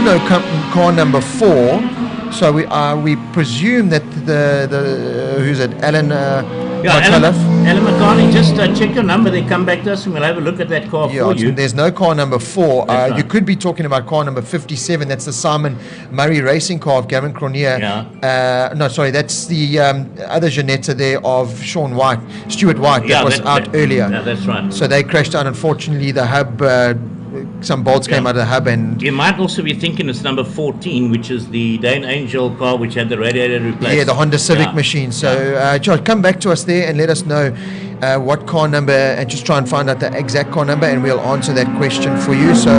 no car number 4, so we presume that the who's it, Alan Alan McCartney, just check your number, they come back to us and we'll have a look at that car for you. There's no car number 4. Right. You could be talking about car number 57. That's the Simon Murray racing car of Gavin Cronier. Yeah. No, sorry, that's the other Janetta there of Stuart White, that was out earlier. Yeah, that's right. So they crashed out. Unfortunately, the hub, some bolts came out of the hub, and you might also be thinking it's number 14, which is the Dane Angel car, which had the radiator replaced. Yeah, the Honda Civic machine. So, George, come back to us there and let us know what car number, and just try and find out the exact car number, and we'll answer that question for you. So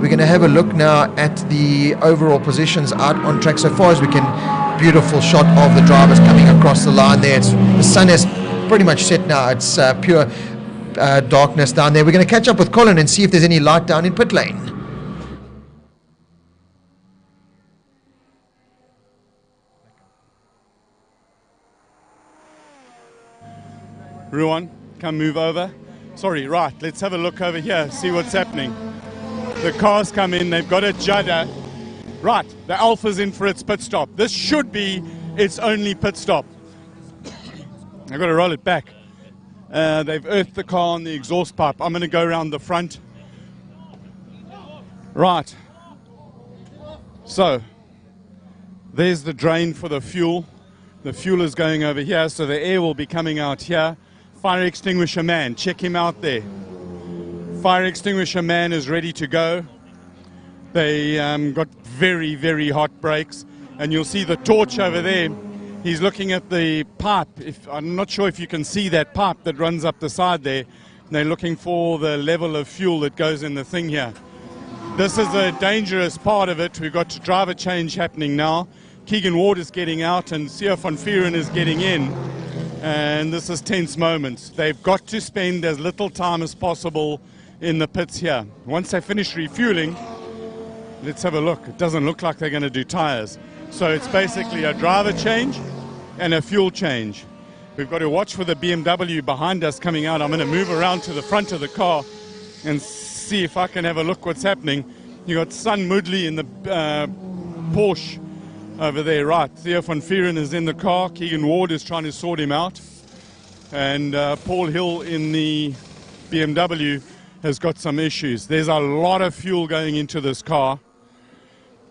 we're going to have a look now at the overall positions out on track so far as we can. Beautiful shot of the drivers coming across the line there. The sun is pretty much set now. It's pure darkness down there. We're going to catch up with Colin and see if there's any light down in pit lane. Ruan, come move over. Sorry, right, let's have a look over here, see what's happening. The cars come in, they've got a judder. Right, the Alpha's in for its pit stop. This should be its only pit stop. I've got to roll it back. They've earthed the car on the exhaust pipe. I'm going to go around the front. Right. So, there's the drain for the fuel. The fuel is going over here, so the air will be coming out here. Fire extinguisher man, check him out there. Fire extinguisher man is ready to go. They got very, very hot brakes. And you'll see the torch over there. He's looking at the pipe. I'm not sure if you can see that pipe that runs up the side there. They're looking for the level of fuel that goes in the thing here. This is a dangerous part of it. We've got driver change happening now. Keegan Ward is getting out and Theo van Vuuren is getting in. And this is tense moments. They've got to spend as little time as possible in the pits here. Once they finish refueling, let's have a look. It doesn't look like they're going to do tires. So it's basically a driver change and a fuel change. We've got to watch for the BMW behind us coming out. I'm going to move around to the front of the car and see if I can have a look what's happening. You got Sun Moodley in the Porsche over there, right. Theo van Vuuren is in the car. Keegan Ward is trying to sort him out. And Paul Hill in the BMW has got some issues. There's a lot of fuel going into this car,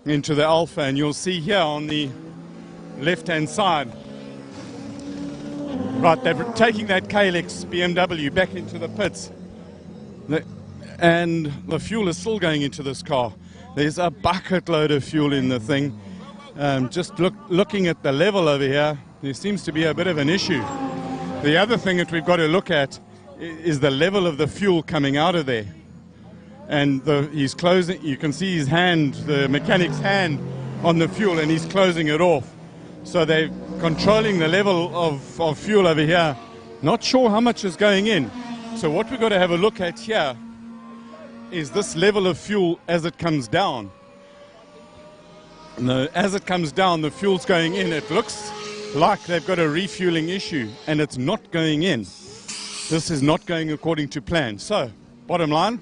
into the Alpha, and you'll see here on the left-hand side. Right, they're taking that KLX BMW back into the pits. And the fuel is still going into this car. There's a bucket load of fuel in the thing. Just looking at the level over here, there seems to be a bit of an issue. The other thing that we've got to look at is the level of the fuel coming out of there. And he's closing, you can see his hand, the mechanic's hand on the fuel, and he's closing it off. So they're controlling the level of fuel over here. Not sure how much is going in. So what we've got to have a look at here is this level of fuel as it comes down. As it comes down, the fuel's going in. It looks like they've got a refueling issue, and it's not going in. This is not going according to plan. So, bottom line,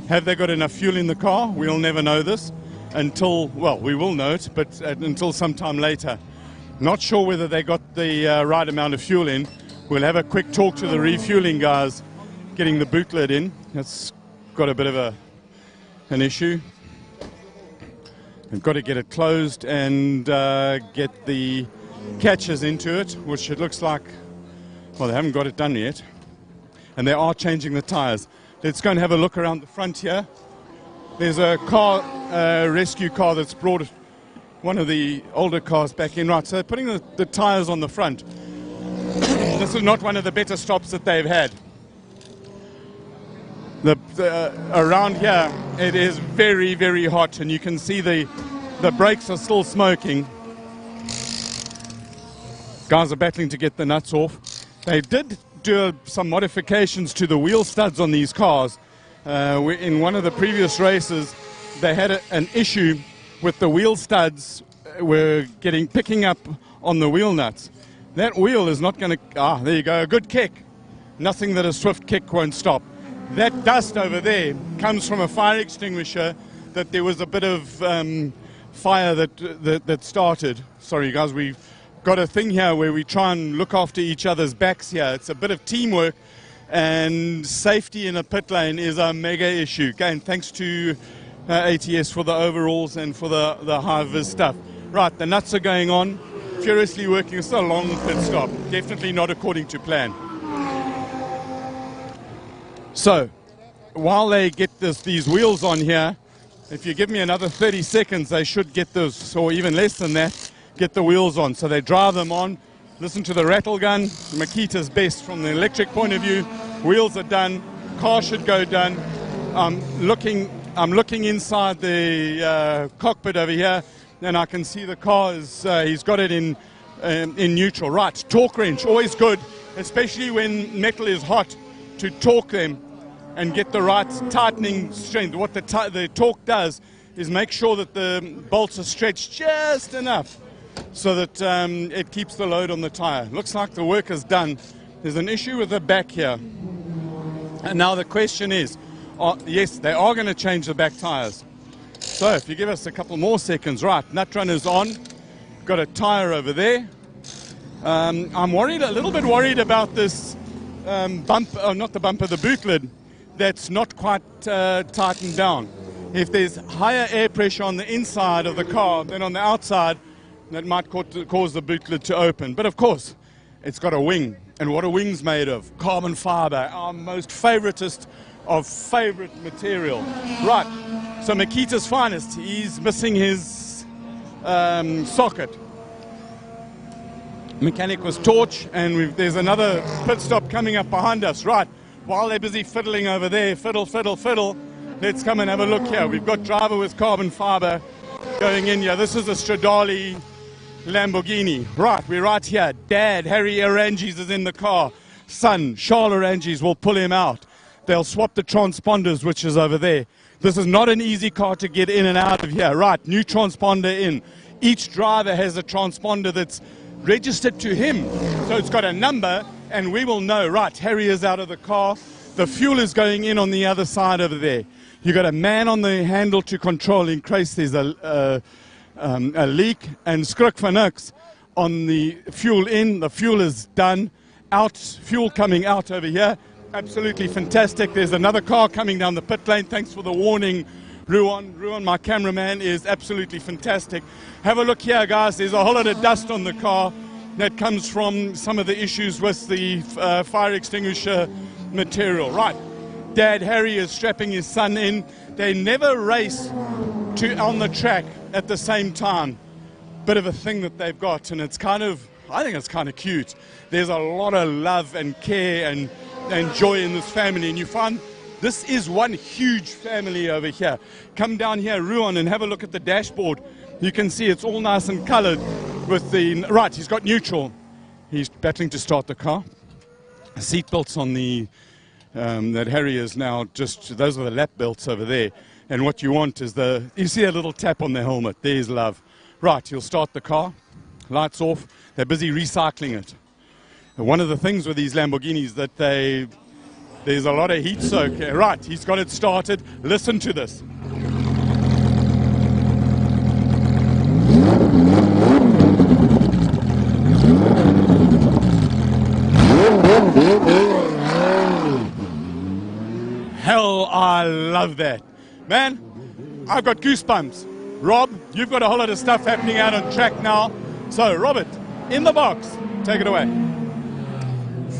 have they got enough fuel in the car? We'll never know this until, well, we will know it, but until sometime later. Not sure whether they got the right amount of fuel in. We'll have a quick talk to the refueling guys getting the boot lid in. That's got a bit of an issue. We've got to get it closed and get the catches into it, which it looks like, well, they haven't got it done yet. And they are changing the tires. Let's go and have a look around the front here. There's a car, rescue car that's brought one of the older cars back in. Right, so they're putting the tires on the front. This is not one of the better stops that they've had. Around here, it is very, very hot, and you can see the brakes are still smoking. Guys are battling to get the nuts off. They did do some modifications to the wheel studs on these cars. In one of the previous races, they had an issue with the wheel studs were picking up on the wheel nuts. That wheel is not going to, there you go, a good kick. Nothing that a swift kick won't stop. That dust over there comes from a fire extinguisher that there was a bit of fire that started. Sorry, guys, we've got a thing here where we try and look after each other's backs here. It's a bit of teamwork, and safety in a pit lane is a mega issue. Again, thanks to ATS for the overalls and for the high-vis stuff. Right, the nuts are going on, furiously working. It's a long pit stop, definitely not according to plan. So, while they get these wheels on here, if you give me another 30 seconds, they should get those, or even less than that, get the wheels on. So they drive them on, listen to the rattle gun. Makita's best from the electric point of view. Wheels are done, car should go done. I'm looking inside the cockpit over here, and I can see the car is, he's got it in neutral. Right, torque wrench, always good, especially when metal is hot, to torque them and get the right tightening strength. What the torque does is make sure that the bolts are stretched just enough so that it keeps the load on the tire. Looks like the work is done. There's an issue with the back here. And now the question is, yes, they are going to change the back tires. So if you give us a couple more seconds, right, nut runner's on. Got a tire over there. I'm a little bit worried about this not the bumper, the boot lid, that's not quite tightened down. If there's higher air pressure on the inside of the car than on the outside, that might cause the boot lid to open. But of course, it's got a wing. And what a wing's made of? Carbon fiber, our most favoritist of favorite material. Right, so Makita's finest, he's missing his socket. Mechanic was torch, and there's another pit stop coming up behind us. Right, while they're busy fiddling over there, fiddle, let's come and have a look here. We've got driver with carbon fiber going in here. This is a Stradale Lamborghini. Right, we're right here. Dad, Harry Arangis, is in the car. Son, Charles Arangis, will pull him out. They'll swap the transponders, which is over there. This is not an easy car to get in and out of here. Right, new transponder in. Each driver has a transponder that's registered to him. So it's got a number, and we will know, right, Harry is out of the car. The fuel is going in on the other side over there. You've got a man on the handle to control in case there's a leak, and Skruk van Uks on the fuel in. The fuel is done. Out, fuel coming out over here. Absolutely fantastic. There's another car coming down the pit lane. Thanks for the warning, Ruan. Ruan, my cameraman, is absolutely fantastic. Have a look here, guys. There's a whole lot of dust on the car that comes from some of the issues with the fire extinguisher material. Right, Dad Harry is strapping his son in. They never race on the track at the same time. Bit of a thing that they've got, and it's kind of, I think it's kind of cute. There's a lot of love and care and joy in this family, and you find this is one huge family over here. Come down here, Ruan, and have a look at the dashboard. You can see it's all nice and colored with the, right, he's got neutral. He's battling to start the car. Seat belts on the, that Harry is now just, those are the lap belts over there. And what you want is you see a little tap on the helmet. There's love. Right, you'll start the car. Lights off. They're busy recycling it. And one of the things with these Lamborghinis that there's a lot of heat soak. Right, he's got it started. Listen to this. Hell, I love that. Man, I've got goosebumps. Rob, you've got a whole lot of stuff happening out on track now. So, Robert, in the box, take it away.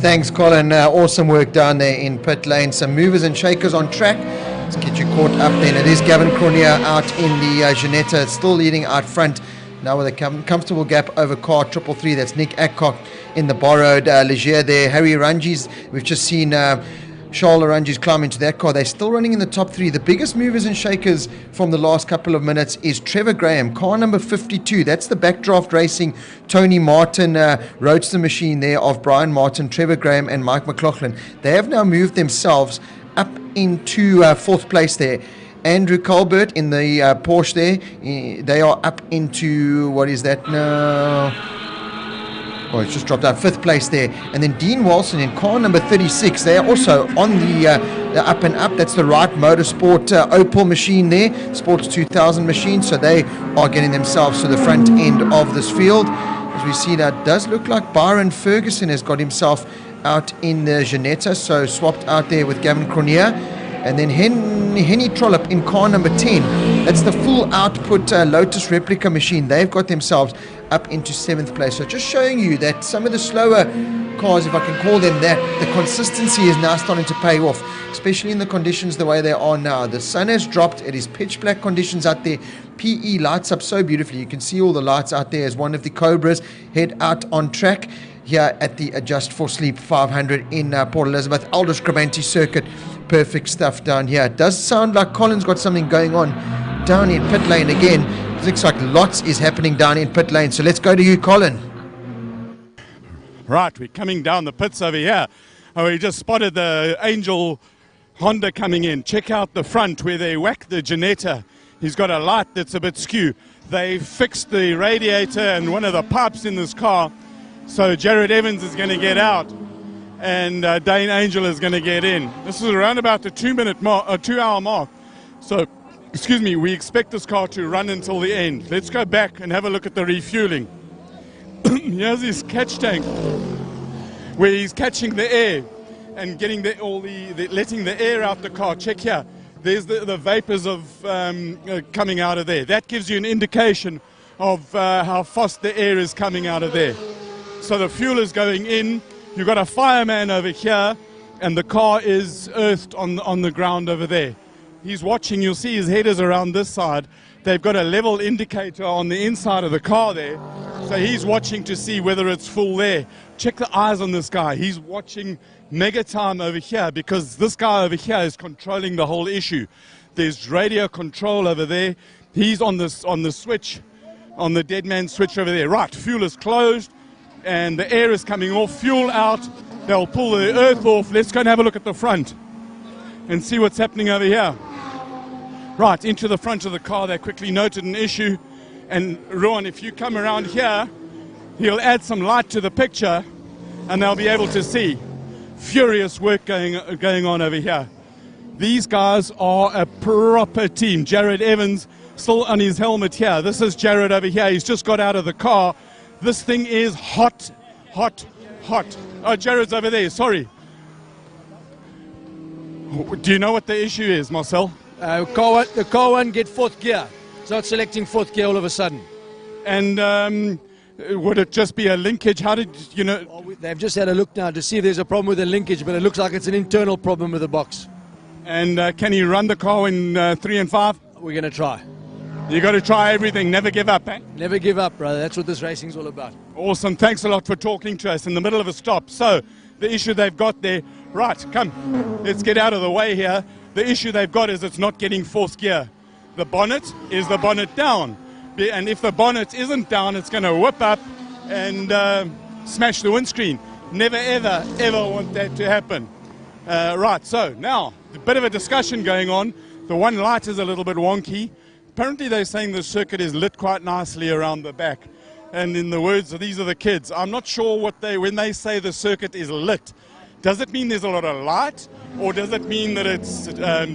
Thanks, Colin. Awesome work down there in pit lane. Some movers and shakers on track. Let's get you caught up then. It is Gavin Cronje out in the Janetta, still leading out front. Now with a comfortable gap over car 333. That's Nick Adcock in the borrowed Leger there. Harry Arangis, we've just seen Charles Arangis climb into that car. They're still running in the top three. The biggest movers and shakers from the last couple of minutes is Trevor Graham, car number 52. That's the Backdraft Racing Tony Martin roadster machine there of Brian Martin, Trevor Graham and Mike McLaughlin. They have now moved themselves up into fourth place there. Andrew Colbert in the Porsche there, they are up into, what is that now? Well, it's just dropped out, 5th place there. And then Dean Walson in car number 36. They are also on the up and up. That's the Right Motorsport Opel machine there, Sports 2000 machine. So they are getting themselves to the front end of this field. As we see, that does look like Byron Ferguson has got himself out in the Janetta, so swapped out there with Gavin Cronier. And then Henny Trollope in car number 10. That's the full output Lotus replica machine. They've got themselves up into 7th place. So just showing you that some of the slower cars, if I can call them that, the consistency is now starting to pay off, especially in the conditions the way they are now. The sun has dropped. It is pitch black conditions out there. PE lights up so beautifully. You can see all the lights out there as one of the Cobras head out on track here at the Adjust4Sleep 500 in Port Elizabeth. Aldo Scribante circuit. Perfect stuff down here. It does sound like Colin's got something going on down in pit lane again. It looks like lots is happening down in pit lane. So let's go to you, Colin. Right, we're coming down the pits over here. Oh, we just spotted the Angel Honda coming in. Check out the front where they whack the Janetta. He's got a light that's a bit skew. They fixed the radiator and one of the pipes in this car. So Jared Evans is going to get out and Dane Angel is going to get in. This is around about the 2 hour mark. So, excuse me, we expect this car to run until the end. Let's go back and have a look at the refueling. Here's his catch tank where he's catching the air and getting letting the air out the car. Check here. There's the vapors of coming out of there. That gives you an indication of how fast the air is coming out of there. So the fuel is going in. You've got a fireman over here, and the car is earthed on the ground over there. He's watching. You'll see his head is around this side. They've got a level indicator on the inside of the car there. So he's watching to see whether it's full there. Check the eyes on this guy. He's watching mega time over here because this guy over here is controlling the whole issue. There's radio control over there. He's on the switch, on the dead man switch over there. Right, fuel is closed and the air is coming off. Fuel out. They'll pull the earth off. Let's go and have a look at the front and see what's happening over here. Right, into the front of the car, they quickly noted an issue. And Rowan, if you come around here, he'll add some light to the picture and they'll be able to see. Furious work going on over here. These guys are a proper team. Jared Evans still on his helmet here. This is Jared over here. He's just got out of the car. This thing is hot, hot, hot. Oh, Jared's over there, sorry. Do you know what the issue is, Marcel? The car won't get 4th gear. It's not selecting 4th gear all of a sudden. And would it just be a linkage? How did you know? They've just had a look now to see if there's a problem with the linkage, but it looks like it's an internal problem with the box. And can he run the car in 3 and 5? We're going to try. You got to try everything. Never give up, eh? Never give up, brother. That's what this racing's all about. Awesome. Thanks a lot for talking to us in the middle of a stop. So the issue they've got there. Right, come. Let's get out of the way here. The issue they've got is it's not getting 4th gear. The bonnet is the bonnet down. And if the bonnet isn't down, it's going to whip up and smash the windscreen. Never, ever, ever want that to happen. Right, so now, a bit of a discussion going on. The one light is a little bit wonky. Apparently they're saying the circuit is lit quite nicely around the back. And in the words of these are the kids, I'm not sure when they say the circuit is lit, does it mean there's a lot of light? Or does it mean that it's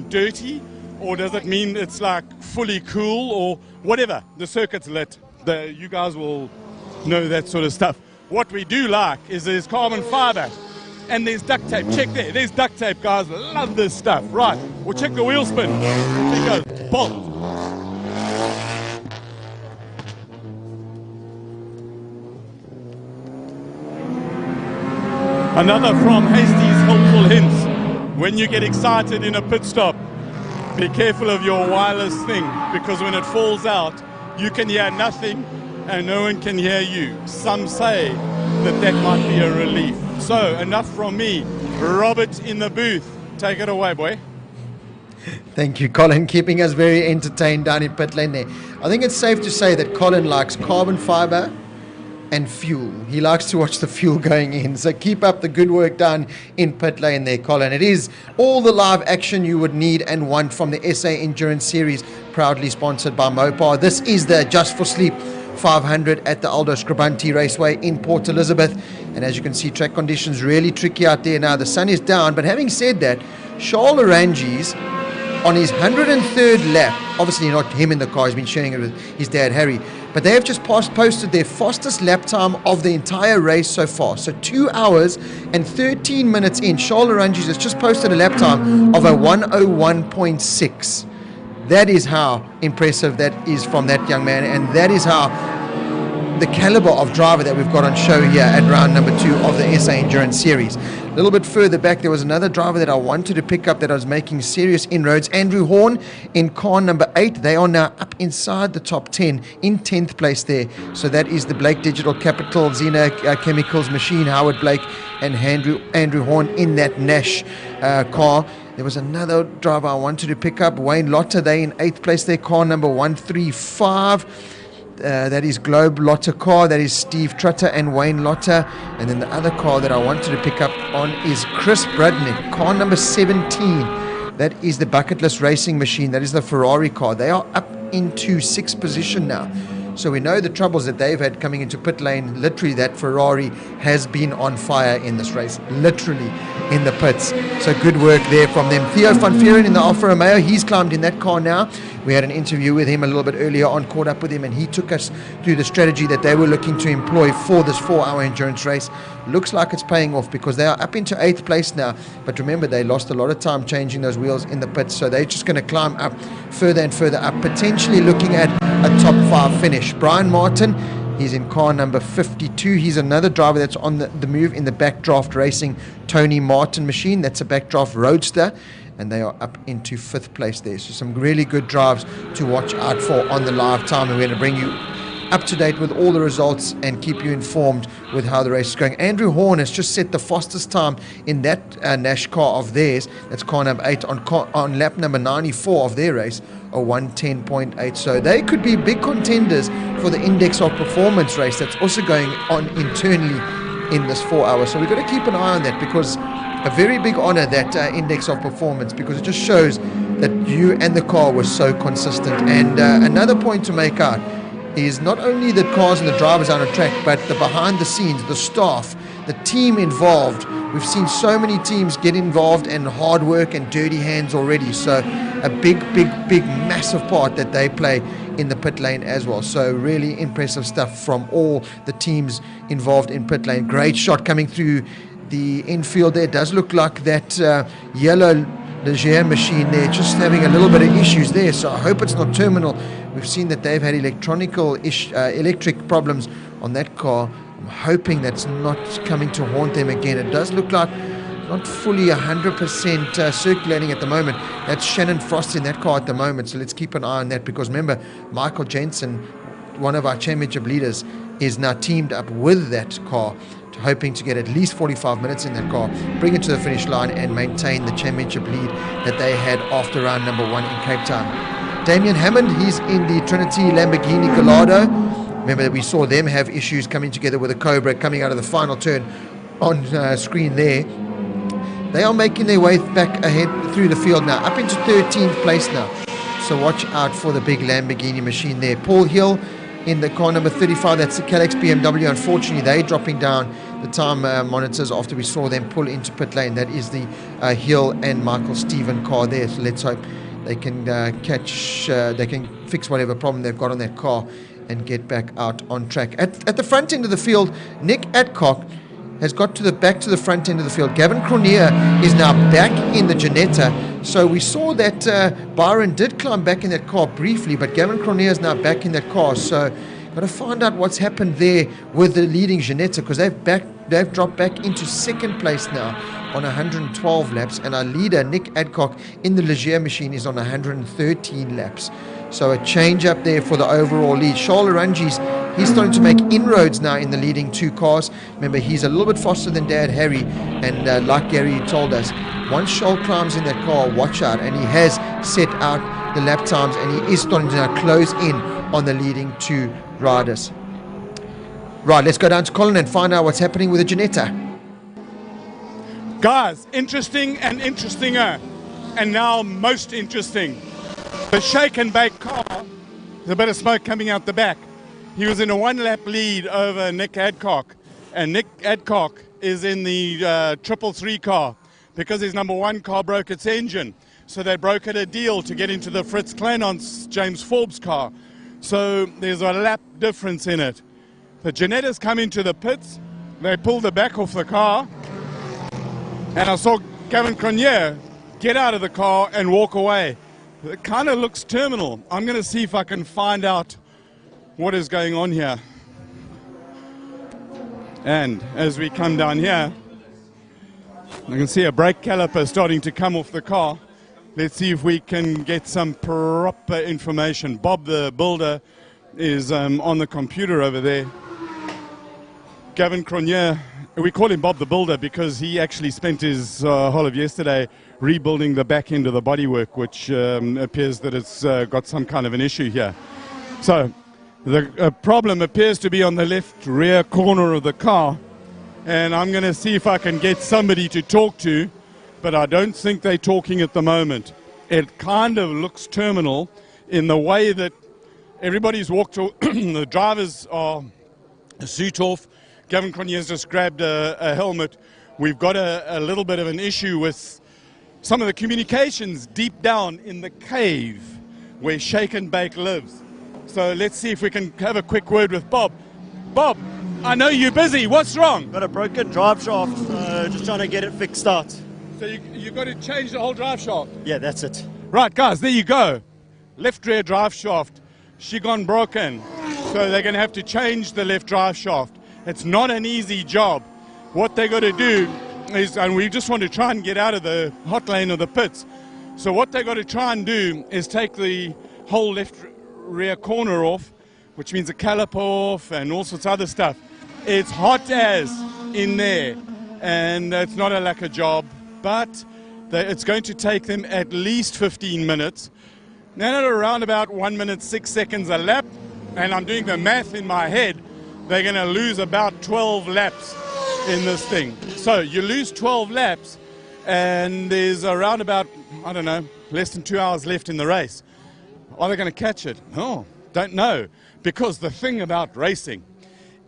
dirty? Or does it mean it's like fully cool or whatever? The circuit's lit. You guys will know that sort of stuff. What we do like is there's carbon fiber and there's duct tape. Check there. There's duct tape, guys. Love this stuff. Right. We'll check the wheel spin. Check those. Bolt. Another from Hasty's helpful hints. When you get excited in a pit stop, be careful of your wireless thing, because when it falls out, you can hear nothing and no one can hear you. Some say that might be a relief. So, enough from me. Robert in the booth. Take it away, boy. Thank you, Colin, keeping us very entertained down in pit lane there. I think it's safe to say that Colin likes carbon fiber and fuel. He likes to watch the fuel going in. So keep up the good work done in pit lane there, Colin. It is all the live action you would need and want from the SA Endurance Series, proudly sponsored by Mopar. This is the Adjust4Sleep 500 at the Aldo Scribante Raceway in Port Elizabeth. And as you can see, track conditions really tricky out there now. The sun is down, but having said that, Charles Arangis on his 103rd lap, obviously not him in the car, he's been sharing it with his dad Harry, but they have just posted their fastest lap time of the entire race so far. So 2 hours and 13 minutes in, Charles Arangis has just posted a lap time of a 101.6. That is how impressive that is from that young man, and that is how the caliber of driver that we've got on show here at round number 2 of the SA Endurance Series. A little bit further back, there was another driver that I wanted to pick up that I was making serious inroads. Andrew Horn in car number 8. They are now up inside the top 10 in 10th place there. So that is the Blake Digital Capital, Xena Chemicals machine, Howard Blake and Andrew Horn in that Nash car. There was another driver I wanted to pick up, Wayne Lotter. They in 8th place there, car number 135. That is Globe Lotter car. That is Steve Trutter and Wayne Lotter. And then the other car that I wanted to pick up on is Chris Brudnick, car number 17. That is the Bucket List Racing machine. That is the Ferrari car. They are up into 6th position now. So we know the troubles that they've had coming into pit lane. Literally, that Ferrari has been on fire in this race, literally in the pits. So good work there from them. Theo van Vieren in the Alfa Romeo, he's climbed in that car now. We had an interview with him a little bit earlier on, caught up with him, and he took us through the strategy that they were looking to employ for this 4-hour endurance race. Looks like it's paying off because they are up into 8th place now. But remember, they lost a lot of time changing those wheels in the pits, so they're just going to climb up further and further up, potentially looking at a top 5 finish. Brian Martin, he's in car number 52. He's another driver that's on the move in the Backdraft Racing Tony Martin machine. That's a Backdraft Roadster, and they are up into 5th place there. So some really good drives to watch out for on the live time, and we're going to bring you up to date with all the results and keep you informed with how the race is going. Andrew Horn has just set the fastest time in that Nash car of theirs. That's car number 8 on lap number 94 of their race, a 110.8. So they could be big contenders for the Index of Performance race that's also going on internally in this 4 hours. So we've got to keep an eye on that, because a very big honor, that Index of Performance, because it just shows that you and the car were so consistent. And another point to make out is not only the cars and the drivers on the track, but the behind the scenes, the staff, the team involved. We've seen so many teams get involved and hard work and dirty hands already. So a big, massive part that they play in the pit lane as well. So really impressive stuff from all the teams involved in pit lane. Great shot coming through the infield there. It does look like that yellow Leger machine there just having a little bit of issues there, so I hope it's not terminal. We've seen that they've had electric problems on that car. I'm hoping that's not coming to haunt them again. It does look like not fully 100% circulating at the moment. That's Shannon Frost in that car at the moment, so let's keep an eye on that, because remember, Michael Jensen, one of our championship leaders, is now teamed up with that car, hoping to get at least 45 minutes in that car, bring it to the finish line and maintain the championship lead that they had after round number 1 in Cape Town. Damien Hammond, he's in the Trinity Lamborghini Gallardo. Remember that we saw them have issues coming together with a Cobra coming out of the final turn on screen there. They are making their way back ahead through the field now, up into 13th place now. So watch out for the big Lamborghini machine there. Paul Hill in the car number 35, that's the Calex BMW. Unfortunately, they're dropping down the time monitors after we saw them pull into pit lane. That is the Hill and Michael Stephen car there. So let's hope they can they can fix whatever problem they've got on that car and get back out on track. At the front end of the field, Nick Adcock has got back to the front end of the field. Gavin Cronier is now back in the Ginetta. So we saw that Byron did climb back in that car briefly, but Gavin Cronier is now back in that car. So got to find out what's happened there with the leading Ginetta, because they've dropped back into 2nd place now on 112 laps, and our leader Nick Adcock in the Leger machine is on 113 laps. So a change up there for the overall lead. Charles Arangis, he's starting to make inroads now in the leading 2 cars. Remember, he's a little bit faster than Dad Harry, and like Gary told us, once Charles climbs in that car, watch out. And he has set out the lap times, and he is starting to now close in on the leading 2 riders. Right, let's go down to Colin and find out what's happening with the Ginetta. Guys, interesting and interestinger, and now most interesting. The shake and bake car, there's a bit of smoke coming out the back. He was in a 1-lap lead over Nick Adcock, and Nick Adcock is in the 333 car because his number 1 car broke its engine. So they brokered a deal to get into the Fritz Kleinon's James Forbes car. So there's a lap difference in it. The Janettas come into the pits, they pull the back off the car, and I saw Gavin Cronje get out of the car and walk away. It kind of looks terminal. I'm going to see if I can find out what is going on here. And as we come down here, I can see a brake caliper starting to come off the car. Let's see if we can get some proper information. Bob, the builder, is on the computer over there. Gavin Cronje, we call him Bob the builder because he actually spent his whole of yesterday rebuilding the back end of the bodywork, which appears that it's got some kind of an issue here. So the problem appears to be on the left rear corner of the car, and I'm going to see if I can get somebody to talk to, but I don't think they're talking at the moment. It kind of looks terminal in the way that everybody's walked to, the drivers are a suit off. Gavin Cronje has just grabbed a helmet. We've got a little bit of an issue with some of the communications deep down in the cave where Shake and Bake lives. So let's see if we can have a quick word with Bob. Bob, I know you're busy. What's wrong? Got a broken drive shaft, just trying to get it fixed out. So you've got to change the whole drive shaft? Yeah, that's it. Right, guys, there you go. Left rear drive shaft, she gone broken. So they're going to have to change the left drive shaft. It's not an easy job. What they got to do is, and we just want to try and get out of the hot lane of the pits. So what they got to try and do is take the whole left rear corner off, which means a caliper off and all sorts of other stuff. It's hot as in there, and it's not a lacquer job, but it's going to take them at least 15 minutes. Then at around about 1 minute 6 seconds a lap, and I'm doing the math in my head, they're going to lose about 12 laps in this thing. So you lose 12 laps, and there's around about, I don't know, less than 2 hours left in the race. Are they going to catch it? Oh, don't know. Because the thing about racing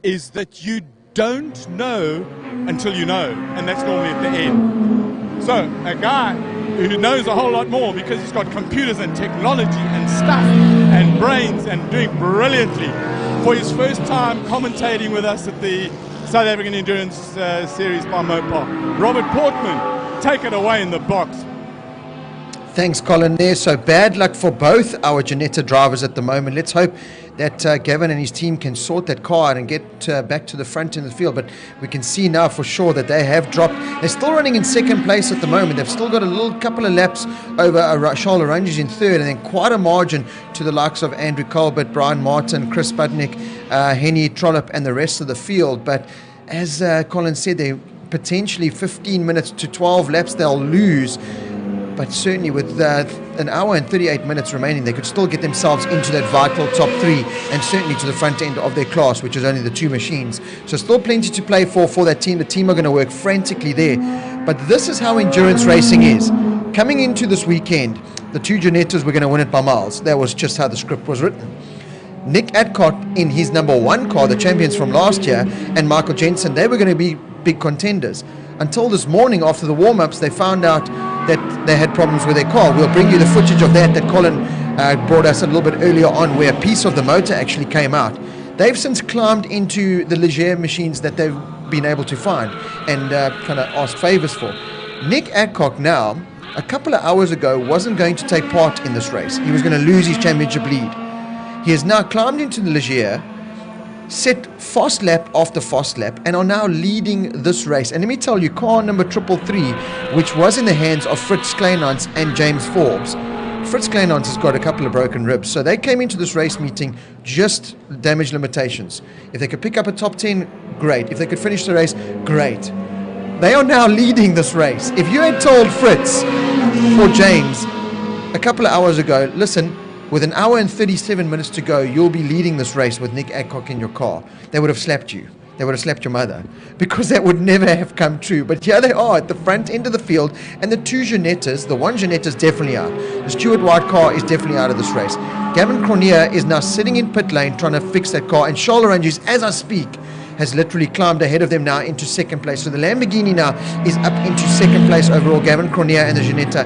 is that you don't know until you know, and that's normally at the end. So a guy who knows a whole lot more because he's got computers and technology and stuff and brains and doing brilliantly, for his first time commentating with us at the South African Endurance Series by Mopar. Robert Portman, take it away in the box. Thanks, Colin, there. So bad luck for both our Janetta drivers at the moment. Let's hope that Gavin and his team can sort that car out and get back to the front in the field. But we can see now for sure that they have dropped. They're still running in second place at the moment. They've still got a little couple of laps over Charles Oranges in third, and then quite a margin to the likes of Andrew Colbert, Brian Martin, Chris Budnick, Henny Trollope, and the rest of the field. But as Colin said, they potentially 15 minutes to 12 laps they'll lose. But certainly with an hour and 38 minutes remaining, they could still get themselves into that vital top three and certainly to the front end of their class, which is only the two machines. So still plenty to play for that team. The team are going to work frantically there. But this is how endurance racing is. Coming into this weekend, the two Janettas were going to win it by miles. That was just how the script was written. Nick Adcock in his number one car, the champions from last year, and Michael Jensen, they were going to be big contenders. Until this morning after the warm-ups, they found out that they had problems with their car. We'll bring you the footage of that Colin brought us a little bit earlier on, where a piece of the motor actually came out. They've since climbed into the Ligier machines that they've been able to find and kind of asked favors for. Nick Adcock now, a couple of hours ago, wasn't going to take part in this race. He was going to lose his championship lead. He has now climbed into the Ligier, set fast lap after fast lap, and are now leading this race. And let me tell you, car number 333, which was in the hands of Fritz Kleinons and James Forbes. Fritz Kleinons has got a couple of broken ribs, so they came into this race meeting just damage limitations. If they could pick up a top 10, great. If they could finish the race, great. They are now leading this race. If you had told Fritz or James a couple of hours ago, listen, with an hour and 37 minutes to go, you'll be leading this race with Nick Adcock in your car, they would have slapped you. they would have slapped your mother, because that would never have come true. But here they are at the front end of the field, and the two Ginettas, the one Ginetta is definitely out. The Stuart White car is definitely out of this race. Gavin Cornier is now sitting in pit lane trying to fix that car, and Charles Oranges, as I speak, has literally climbed ahead of them now into second place. So the Lamborghini now is up into second place overall. Gavin Cornier and the Ginetta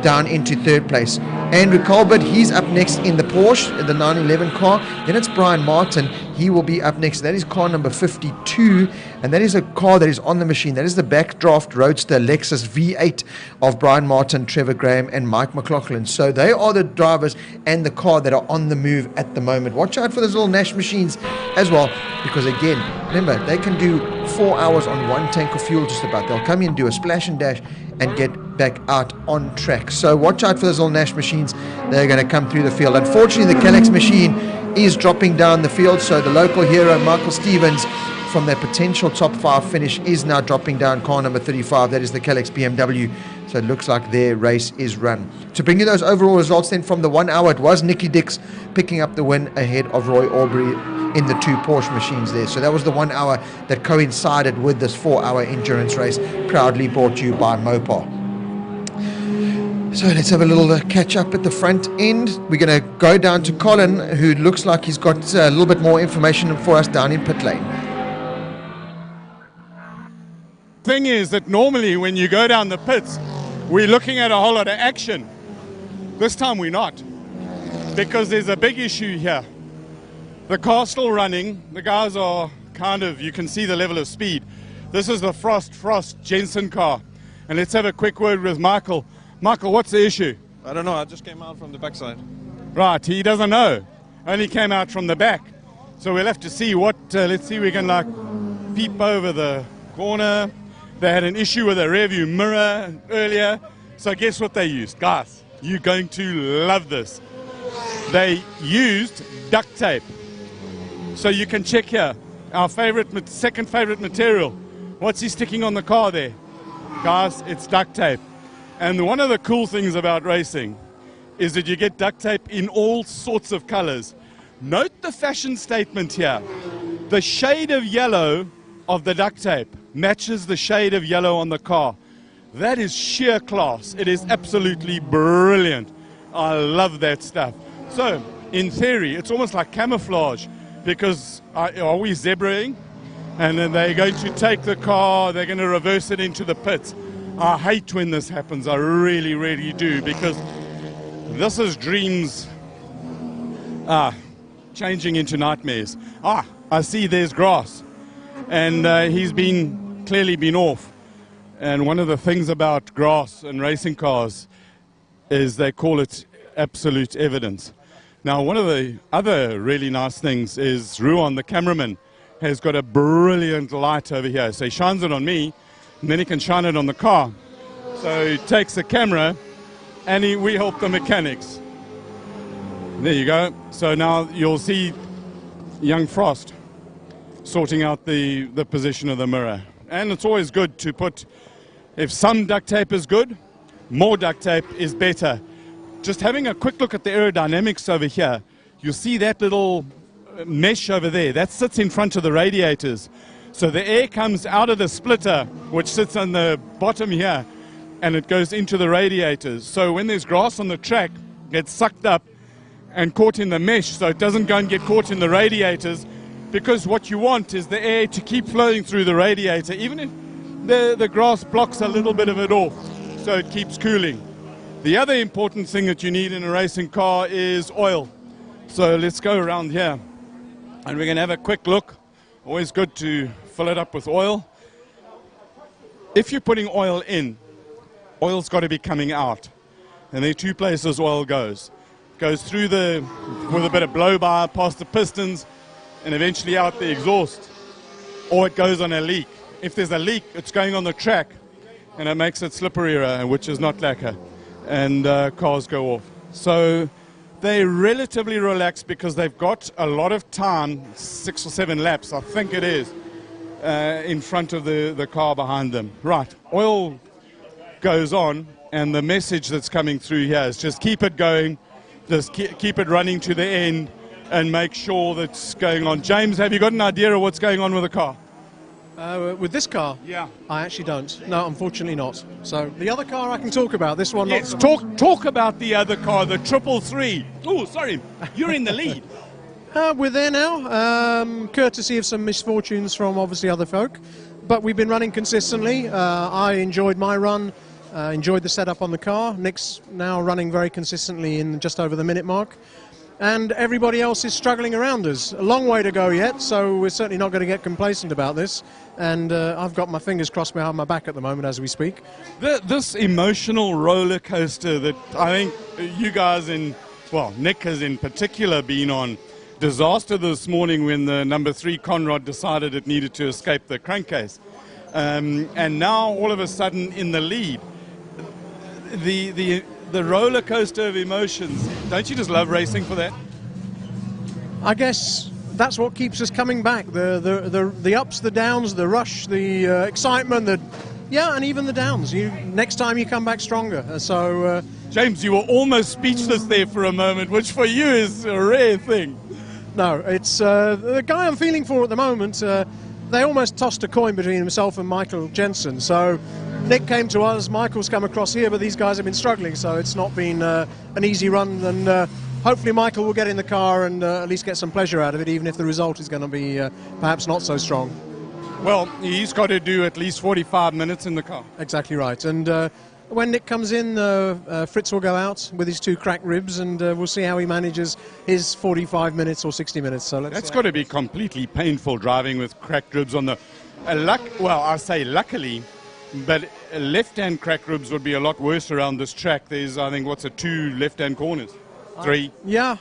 down into third place. Andrew Colbert, he's up next in the Porsche, the 911 car. Then it's Brian Martin. He will be up next. That is car number 52, and that is a car that is on the machine. That is the Backdraft Roadster Lexus V8 of Brian Martin, Trevor Graham, and Mike McLaughlin. So they are the drivers and the car that are on the move at the moment. Watch out for those little Nash machines as well, because again, remember, they can do 4 hours on one tank of fuel just about. They'll come in, do a splash and dash, and get back out on track. So watch out for those little Nash machines. They're going to come through the field. Unfortunately, the Kalex machine is dropping down the field, so the local hero Michael Stevens from their potential top 5 finish is now dropping down car number 35. That is the Kalex BMW. So it looks like their race is run. To bring you those overall results then from the 1 hour, it was Nicky Dix picking up the win ahead of Roy Aubrey in the two Porsche machines there. So that was the 1 hour that coincided with this 4 hour endurance race, proudly brought to you by Mopar. So let's have a little catch up at the front end. We're going to go down to Colin, who looks like he's got a little bit more information for us down in pit lane. Thing is that normally when you go down the pits, we're looking at a whole lot of action. This time we're not, because there's a big issue here. The car's still running. The guys are kind of, you can see the level of speed. This is the Frost Jensen car. And let's have a quick word with Michael. Michael, what's the issue? I don't know. I just came out from the backside. Right, he doesn't know. Only came out from the back. So we'll have to see what, let's see, we can like peep over the corner. They had an issue with a rear view mirror earlier. So guess what they used? Guys, you're going to love this. They used duct tape. So you can check here, our second favorite material. What's he sticking on the car there? Guys, it's duct tape. And one of the cool things about racing is that you get duct tape in all sorts of colors. Note the fashion statement here. The shade of yellow of the duct tape matches the shade of yellow on the car. That is sheer class. It is absolutely brilliant. I love that stuff. So, in theory, it's almost like camouflage, because are we zebraing? And then they're going to take the car, they're going to reverse it into the pits. I hate when this happens. I really, really do, because this is dreams changing into nightmares. I see there's grass, and he's clearly been off. And one of the things about grass and racing cars is they call it absolute evidence. Now, one of the other really nice things is Ruan, the cameraman, has got a brilliant light over here. So he shines it on me, and then he can shine it on the car. So he takes the camera, and we help the mechanics. There you go. So now you'll see young Frost sorting out the position of the mirror. And it's always good to put, if some duct tape is good, more duct tape is better. Just having a quick look at the aerodynamics over here, you'll see that little mesh over there. That sits in front of the radiators. So the air comes out of the splitter, which sits on the bottom here, and it goes into the radiators. So when there's grass on the track, it gets sucked up and caught in the mesh, so it doesn't go and get caught in the radiators, because what you want is the air to keep flowing through the radiator, even if the grass blocks a little bit of it off, so it keeps cooling. The other important thing that you need in a racing car is oil. So let's go around here, and we're going to have a quick look. Always good to fill it up with oil. If you're putting oil in, oil's got to be coming out. And there are two places oil goes. It goes through with a bit of blow-by, past the pistons, and eventually out the exhaust. Or it goes on a leak. If there's a leak, it's going on the track, and it makes it slipperier, which is not lacquer, and cars go off. So they're relatively relaxed because they've got a lot of time, 6 or 7 laps, I think it is, in front of the car behind them. Right, oil goes on, and the message that's coming through here is just keep it going, just keep it running to the end, and make sure that's going on. James, have you got an idea of what's going on with the car? With this car? Yeah. I actually don't. No, unfortunately not. So the other car I can talk about. This one. Yes, not. talk about the other car, the 333. Oh, sorry, you're in the lead. We're there now, courtesy of some misfortunes from obviously other folk. But we've been running consistently. I enjoyed my run, enjoyed the setup on the car. Nick's now running very consistently in just over the minute mark. And everybody else is struggling around us. A long way to go yet, so we're certainly not going to get complacent about this. And I've got my fingers crossed behind my back at the moment as we speak. This emotional roller coaster that I think you guys Nick has in particular been on. Disaster this morning when the number 3 Conrad decided it needed to escape the crankcase. And now all of a sudden in the lead. The roller coaster of emotions. Don't you just love racing for that? I guess that's what keeps us coming back. The ups, the downs, the rush, the excitement, and even the downs. Next time you come back stronger. So James, you were almost speechless there for a moment, which for you is a rare thing. No, it's the guy I'm feeling for at the moment. They almost tossed a coin between himself and Michael Jensen. So Nick came to us, Michael's come across here, but these guys have been struggling, so it's not been an easy run. And hopefully Michael will get in the car and at least get some pleasure out of it, even if the result is going to be perhaps not so strong. Well, he's got to do at least 45 minutes in the car. Exactly right. And when Nick comes in, Fritz will go out with his 2 cracked ribs, and we'll see how he manages his 45 minutes or 60 minutes. So that's got to be completely painful driving with cracked ribs on the... I say luckily, but left-hand cracked ribs would be a lot worse around this track. There's, I think, 2 left-hand corners? 3? Yeah,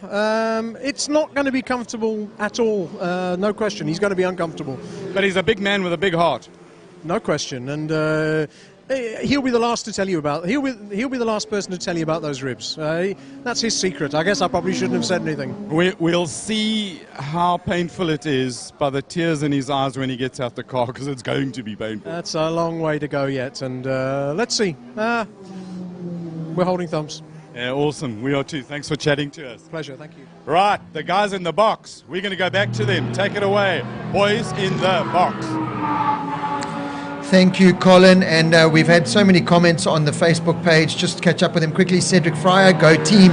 it's not going to be comfortable at all, no question. He's going to be uncomfortable. But he's a big man with a big heart. No question, and he'll be the last to tell you about. He'll be the last person to tell you about those ribs. That's his secret. I guess I probably shouldn't have said anything. We'll see how painful it is by the tears in his eyes when he gets out the car, because it's going to be painful. That's a long way to go yet, and let's see. We're holding thumbs. Yeah, awesome. We are too. Thanks for chatting to us. Pleasure. Thank you. Right, the guys in the box. We're going to go back to them. Take it away, boys in the box. Thank you, Colin. And we've had so many comments on the Facebook page. Just to catch up with him quickly. Cedric Fryer, Go Team,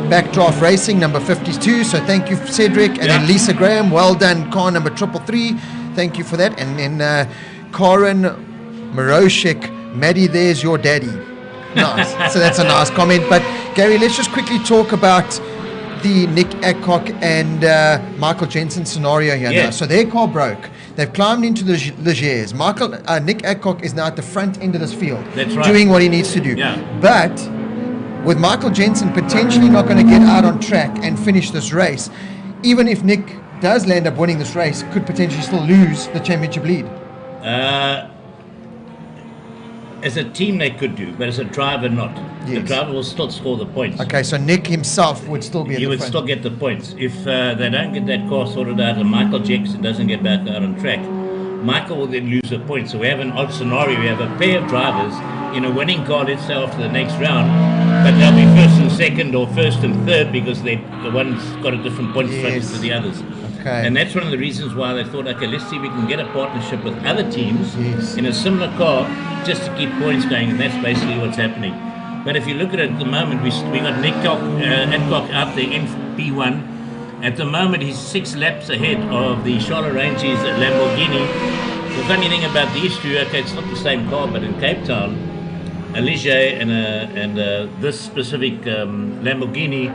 Backdraft Racing, number 52. So thank you, Cedric. And then Lisa Graham, well done, car number 333. Thank you for that. And then Karen Maroshik, Maddie, there's your daddy. Nice. So that's a nice comment. But Gary, let's just quickly talk about the Nick Adcock and Michael Jensen scenario here. Yeah. Now. So their car broke. They've climbed into the Ligiers. Nick Adcock is now at the front end of this field, That's right, doing what he needs to do. Yeah. But with Michael Jensen potentially not going to get out on track and finish this race, even if Nick does land up winning this race, could potentially still lose the championship lead. As a team they could do, but as a driver not. The Yes. driver will still score the points. Okay, so Nick himself would still be at He the would front. still get the points. If they don't get that car sorted out and Michael Jackson doesn't get back out on track, Michael will then lose the points. So we have an odd scenario. We have a pair of drivers in a winning car, let's say, after the next round, but they'll be first and second or first and third because the one's got a different point structure Yes. to the others. Okay. And that's one of the reasons why they thought, okay, let's see if we can get a partnership with other teams Yes. in a similar car just to keep points going, and that's basically what's happening. But if you look at it at the moment, we got Nick Adcock out there in P1. At the moment, he's 6 laps ahead of the Charlotte Ranges Lamborghini. The funny thing about these two, okay, it's not the same car, but in Cape Town, a Ligier and this specific Lamborghini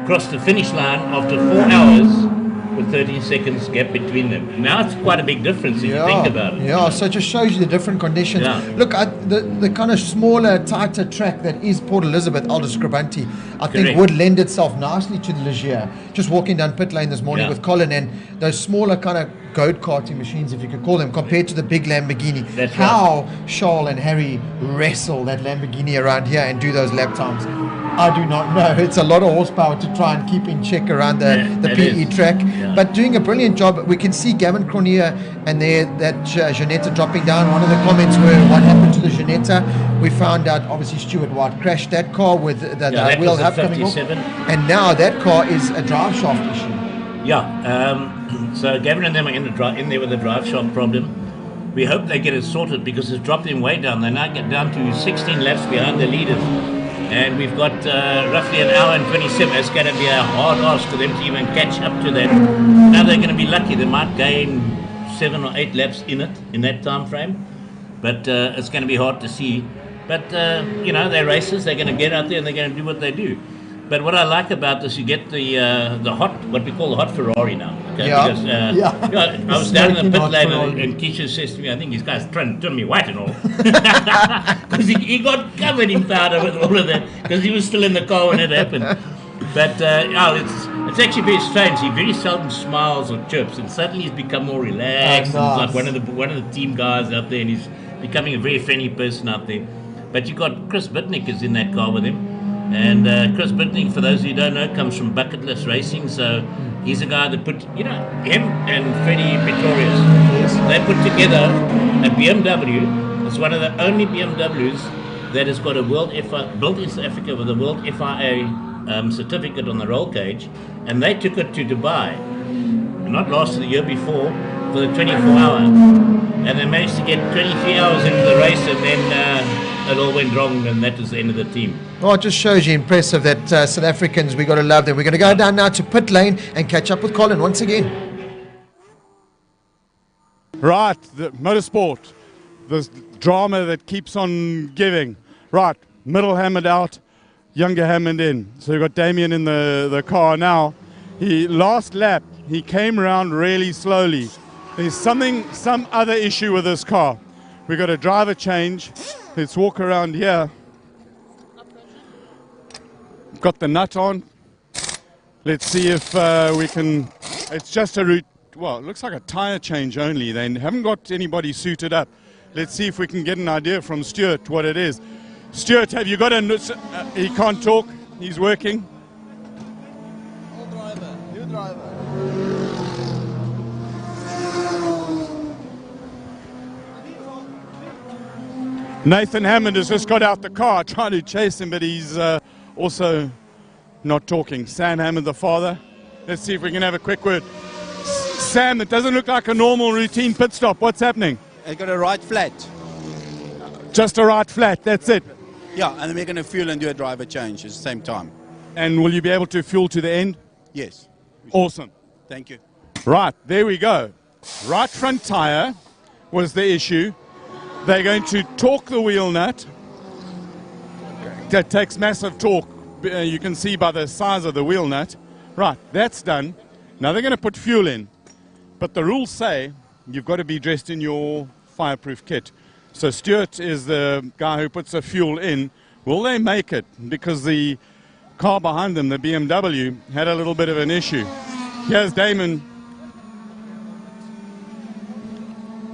crossed the finish line after 4 hours with 13 seconds gap between them. Now it's quite a big difference if you think about it. Yeah, so it just shows you the different conditions. Yeah. Look, the kind of smaller, tighter track that is Port Elizabeth, Aldo Scribante, I think Correct. would lend itself nicely to the Ligier. Just walking down pit lane this morning Yeah. with Colin, and those smaller kind of go-karting machines, if you could call them, compared to the big Lamborghini. That's How Charles and Harry wrestle that Lamborghini around here and do those lap times, I do not know. It's a lot of horsepower to try and keep in check around the That PE is. track, Yeah. but doing a brilliant job. We can see Gavin Cronier and that Janetta dropping down. One of the comments were, what happened to the Janetta? We found out, obviously, Stuart White crashed that car with the that wheel was a hub coming off. 57. And now that car is a drive shaft issue. Yeah, so Gavin and them are in there with a drive shaft problem. we hope they get it sorted because it's dropped them way down. They now get down to 16 laps behind the leaders. And we've got roughly an hour and 27. It's going to be a hard ask for them to even catch up to that. Now they're going to be lucky. They might gain 7 or 8 laps in that time frame. But it's going to be hard to see. But, you know, they're racers. They're going to get out there and they're going to do what they do. But what I like about this, you get the hot, what we call the hot Ferrari now. Okay? Yeah. Because, I was down in the pit lane and Keisha says to me, I think this guy's trying to turn me white and all. Because he got covered in powder with all of that. Because he was still in the car when it happened. But it's actually very strange. He very seldom smiles or chirps, and suddenly he's become more relaxed. Nice. He's like one of the team guys out there, and he's becoming a very friendly person out there. But you got Chris Bitnick is in that car with him. And Chris Bitnick, for those who don't know, comes from Bucket List Racing. So he's a guy that put, you know, him and Freddie Pretorius, they put together a BMW. It's one of the only BMWs that has got a World FIA, built in South Africa with a World FIA certificate on the roll cage. And they took it to Dubai, not last year, the year before, for the 24-hour. And they managed to get 23 hours into the race, and then it all went wrong, and that was the end of the team. Well, it just shows you impressive that South Africans, we got to love them. We're going to go down now to pit lane and catch up with Colin once again. Right, the motorsport, the drama that keeps on giving. Right, middle hammered out, younger hammered in. So you've got Damien in the car now. Last lap, he came around really slowly. There's some other issue with this car. We've got a driver change. Let's walk around here. Got the nut on. Let's see if we can. It's just a route. Well, it looks like a tire change only. They haven't got anybody suited up. Let's see if we can get an idea from Stuart what it is. Stuart, have you got a? He can't talk. He's working. New driver. Nathan Hammond has just got out the car trying to chase him, but he's also not talking. Sam Hammond, the father. Let's see if we can have a quick word. Sam, it doesn't look like a normal routine pit stop. What's happening? I got a right flat. Just a right flat, that's it. Yeah, and then we're going to fuel and do a driver change at the same time. And will you be able to fuel to the end? Yes. Awesome. Thank you. Right, there we go. Right front tire was the issue. They're going to torque the wheel nut. That takes massive torque. You can see by the size of the wheel nut. Right, that's done. Now they're going to put fuel in. But the rules say you've got to be dressed in your fireproof kit. So Stuart is the guy who puts the fuel in. Will they make it? Because the car behind them, the BMW, had a little bit of an issue. Here's Damon,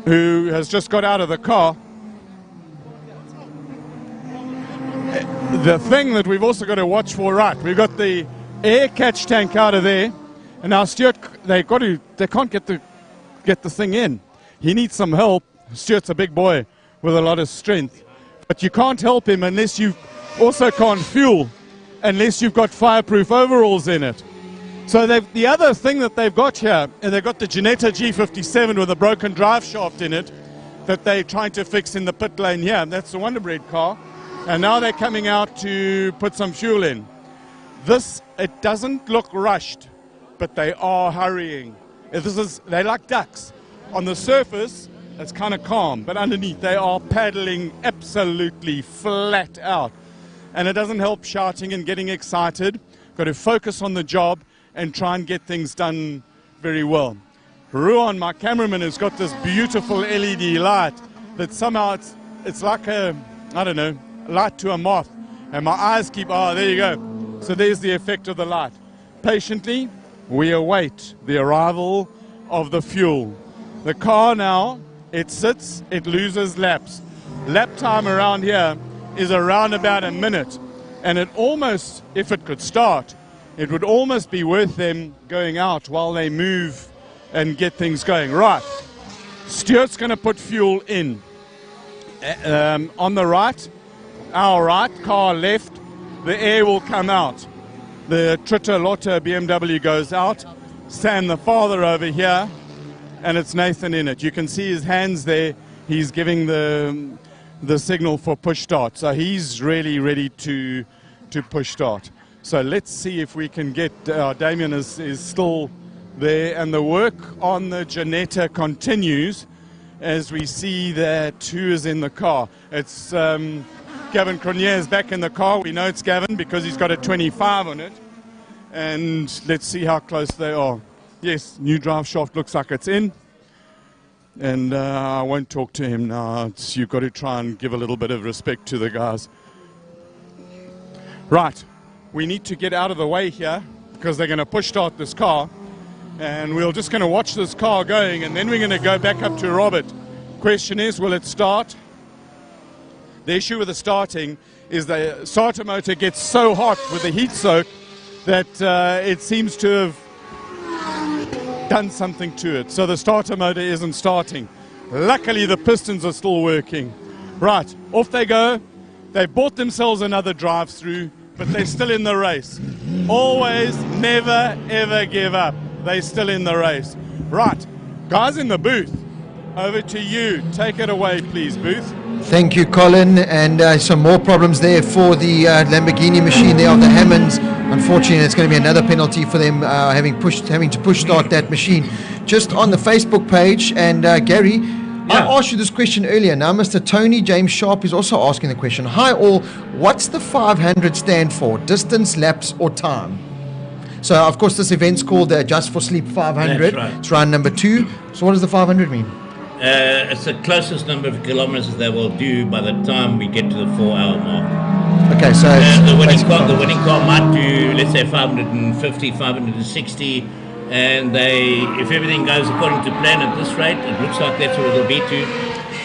who has just got out of the car. The thing that we've also got to watch for, right, we've got the air catch tank out of there, and now Stuart, they can't get the thing in. He needs some help. Stuart's a big boy with a lot of strength, but you can't help him unless you also can't fuel, unless you've got fireproof overalls in it. So the other thing that they've got here, and they've got the Ginetta G57 with a broken drive shaft in it that they're trying to fix in the pit lane here. That's the Wonder Bread car. And now they're coming out to put some fuel in. It doesn't look rushed, but they are hurrying. They're like ducks. On the surface, it's kind of calm, but underneath they are paddling absolutely flat out. And it doesn't help shouting and getting excited. Got to focus on the job and try and get things done very well. Ruan, my cameraman, has got this beautiful LED light that somehow it's like a, I don't know, light to a moth. And my eyes keep, there you go. So there's the effect of the light. Patiently, we await the arrival of the fuel. The car now, it sits, it loses laps. Lap time around here is around about a minute. And it almost, if it could start, it would almost be worth them going out while they move and get things going. Right, Stuart's going to put fuel in. On the right, our right, car left, the air will come out. The Tritter Lotta BMW goes out. Sam, the father, over here, and it's Nathan in it. You can see his hands there. he's giving the signal for push start. So he's really ready to push start. So let's see if we can get, Damien is still there, and the work on the Janetta continues as we see that who is in the car. It's Gavin Cronier is back in the car. We know it's Gavin because he's got a 25 on it. And let's see how close they are. Yes, new drive shaft looks like it's in. And I won't talk to him now. You've got to try and give a little bit of respect to the guys. Right, we need to get out of the way here because they're going to push start this car. And we're just going to watch this car going, and then we're going to go back up to Robert. Question is, will it start? The issue with the starting is the starter motor gets so hot with the heat soak that it seems to have done something to it. So the starter motor isn't starting. Luckily, the pistons are still working. Right, off they go. They bought themselves another drive-through, but they're still in the race. Always, never, ever give up. They're still in the race. Right, guys in the booth, over to you. Take it away, please, booth. Thank you, Colin. And some more problems there for the Lamborghini machine there of the Hammonds. Unfortunately, it's going to be another penalty for them having to push start that machine. Just on the Facebook page, and Gary, I asked you this question earlier. Now, Mr. Tony James Sharp is also asking the question. Hi all, what's the 500 stand for? Distance, laps, or time? So, of course, this event's called the Adjust4Sleep 500. That's right. It's round number 2. So what does the 500 mean? It's the closest number of kilometers they will do by the time we get to the 4-hour mark. Okay, so the winning car might do, let's say, 550, 560, and if everything goes according to plan at this rate, it looks like that's what it'll be to.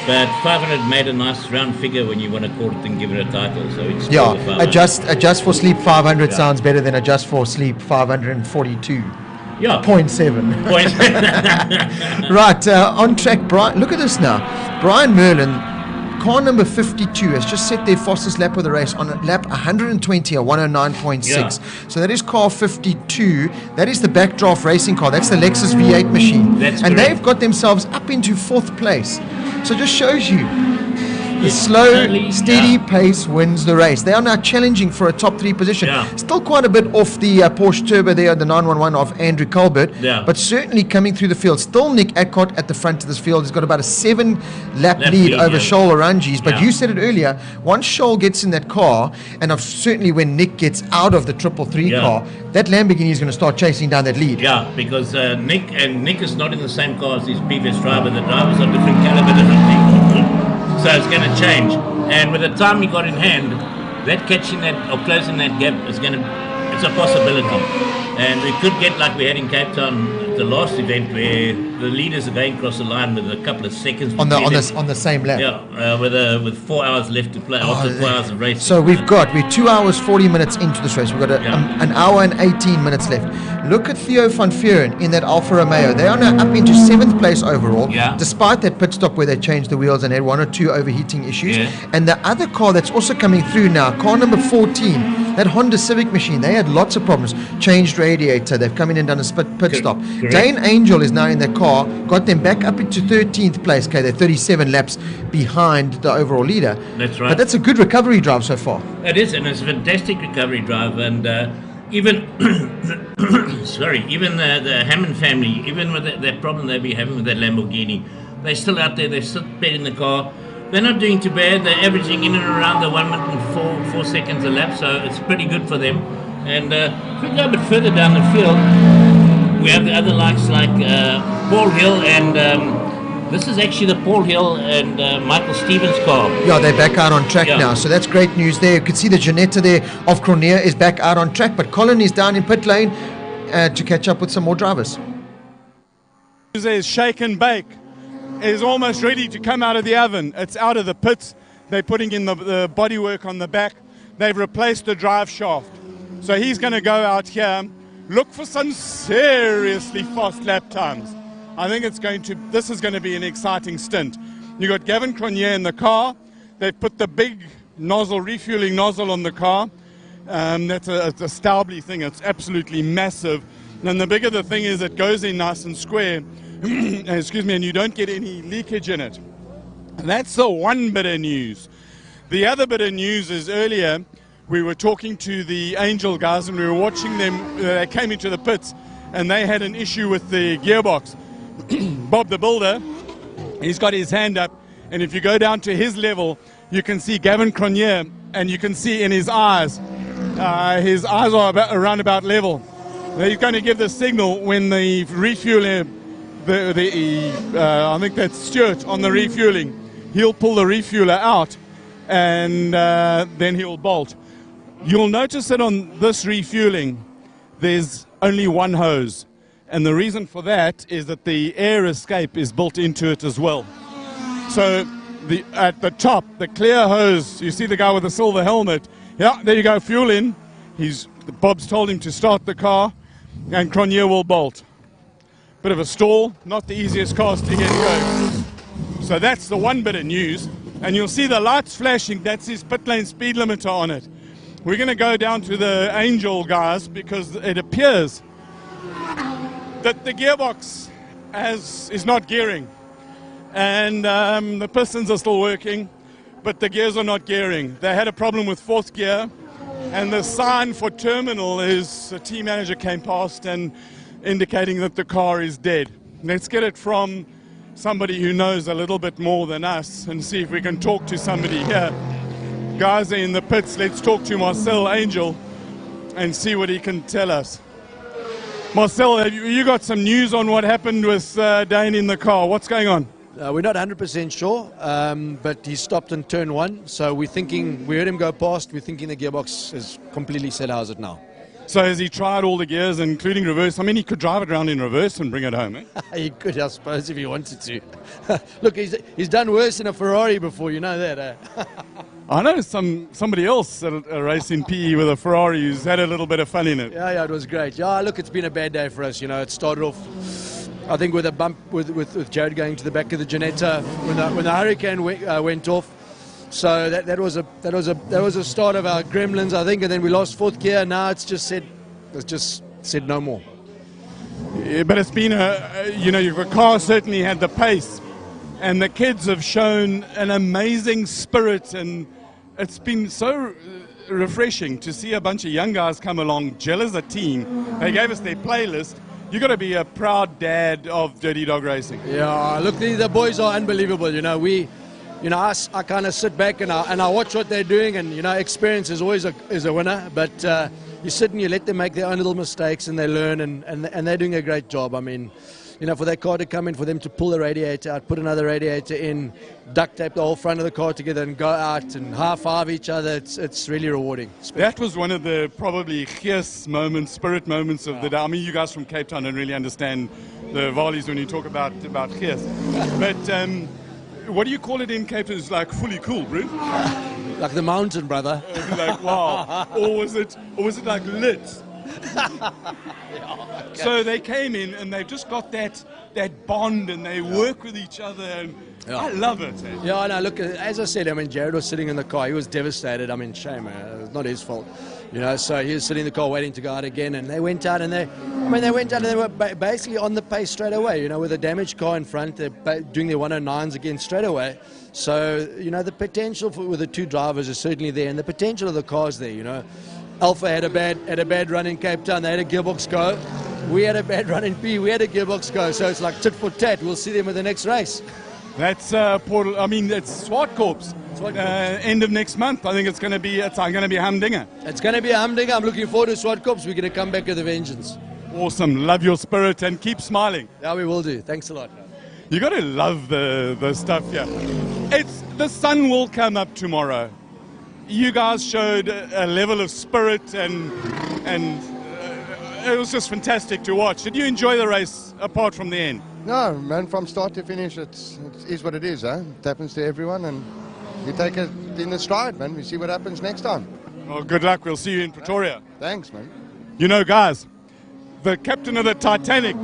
But 500 made a nice round figure when you want to call it and give it a title. So it's Adjust4Sleep 500 sounds better than Adjust4Sleep 542. Yeah. 0.7. Right, on track, Brian. Look at this now. Brian Merlin, car number 52, has just set their fastest lap of the race on lap 120, a 109.6. Yeah. So that is car 52. That is the backdraft racing car. That's the Lexus V8 machine. That's and correct. they've got themselves up into 4th place. So it just shows you the slow, steady pace wins the race. They are now challenging for a top 3 position. Yeah. Still quite a bit off the Porsche Turbo there, the 911 of Andrew Colbert. Yeah. But certainly coming through the field. Still Nick Adcott at the front of this field. He's got about a 7-lap lead over Shoal Oranges. But you said it earlier, once Shoal gets in that car, and certainly when Nick gets out of the 333 car, that Lamborghini is going to start chasing down that lead. Yeah, because Nick is not in the same car as his previous driver. The drivers are different caliber, different things. So it's going to change. And with the time he got in hand, that catching that or closing that gap is it's a possibility. And we could get like we had in Cape Town the last event where the leaders are going across the line with a couple of seconds on the same lap. Yeah, with 4 hours left to play after 4 hours of racing. So we're 2 hours 40 minutes into this race. We've got an hour and 18 minutes left. Look at Theo van Vuren in that Alfa Romeo. They are now up into 7th place overall, despite that pit stop where they changed the wheels and had 1 or 2 overheating issues. And the other car that's also coming through now, car number 14, that Honda Civic machine, they had lots of problems. Changed radiator. They've come in and done a pit stop. Correct. Dane Angel is now in their car, got them back up into 13th place. Okay, they're 37 laps behind the overall leader. That's right. But that's a good recovery drive so far. It is, and it's a fantastic recovery drive. And even even the Hammond family, even with that problem they'll be having with that Lamborghini, they're still out there. They're still in the car. They're not doing too bad. They're averaging in and around the 1 minute and 4 seconds a lap, so it's pretty good for them. And if we go a bit further down the field, we have the other likes like Paul Hill, and this is actually the Paul Hill and Michael Stevens car. Yeah, they're back out on track now, so that's great news there. You can see the Janetta there of Cronier is back out on track, but Colin is down in pit lane to catch up with some more drivers. There's shake and bake. Is almost ready to come out of the oven. It's out of the pits. They're putting in the bodywork on the back. They've replaced the drive shaft. So he's going to go out here, look for some seriously fast lap times. I think this is going to be an exciting stint. You've got Gavin Cronier in the car. They've put the big refueling nozzle on the car. That's a Staubli thing. It's absolutely massive. And the bigger the thing is, it goes in nice and square. Excuse me, and you don't get any leakage in it. And that's the one bit of news. The other bit of news is earlier we were talking to the Angel guys and we were watching them. They came into the pits and they had an issue with the gearbox. Bob the Builder, he's got his hand up, and if you go down to his level, you can see Gavin Cronje, and you can see in his eyes are around about level. He's going to give the signal when the refueler, I think that's Stuart on the refueling, he'll pull the refueler out, and then he'll bolt. You'll notice that on this refueling, there's only one hose. And the reason for that is that the air escape is built into it as well. So at the top, the clear hose, you see the guy with the silver helmet. Yeah, there you go, fuel in. Bob's told him to start the car, and Cronje will bolt. Bit of a stall, not the easiest cars to get going. So that's the one bit of news. And you'll see the lights flashing, that's his pit lane speed limiter on it. We're going to go down to the Angel guys because it appears that the gearbox is not gearing, and the pistons are still working, but the gears are not gearing. They had a problem with fourth gear, and the sign for terminal is the team manager came past and indicating that the car is dead. Let's get it from somebody who knows a little bit more than us and see if we can talk to somebody here. Guys are in the pits. Let's talk to Marcel Angel and see what he can tell us. Marcel, have you got some news on what happened with Dane in the car? What's going on? We're not 100% sure, but he stopped in turn one. So we heard him go past. We're thinking the gearbox is completely set housed now. So has he tried all the gears, including reverse? I mean, he could drive it around in reverse and bring it home, eh? He could, I suppose, if he wanted to. Look, he's done worse in a Ferrari before, you know that, eh? I know somebody else at a race in PE with a Ferrari who's had a little bit of fun in it. Yeah, it was great. Yeah, look, it's been a bad day for us. You know, it started off, I think, with a bump with Jared going to the back of the Janetta when the Hurricane went off. So that was a start of our gremlins, I think, and then we lost fourth gear. Now it's just said no more. Yeah, but it's been your car certainly had the pace, and the kids have shown an amazing spirit, and it's been so refreshing to see a bunch of young guys come along, gel as a team. They gave us their playlist. You've got to be a proud dad of Dirty Dog Racing. Yeah, look, the boys are unbelievable. I kind of sit back and I watch what they're doing, and experience is always a winner. But you sit and you let them make their own little mistakes, and they learn, and they're doing a great job. I mean, for that car to come in, for them to pull the radiator out, put another radiator in, duct tape the whole front of the car together, and go out and high five each other. It's really rewarding. That was one of the probably gees moments, spirit moments of the day. I mean, you guys from Cape Town don't really understand the volleys when you talk about gees, but. What do you call it in Cape Town? It's like fully cool, bro. Like the mountain, brother. Like wow. Or was it like lit? Okay. So they came in and they've just got that bond, and they work with each other, and I love it. Eh? Yeah, no, look, as I said, I mean, Jared was sitting in the car. He was devastated. I mean, shame. It was not his fault. So he was sitting in the car waiting to go out again, and they went out and they were basically on the pace straight away, with a damaged car in front. They're doing their 109s again straight away. So, the potential with the two drivers is certainly there, and the potential of the cars there, Alpha had a bad run in Cape Town. They had a gearbox go. We had a bad run in P. We had a gearbox go. So it's like tit for tat. We'll see them in the next race. That's it's Swartkorps. End of next month. I think it's going to be humdinger. It's going to be a humdinger. I'm looking forward to Swartkorps. We're going to come back with a vengeance. Awesome. Love your spirit and keep smiling. Yeah, we will do. Thanks a lot. You got to love the stuff here. The sun will come up tomorrow. You guys showed a level of spirit, and it was just fantastic to watch. Did you enjoy the race apart from the end? No, man, from start to finish, it is what it is. It happens to everyone, and we take it in the stride, man. We see what happens next time. Well, good luck. We'll see you in Pretoria. Thanks, man. Guys, the captain of the Titanic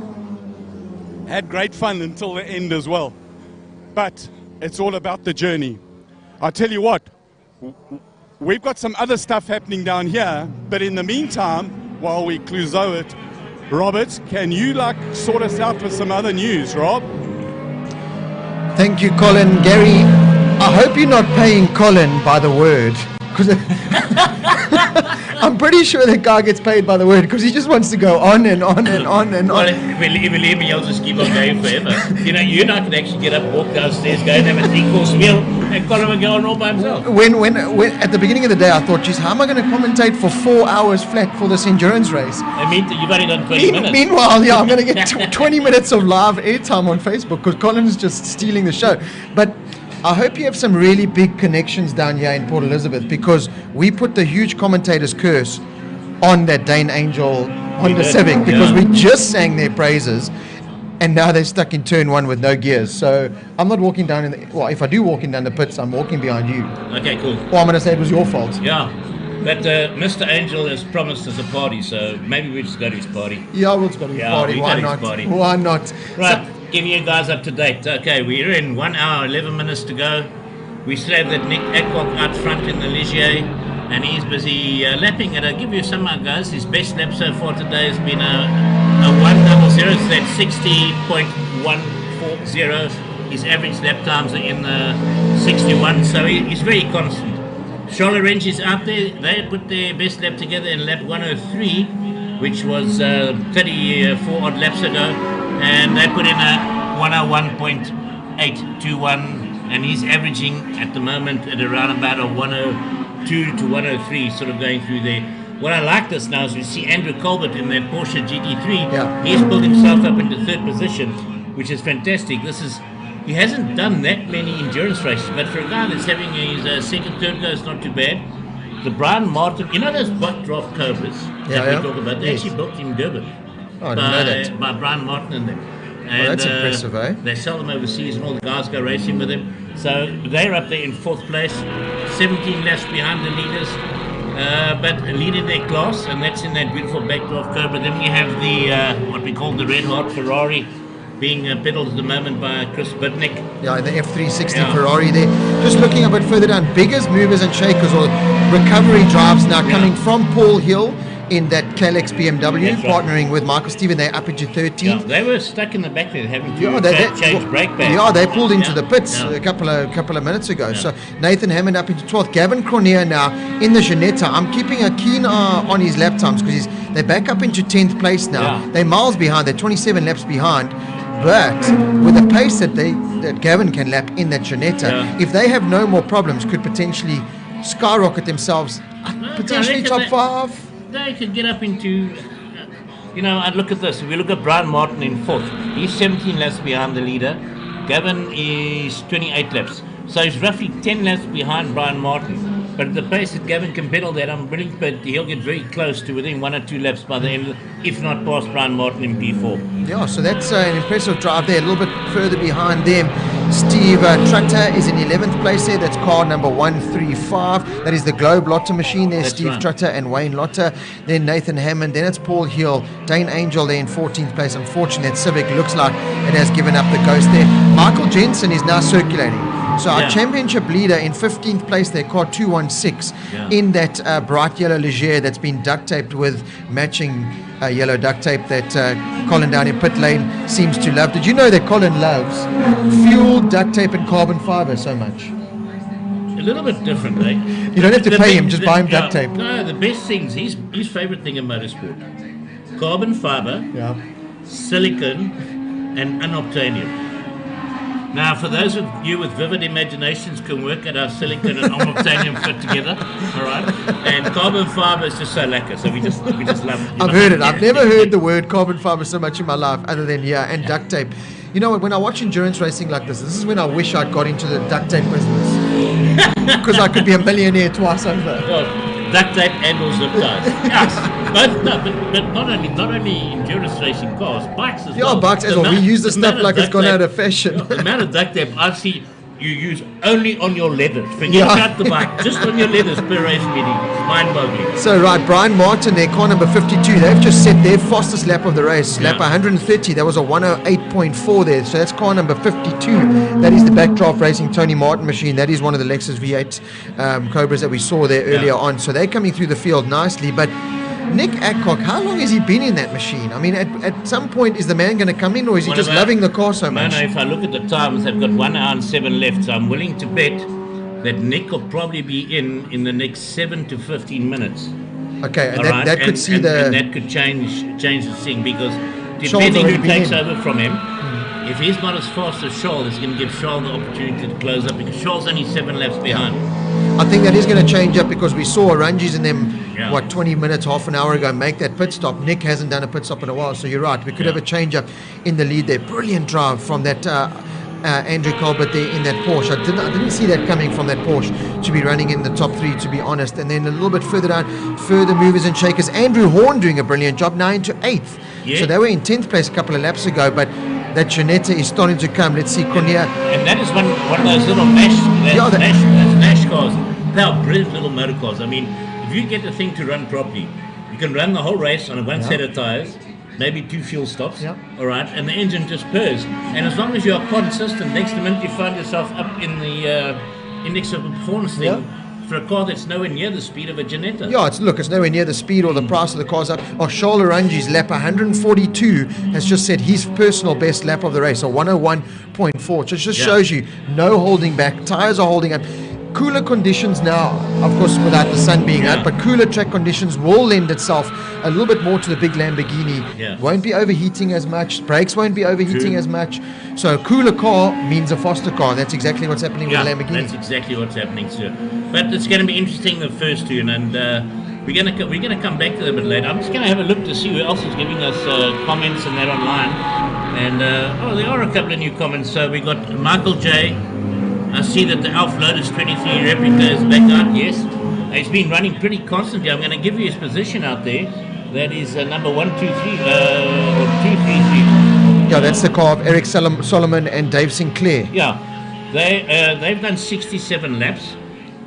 had great fun until the end as well. But it's all about the journey. I tell you what, we've got some other stuff happening down here, but in the meantime, while we clouseau it, Robert, can you sort us out with some other news, Rob? Thank you, Colin. Gary, I hope you're not paying Colin by the word. Because I'm pretty sure that guy gets paid by the word because he just wants to go on and on and on and Well, on. if we leave me, I'll just keep on going forever. You and I can actually get up, walk downstairs, go and have a 3-course meal, and Colin will go on all by himself. When at the beginning of the day, I thought, geez, how am I going to commentate for 4 hours flat for this endurance race? I mean, you've only done 20 minutes. Meanwhile, yeah, I'm going to get 20 minutes of live airtime on Facebook because Colin's just stealing the show. But I hope you have some really big connections down here in Port Elizabeth because we put the huge commentator's curse on that Dane Angel Honda Civic because we just sang their praises and now they're stuck in turn 1 with no gears. So I'm not walking down in the... Well, if I do walking down the pits, I'm walking behind you. Okay, cool. Or I'm going to say it was your fault. Yeah. But Mr. Angel has promised us a party, so maybe we just go to his party. Yeah, we'll just go to his party. We Why go to not? his party. Why not? Right, giving you guys up to date. Okay, we're in 1 hour, 11 minutes to go. We still have that Nick Adcock out front in the Ligier, and he's busy lapping it. I'll give you some guys. His best lap so far today has been a 100, so that's 60.140. His average lap times are in the 61, so he's very constant. Charlotte Range is out there. They put their best lap together in lap 103, which was 34 odd laps ago, and they put in a 101.821, and he's averaging at the moment at around about a 102 to 103, sort of going through there. What I like this now is we see Andrew Colbert in that Porsche GT3. Yeah. He's pulled himself up into 3rd position, which is fantastic. He hasn't done that many endurance races, but for a guy that's having his 2nd, 3rd go, it's not too bad. The Brian Martin, you know those buck draft Cobras that we talk about? They actually built in Durban. Oh, I didn't know that. By Brian Martin and them. Well, that's impressive, eh? They sell them overseas and all the guys go racing with them. So they're up there in 4th place, 17 laps behind the leaders, but leading their class, and that's in that beautiful backdraft Cobra. Then we have the what we call the Red Hot Ferrari being pedaled at the moment by Chris Bitnick. Yeah, the F360 Ferrari there. Just looking a bit further down, beggars, movers and shakers, or recovery drives now coming from Paul Hill in that Kalex BMW, partnering with Michael Steven. They're up into 13th. Yeah, they were stuck in the back there having to change brake pads. Yeah, they pulled into the pits a couple of minutes ago. So Nathan Hammond up into 12th. Gavin Cornier now in the Ginetta. I'm keeping a keen eye on his lap times because they're back up into 10th place now. Yeah. They're miles behind. They're 27 laps behind. But with the pace that Gavin can lap in that Ginetta, if they have no more problems, could potentially skyrocket themselves, potentially top 5. They could get up into, I'd look at this. If we look at Brian Martin in 4th, he's 17 laps behind the leader. Gavin is 28 laps. So he's roughly 10 laps behind Brian Martin. But at the pace that Gavin can pedal that, I'm willing to bet he'll get very close to within 1 or 2 laps by the end, if not past Brian Martin in P4. Yeah, so that's an impressive drive there. A little bit further behind them, Steve Trutter is in 11th place there. That's car number 135. That is the Globe Lotter machine there. That's Steve Trutter and Wayne Lotter. Then Nathan Hammond. Then it's Paul Hill. Dane Angel there in 14th place. Unfortunately, that Civic looks like it has given up the ghost there. Michael Jensen is now circulating. So our championship leader in 15th place there, car 216, in that bright yellow Ligier that's been duct taped with matching yellow duct tape that Colin down in pit lane seems to love. Did you know that Colin loves fuel, duct tape and carbon fiber so much? A little bit different, eh? You don't have to pay him, just buy him duct tape. No, the best things, his favourite thing in motorsport, carbon fibre, silicon and unobtainium. Now, for those of you with vivid imaginations can work at our silicon and unobtainium fit together, all right? And carbon fibre is just so lacquer, so we just love it. I've heard it. I've never heard the word carbon fibre so much in my life, other than and duct tape. You know what? When I watch endurance racing like this is when I wish I'd got into the duct tape business because I could be a millionaire twice over. Well, duct tape and or zip ties. Yes. Both, no, but not only endurance racing cars, bikes as well. Yeah, bikes as well. We use the stuff like it's gone out of fashion. The amount of duct tape I've seen you use only on your leathers. Forget about the bike, just on your leathers per race meeting. It's mind-boggling. So Brian Martin there, car number 52. They've just set their fastest lap of the race, lap 130. That was a 108.4 there. So that's car number 52. That is the Backdraft Racing Tony Martin machine. That is one of the Lexus V8 Cobras that we saw there earlier on. So they're coming through the field nicely, but Nick Adcock, how long has he been in that machine? I mean, at some point, is the man going to come in, or is he just loving the car so much? No, if I look at the times, they've got 1 hour and 7 left, so I'm willing to bet that Nick will probably be in the next 7 to 15 minutes. Okay, and that could see and that could change the thing, because Charles depending who already takes been in. over from him, if he's not as fast as Charles, it's going to give Charles the opportunity to close up, because Charles only 7 laps behind. I think that is going to change up, because we saw Ranjis in them, Yeah. 20 minutes, half an hour ago, make that pit stop. Nick hasn't done a pit stop in a while, so you're right. We could have a change up in the lead there. Brilliant drive from that Andrew Colbert there in that Porsche. I didn't see that coming from that Porsche to be running in the top 3, to be honest. And then a little bit further down, further movers and shakers. Andrew Horn doing a brilliant job, 9 into 8th. Yeah. So they were in 10th place a couple of laps ago, but that Janetta is starting to come. Let's see, Cornelia. And that is one of those little Nash cars. They are brilliant little motor cars. I mean, if you get the thing to run properly, you can run the whole race on one set of tires, maybe 2 fuel stops, all right, and the engine just purrs. And as long as you are consistent, next minute you find yourself up in the index of performance thing for a car that's nowhere near the speed of a Janetta. Yeah, it's nowhere near the speed or the price of the cars up. Charles Larangi's lap 142 has just set his personal best lap of the race, a 101.4. So it just shows you no holding back. Tires are holding up. Cooler conditions now, of course, without the sun being out, but cooler track conditions will lend itself a little bit more to the big Lamborghini. Won't be overheating as much, brakes won't be overheating as much. So a cooler car means a faster car. That's exactly what's happening with the Lamborghini. That's exactly what's happening, sir. But it's going to be interesting, the first two, and we're going to come back to them a bit later. I'm just going to have a look to see who else is giving us comments and that online. And there are a couple of new comments. So we got Michael J. I see that the Alf Lotus 23 replica is back out. Yes, he's been running pretty constantly. I'm going to give you his position out there. That is number 123 or 233. Yeah, that's the car of Eric Solomon and Dave Sinclair. Yeah, they've done 67 laps.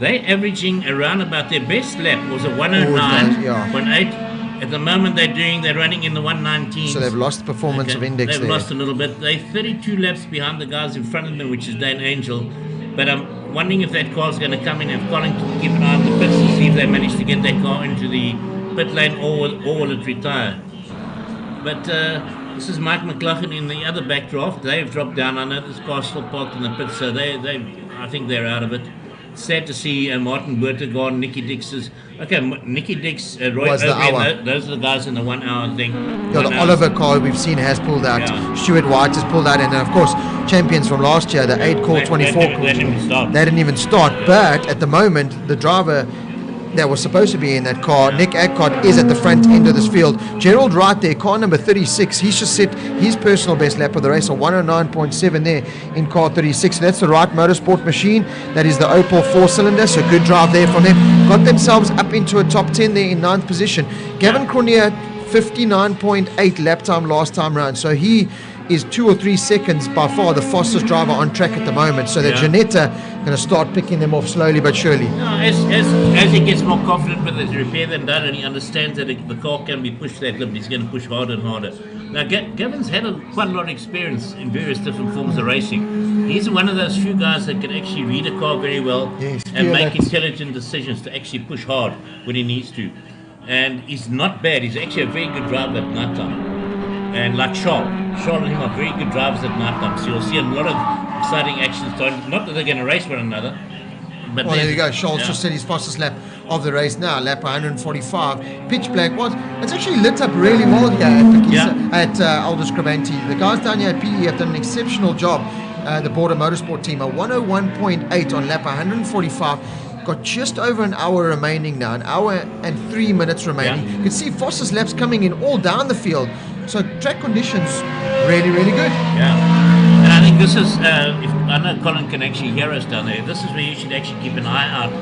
They're averaging around about, their best lap was a 109.8. At the moment they're running in the 119. So they've lost performance of index. They've lost a little bit. They're 32 laps behind the guys in front of them, which is Dan Angel. But I'm wondering if that car's going to come in, and Colin to keep an eye on the pits to see if they manage to get that car into the pit lane or will it retire. But this is Mike McLaughlin in the other backdraft. They've dropped down. I know this car's still parked in the pit, so I think they're out of it. Sad to see Martin Berta gone, Nicky Dix is... Okay, Nicky Dix, Roy Oakley, those are the guys in the 1 hour thing. Yeah, the Oliver car we've seen has pulled out. Yeah. Stuart White has pulled out. And of course, champions from last year, the 8 call, 24 call. They didn't even start. But at the moment, the driver that was supposed to be in that car, Nick Adcock, is at the front end of this field. Gerald Wright there, car number 36, he's just set his personal best lap of the race, a 109.7 there in car 36. So that's the Wright Motorsport machine. That is the Opel 4-cylinder, so good drive there from them. Got themselves up into a top 10 there in 9th position. Gavin Cornier, 59.8 lap time last time round, so he is 2 or 3 seconds by far the fastest driver on track at the moment. So that Janetta going to start picking them off slowly but surely. No, as he gets more confident with his repair than done, and he understands that the car can be pushed that limit, he's going to push harder and harder. Now Gavin's had quite a lot of experience in various different forms of racing. He's one of those few guys that can actually read a car very well and make intelligent decisions to actually push hard when he needs to. And he's not bad. He's actually a very good driver at night time. And like Charles and him are very good drivers at night time, so you'll see a lot of exciting action starting. Not that they're going to race one another, but well, there you go. Charles just set his fastest lap of the race now, lap 145. Pitch black was. It's actually lit up really well here at Aldo Scribante. The guys down here at PE have done an exceptional job. The Border Motorsport team, a 101.8 on lap 145. Got just over an hour remaining now, an hour and 3 minutes remaining. You can see fastest laps coming in all down the field. So track conditions really, really good. Yeah, and I think this is, I know Colin can actually hear us down there, this is where you should actually keep an eye out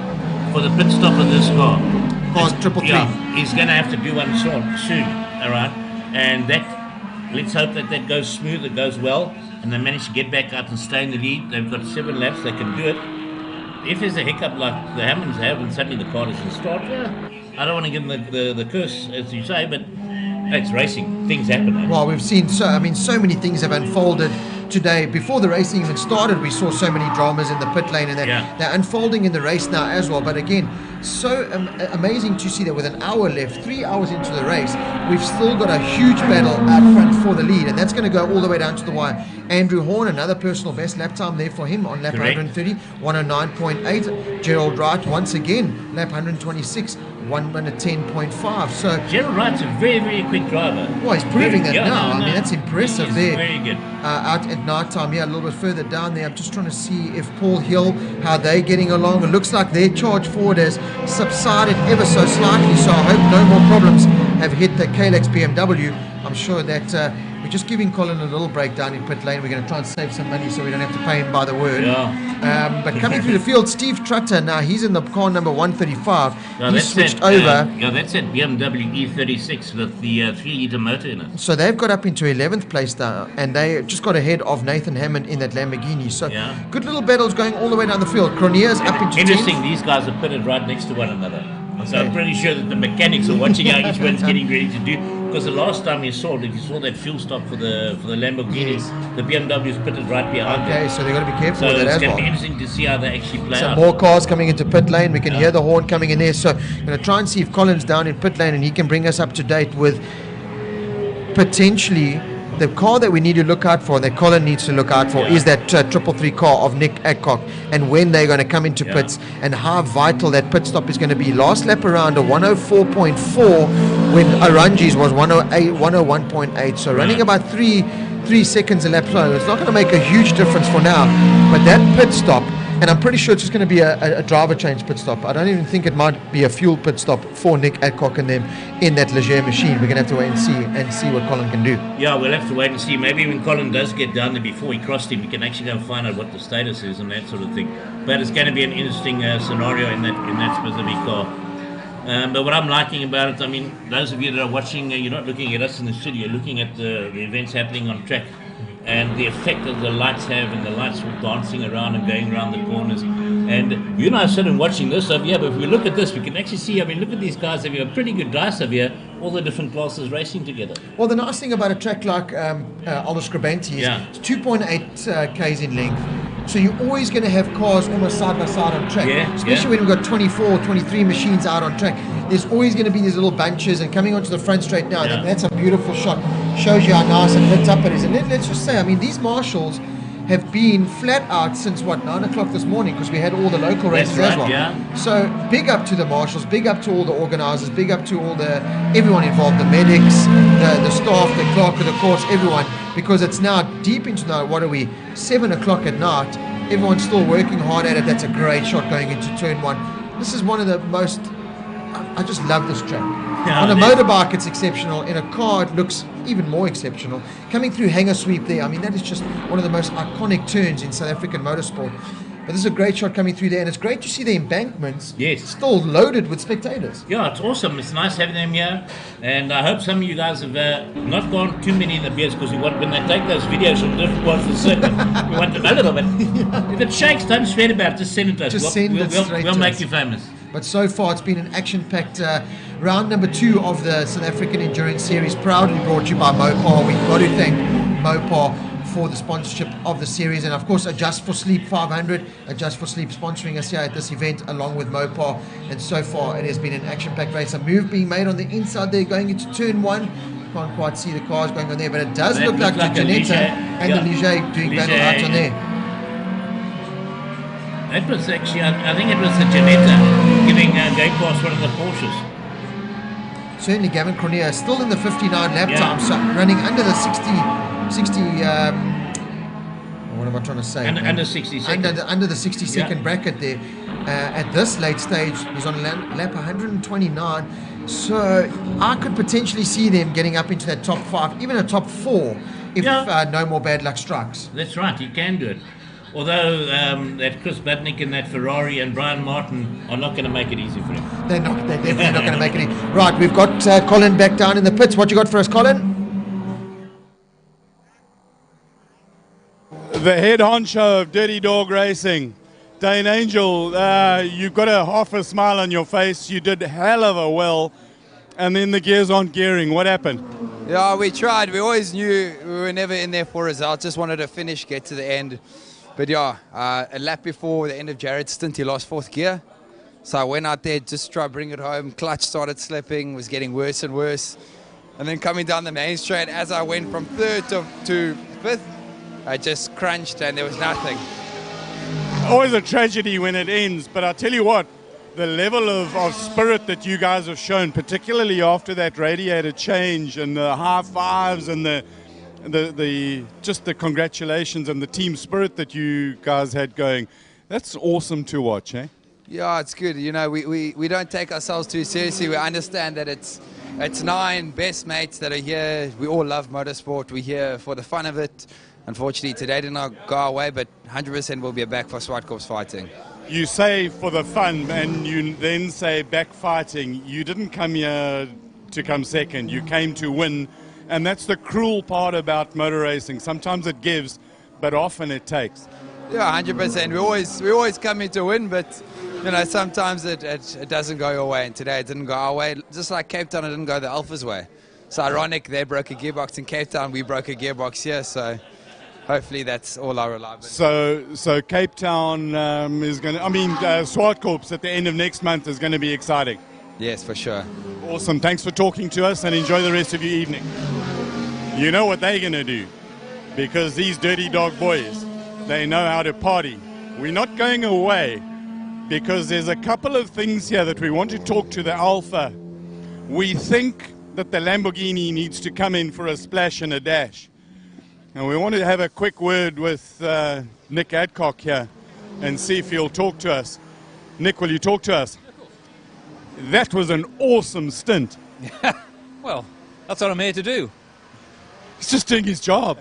for the pit stop of this car. Car's 333. Yeah, he's going to have to do one soon, all right? And let's hope that goes smooth, it goes well, and they manage to get back out and stay in the lead. They've got 7 laps, they can do it. If there's a hiccup like the Hammonds have and suddenly the car doesn't start, I don't want to give them the curse, as you say, but it's racing. Things happen. Well, we've seen so many things have unfolded today. Before the racing even started, we saw so many dramas in the pit lane, and they're unfolding in the race now as well. But again, so amazing to see that with an hour left, 3 hours into the race, we've still got a huge battle out front for the lead, and that's going to go all the way down to the wire. Andrew Horn, another personal best lap time there for him on lap 130, 109.8. Gerald Wright, once again, lap 126, 1 minute 10.5. So Gerald Wright's a very, very quick driver. Well, he's proving that now. I mean, that's impressive He's there. very good. Out at night time, a little bit further down there. I'm just trying to see if Paul Hill, how they're getting along. It looks like their charge forward has subsided ever so slightly, so I hope no more problems have hit the Kalex BMW. I'm sure that we're just giving Colin a little break down in pit lane. We're going to try and save some money so we don't have to pay him by the word. But coming through the field, Steve Trutter, now he's in the car number 135. He's switched over. That's that BMW E36 with the 3-litre motor in it. So they've got up into 11th place now, and they just got ahead of Nathan Hammond in that Lamborghini. So good little battles going all the way down the field. Cronier's up into 10th. Interesting, these guys are pitted right next to one another. So I'm pretty sure that the mechanics are watching how each one's getting ready to do. Because the last time you saw that fuel stop for the Lamborghinis, the BMW's pitted right behind them. Okay, so they've got to be careful with that as well. So it's going to be interesting to see how they actually play out. More cars coming into pit lane. We can hear the horn coming in there. So I'm going to try and see if Colin's down in pit lane and he can bring us up to date with potentially the car that we need to look out for, that Colin needs to look out for, is that 333 car of Nick Adcock, and when they're going to come into pits and how vital that pit stop is going to be. Last lap around a 104.4 when Aranji's was 101.8, so running about 3 seconds a lap slower. It's not going to make a huge difference for now, but that pit stop, and I'm pretty sure it's just going to be a driver change pit stop. I don't even think it might be a fuel pit stop for Nick Adcock and them in that Leger machine. We're going to have to wait and see what Colin can do. Yeah, we'll have to wait and see. Maybe when Colin does get down there before he crossed him, we can actually go and find out what the status is and that sort of thing. But it's going to be an interesting scenario in that specific car. But what I'm liking about it, I mean, those of you that are watching, you're not looking at us in the studio, you're looking at the events happening on track. And the effect that the lights have, and the lights were dancing around and going around the corners. And you and I are sitting watching this over here, but if we look at this, we can actually see, I mean, look at these guys over here, a pretty good dice over here, all the different classes racing together. Well, the nice thing about a track like Aldo Scribante is it's 2.8 Ks in length. So you're always going to have cars almost side by side on track, especially when we've got 24, 23 machines out on track. There's always going to be these little bunches, and coming onto the front straight now, that's a beautiful shot. Shows you how nice and lit up it is. And let's just say, I mean, these marshals have been flat out since 9 o'clock this morning, because we had all the local races as well. So big up to the marshals, big up to all the organizers, big up to everyone involved, the medics, the staff, the clerk of the course, everyone, because it's now deep into the 7 o'clock at night. Everyone's still working hard at it. That's a great shot going into turn 1. This is one of the most, I just love this track. On a motorbike it's exceptional, in a car it looks even more exceptional. Coming through Hanger Sweep there, I mean, that is just one of the most iconic turns in South African motorsport. But this is a great shot coming through there, and it's great to see the embankments still loaded with spectators. Yeah, it's awesome. It's nice having them here, and I hope some of you guys have not gone too many in the beers, because when they take those videos from different parts of the circuit, we want them a little bit. If it shakes, don't sweat about it, just send it to us. We'll make you famous. But so far it's been an action-packed round number 2 of the South African Endurance Series, proudly brought to you by Mopar. We've got to thank Mopar for the sponsorship of the series, and of course Adjust4Sleep 500, Adjust4Sleep sponsoring us here at this event along with Mopar. And so far it has been an action-packed race. A move being made on the inside there going into turn 1. Can't quite see the cars going on there, but it does look like the Janetta and the Ligier doing battle out on there. That was actually, I think it was the Janetta giving going past one of the Porsches. Certainly Gavin Cronea still in the 59 lap time, so running under the 60 what am I trying to say? Under 60 seconds. Under the 60 second bracket there. At this late stage, he's on lap 129, so I could potentially see them getting up into that top 5, even a top 4, if no more bad luck strikes. That's right, he can do it. Although that Chris Batnick and that Ferrari and Brian Martin are not going to make it easy for him. They're definitely not going to make it easy. Right, we've got Colin back down in the pits. What you got for us, Colin? The head honcho of Dirty Dog Racing, Dane Angel, you've got a half a smile on your face. You did hell of a well, and then the gears aren't gearing. What happened? Yeah, we tried. We always knew we were never in there for results. Just wanted to finish, get to the end. But yeah, a lap before the end of Jared's stint, he lost 4th gear. So I went out there just to try to bring it home. Clutch started slipping, was getting worse and worse. And then coming down the main straight, as I went from 3rd to 5th, I just crunched and there was nothing. Always a tragedy when it ends, but I'll tell you what, the level of spirit that you guys have shown, particularly after that radiator change and the high fives and just the congratulations and the team spirit that you guys had going, that's awesome to watch, eh? Yeah, it's good. You know, we don't take ourselves too seriously. We understand that it's 9 best mates that are here. We all love motorsport. We're here for the fun of it. Unfortunately, today did not go our way, but 100% we'll be back for Swartkorps fighting. You say for the fun, and you then say back fighting. You didn't come here to come second. You came to win, and that's the cruel part about motor racing. Sometimes it gives, but often it takes. Yeah, 100%. We always come here to win, but you know, sometimes it doesn't go your way, and today it didn't go our way. Just like Cape Town, it didn't go the Alpha's way. It's ironic, they broke a gearbox in Cape Town, we broke a gearbox here, so hopefully that's all our reliability. So Cape Town is going to, Swartkorps at the end of next month is going to be exciting. Yes, for sure. Awesome. Thanks for talking to us and enjoy the rest of your evening. You know what they're going to do, because these dirty dog boys, they know how to party. We're not going away, because there's a couple of things here that we want to talk to the Alpha. We think that the Lamborghini needs to come in for a splash and a dash. And we want to have a quick word with Nick Adcock here and see if he'll talk to us. Nick, will you talk to us? That was an awesome stint. Well, that's what I'm here to do. He's just doing his job.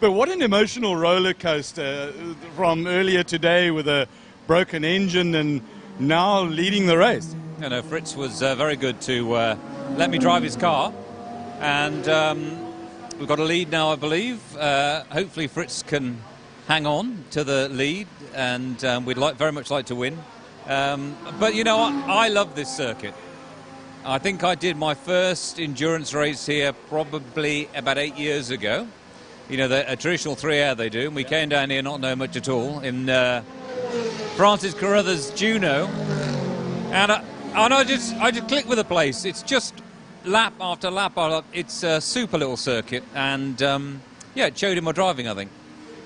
But what an emotional roller coaster from earlier today with a broken engine and now leading the race. You know, Fritz was very good to let me drive his car, and we've got a lead now, I believe. Hopefully Fritz can hang on to the lead, and we'd very much like to win. But you know, I love this circuit. I think I did my first endurance race here probably about 8 years ago. You know, a traditional 3-hour they do, and we came down here not knowing much at all in Francis Carruthers Juno, and I just clicked with the place. It's just lap after lap. It's a super little circuit, and yeah, it showed in my driving, I think.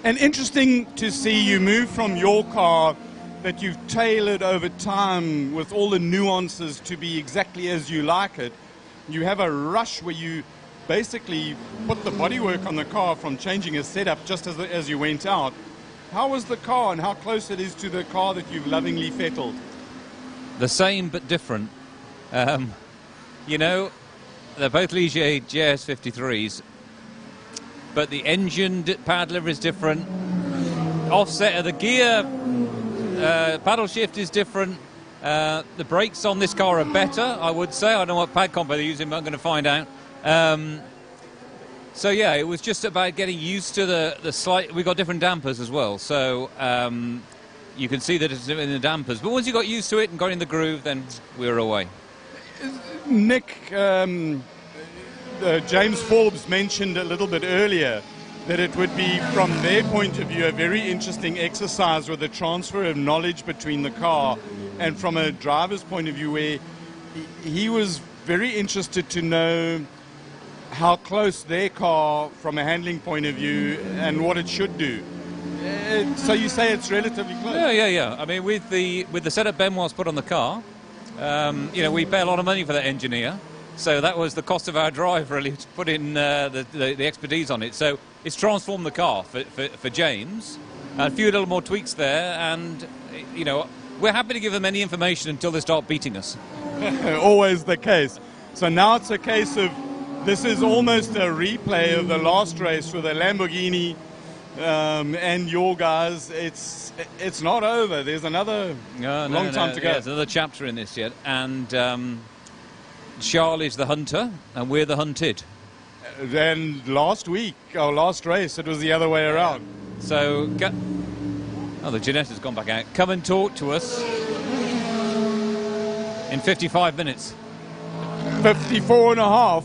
And interesting to see you move from your car that you've tailored over time with all the nuances to be exactly as you like it. You have a rush where you basically put the bodywork on the car from changing a setup just as you went out. How was the car, and how close it is to the car that you've lovingly fettled? The same but different. You know, they're both Ligier JS53s, but the engine power delivery is different. Offset of the gear, paddle shift is different. The brakes on this car are better, I would say. I don't know what pad combo they're using, but I'm going to find out. So yeah, it was just about getting used to the slight. We've got different dampers as well, so you can see that it's in the dampers. But once you got used to it and got in the groove, then we were away. Nick, James Forbes mentioned a little bit earlier that it would be, from their point of view, a very interesting exercise with the transfer of knowledge between the car, and from a driver's point of view, where he was very interested to know how close their car, from a handling point of view, and what it should do. So you say it's relatively close? Yeah. I mean, with the setup Benoit's put on the car, you know, we pay a lot of money for that engineer, so that was the cost of our drive, really, to put in the expertise on it. So it's transformed the car for James. A few little more tweaks there, and you know, we're happy to give them any information until they start beating us. Always the case. So now it's a case of, this is almost a replay of the last race with a Lamborghini and your guys. It's not over. There's another long time to go. Yeah, there's another chapter in this yet. And Charlie's the hunter, and we're the hunted. Then last week, our last race, it was the other way around. So, the Jeanette has gone back out. Come and talk to us in 55 minutes. 54 and a half.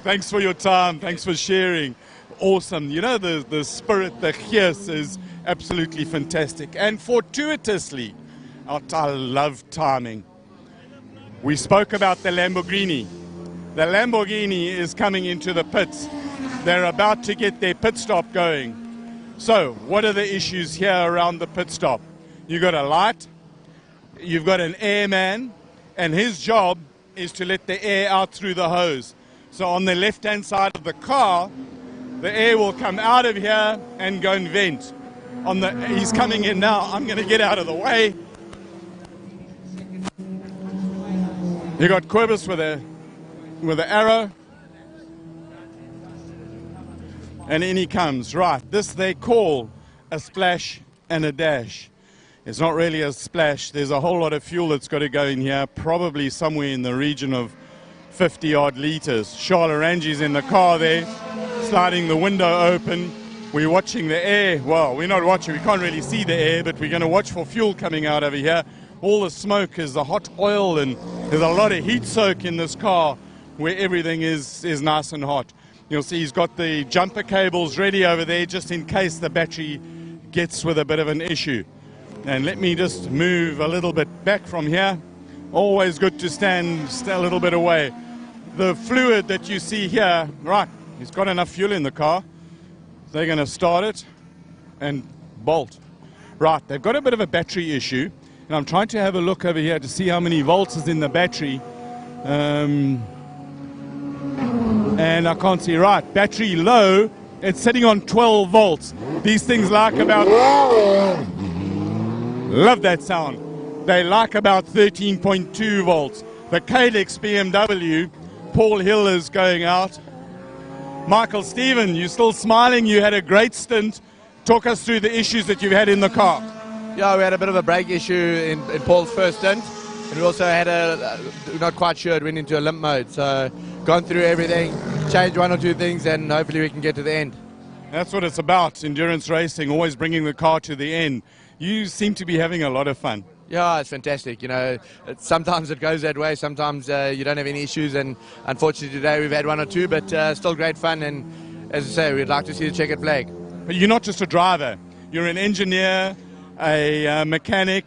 Thanks for your time. Thanks for sharing. Awesome. You know, the spirit, the gees is absolutely fantastic. And fortuitously, I love timing. We spoke about the Lamborghini. The Lamborghini is coming into the pits. They're about to get their pit stop going. So, what are the issues here around the pit stop? You've got a light, you've got an airman, and his job is to let the air out through the hose. So on the left-hand side of the car, the air will come out of here and go and vent. He's coming in now. I'm going to get out of the way. You got Quibus with an arrow. And in he comes. Right, this they call a splash and a dash. It's not really a splash. There's a whole lot of fuel that's got to go in here, probably somewhere in the region of 50 odd litres. Charlotte Rangi's in the car there, sliding the window open. We're watching the air. Well, we're not watching, we can't really see the air, but we're going to watch for fuel coming out over here. All the smoke is the hot oil, and there's a lot of heat soak in this car where everything is nice and hot. You'll see he's got the jumper cables ready over there just in case the battery gets with a bit of an issue. And let me just move a little bit back from here. Always good to stand a little bit away. The fluid that you see here, right, he's got enough fuel in the car. They're going to start it and bolt. Right, they've got a bit of a battery issue. And I'm trying to have a look over here to see how many volts is in the battery. And I can't see. Right, battery low. It's sitting on 12 volts. These things like about... Love that sound. They like about 13.2 volts. The Calyx BMW, Paul Hill is going out. Michael Stephen, you're still smiling. You had a great stint. Talk us through the issues that you've had in the car. Yeah, we had a bit of a brake issue in Paul's first stint. And we also had not quite sure, it went into a limp mode. So gone through everything, changed one or two things, and hopefully we can get to the end. That's what it's about, endurance racing, always bringing the car to the end. You seem to be having a lot of fun. Yeah, it's fantastic. You know, sometimes it goes that way, sometimes you don't have any issues, and unfortunately today we've had one or two, but still great fun, and as I say, we'd like to see the checkered flag. But you're not just a driver, you're an engineer, a mechanic,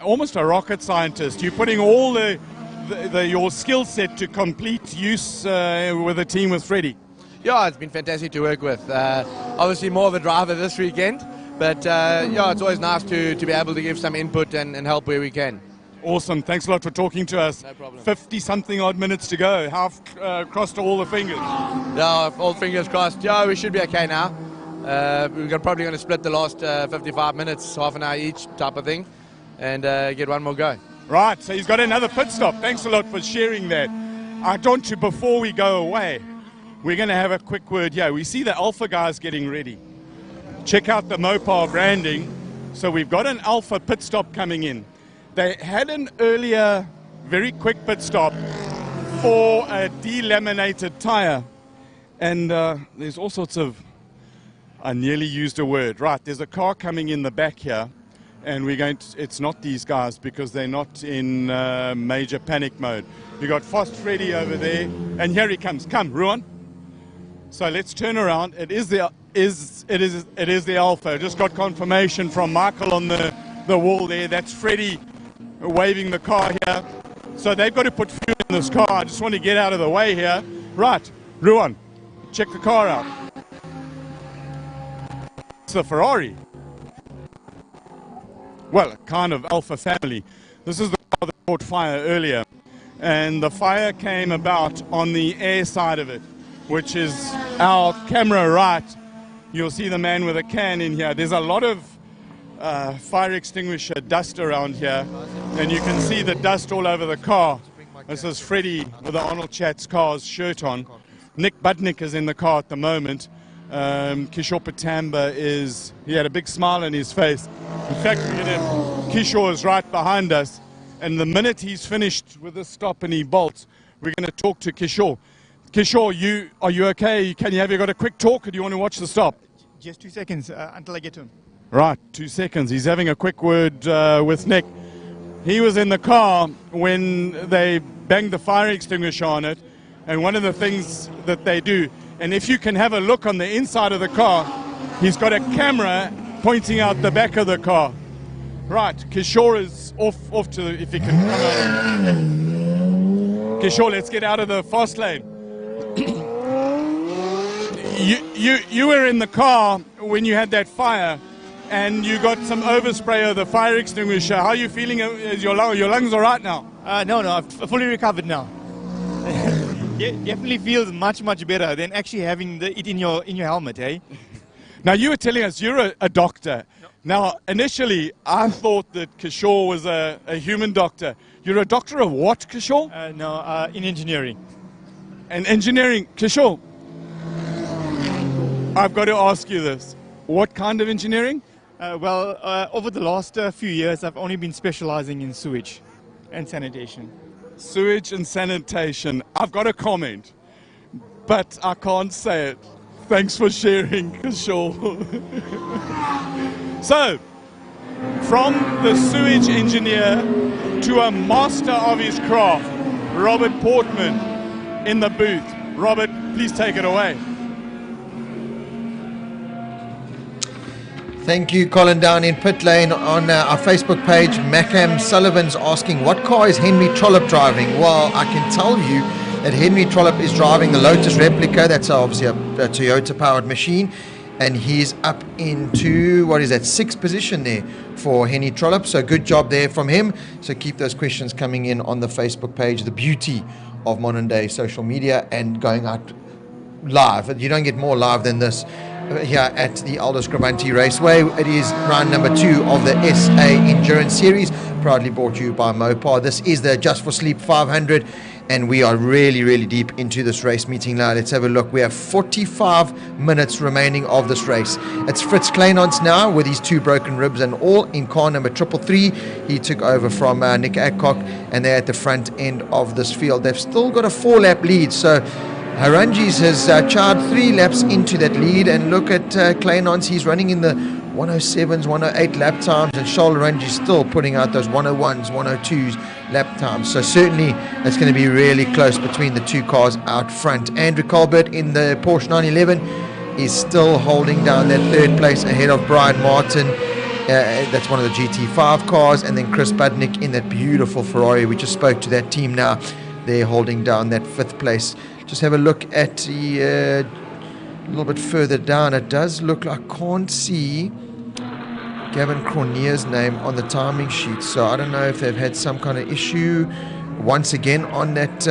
almost a rocket scientist. You're putting all your skill set to complete use with a team with Freddie. Yeah, it's been fantastic to work with. Obviously more of a driver this weekend, but yeah, it's always nice to be able to give some input and help where we can. Awesome. Thanks a lot for talking to us. No problem. 50-something odd minutes to go. Half crossed all the fingers. Yeah, all fingers crossed. Yeah, we should be okay now. We're probably going to split the last 55 minutes, half an hour each type of thing, and get one more go. Right, so he's got another pit stop. Thanks a lot for sharing that. I want to, before we go away, we're going to have a quick word here. We see the Alpha guys getting ready. Check out the Mopar branding. So we've got an Alpha pit stop coming in. They had an earlier, very quick pit stop for a delaminated tire. And there's all sorts of... I nearly used a word. Right, there's a car coming in the back here, and we're going to, it's not these guys because they're not in major panic mode. You got Fast Freddy over there, and here he comes. Come, Ruan. So let's turn around. It is the Alpha. Just got confirmation from Michael on the wall there. That's Freddy waving the car here. So they've got to put fuel in this car. I just want to get out of the way here. Right, Ruan, check the car out. The Ferrari. Well, a kind of Alpha family. This is the car that caught fire earlier, and the fire came about on the air side of it, which is our camera right. You'll see the man with a can in here. There's a lot of fire extinguisher dust around here, and you can see the dust all over the car. This is Freddie with the Arnold Chats Cars shirt on. Nick Budnick is in the car at the moment. Kishore Patamba he had a big smile on his face. In fact, Kishore is right behind us, and the minute he's finished with this stop and he bolts, we're going to talk to Kishore. Kishore, are you okay? Have you got a quick talk, or do you want to watch the stop? Just 2 seconds until I get to him. Right, 2 seconds. He's having a quick word with Nick. He was in the car when they banged the fire extinguisher on it. And one of the things that they do, and if you can have a look on the inside of the car, he's got a camera pointing out the back of the car. Right, Kishore is off to the, if he can come out. Kishore, let's get out of the fast lane. You were in the car when you had that fire, and you got some overspray of the fire extinguisher. How are you feeling? Is your lungs all right now? No, I've fully recovered now. Definitely feels much better than actually having it in your helmet, eh? Now, you were telling us you're a doctor. No. Now, initially, I thought that Kishore was a human doctor. You're a doctor of what, Kishore? No, in engineering. And engineering, Kishore, I've got to ask you this. What kind of engineering? Over the last few years, I've only been specializing in sewage and sanitation. Sewage and sanitation. I've got a comment, but I can't say it. Thanks for sharing, Kishore. So, from the sewage engineer to a master of his craft, Robert Portman in the booth. Robert, please take it away. Thank you, Colin. Down in pit lane on our Facebook page, Macam Sullivan's asking, what car is Henry Trollope driving? Well, I can tell you that Henry Trollope is driving the Lotus replica. That's obviously a Toyota-powered machine. And he's up into, what is that, 6th position there for Henry Trollope. So good job there from him. So keep those questions coming in on the Facebook page. The beauty of modern-day social media and going out live. You don't get more live than this. Here at the Aldo Scribante Raceway. It is round number 2 of the SA Endurance Series, proudly brought to you by Mopar. This is the Adjust4Sleep 500, and we are really deep into this race meeting now. Let's have a look. We have 45 minutes remaining of this race. It's Fritz Kleinons now with his 2 broken ribs and all in car number 333. He took over from Nick Adcock, and they're at the front end of this field. They've still got a 4-lap lead, so Haranjis has charged 3 laps into that lead, and look at Kleinons. He's running in the 107s, 108 lap times, and Charles Haranji still putting out those 101s, 102s lap times. So certainly it's going to be really close between the 2 cars out front. Andrew Colbert in the Porsche 911 is still holding down that 3rd place ahead of Brian Martin. That's one of the GT5 cars, and then Chris Budnick in that beautiful Ferrari. We just spoke to that team now. They're holding down that 5th place. Just have a look at the a little bit further down. It does look like I can't see Gavin Cornier's name on the timing sheet, so I don't know if they've had some kind of issue once again on that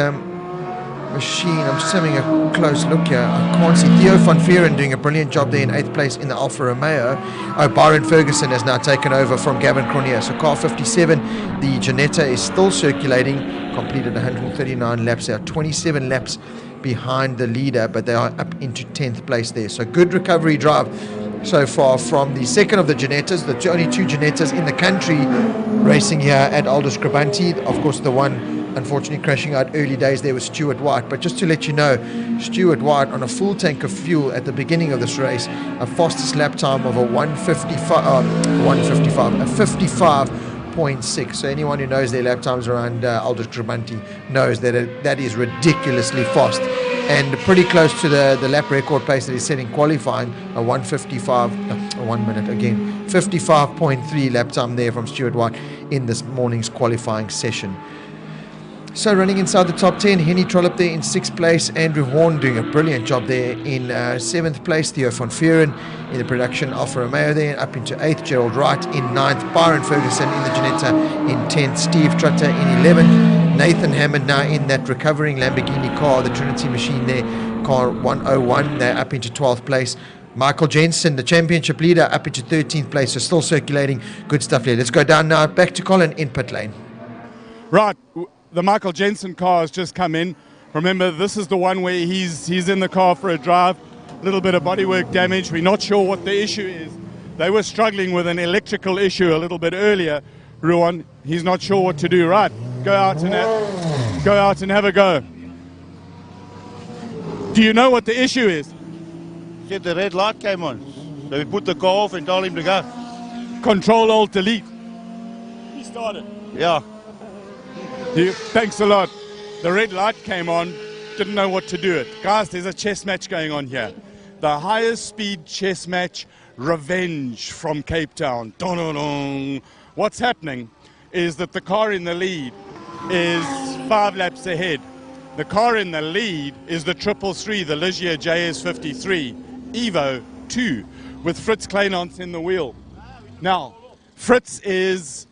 machine. I'm just having a close look here. I can't see Theo van Vieren doing a brilliant job there in 8th place in the Alfa Romeo. Oh, Byron Ferguson has now taken over from Gavin Cornier. So car 57, the Ginetta is still circulating, completed 139 laps. They are 27 laps behind the leader, but they are up into 10th place there. So good recovery drive so far from the second of the Ginettas, the only 2 Ginettas in the country racing here at Aldo Scribante. Of course, the one unfortunately crashing out early days there was Stuart White. But just to let you know, Stuart White on a full tank of fuel at the beginning of this race, a fastest lap time of a 55.6. So anyone who knows their lap times around Aldo Scribante knows that that is ridiculously fast, and pretty close to the lap record pace that he's setting qualifying, a 55.3 lap time there from Stuart White in this morning's qualifying session. So running inside the top 10, Henny Trollope there in 6th place, Andrew Horn doing a brilliant job there in 7th place, Theo van Vieren in the production Alfa Romeo there, up into 8th, Gerald Wright in 9th, Byron Ferguson in the Ginetta in 10th, Steve Trotter in 11th, Nathan Hammond now in that recovering Lamborghini car, the Trinity machine there, car 101, they're up into 12th place. Michael Jensen, the championship leader, up into 13th place, so still circulating. Good stuff there. Let's go down now, back to Colin in pit lane. Right. The Michael Jensen car has just come in. Remember, this is the one where he's in the car for a drive. A little bit of bodywork damage. We're not sure what the issue is. They were struggling with an electrical issue a little bit earlier. Ruan, he's not sure what to do. Right, go out and have a go. Do you know what the issue is? Said the red light came on. So we put the car off and told him to go. Control-Alt-Delete. He started. Yeah. Thanks a lot. The red light came on, didn't know what to do it. Guys, there's a chess match going on here. The highest speed chess match, Revenge from Cape Town. Dun-dun-dun. What's happening is that the car in the lead is 5 laps ahead. The car in the lead is the 333, the Ligier JS53 Evo 2 with Fritz Kleinans in the wheel. Now, Fritz is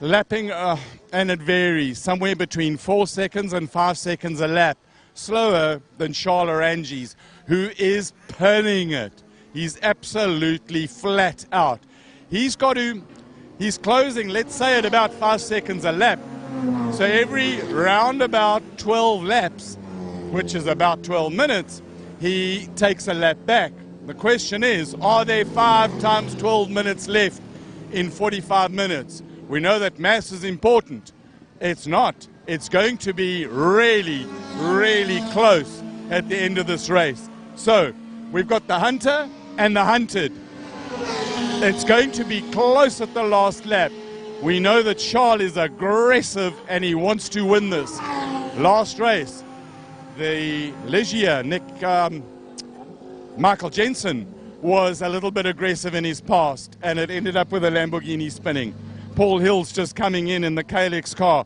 lapping, and it varies, somewhere between 4 seconds and 5 seconds a lap, slower than Charles Oranges, who is pulling it. He's absolutely flat out. He's closing, let's say, at about 5 seconds a lap. So every round about 12 laps, which is about 12 minutes, he takes a lap back. The question is, are there 5 times 12 minutes left in 45 minutes? We know that mass is important. It's not. It's going to be really, really close at the end of this race. So we've got the hunter and the hunted. It's going to be close at the last lap. We know that Charles is aggressive and he wants to win this. Last race, the Ligier, Michael Jensen, was a little bit aggressive in his past, and it ended up with a Lamborghini spinning. Paul Hill's just coming in the Kalex car.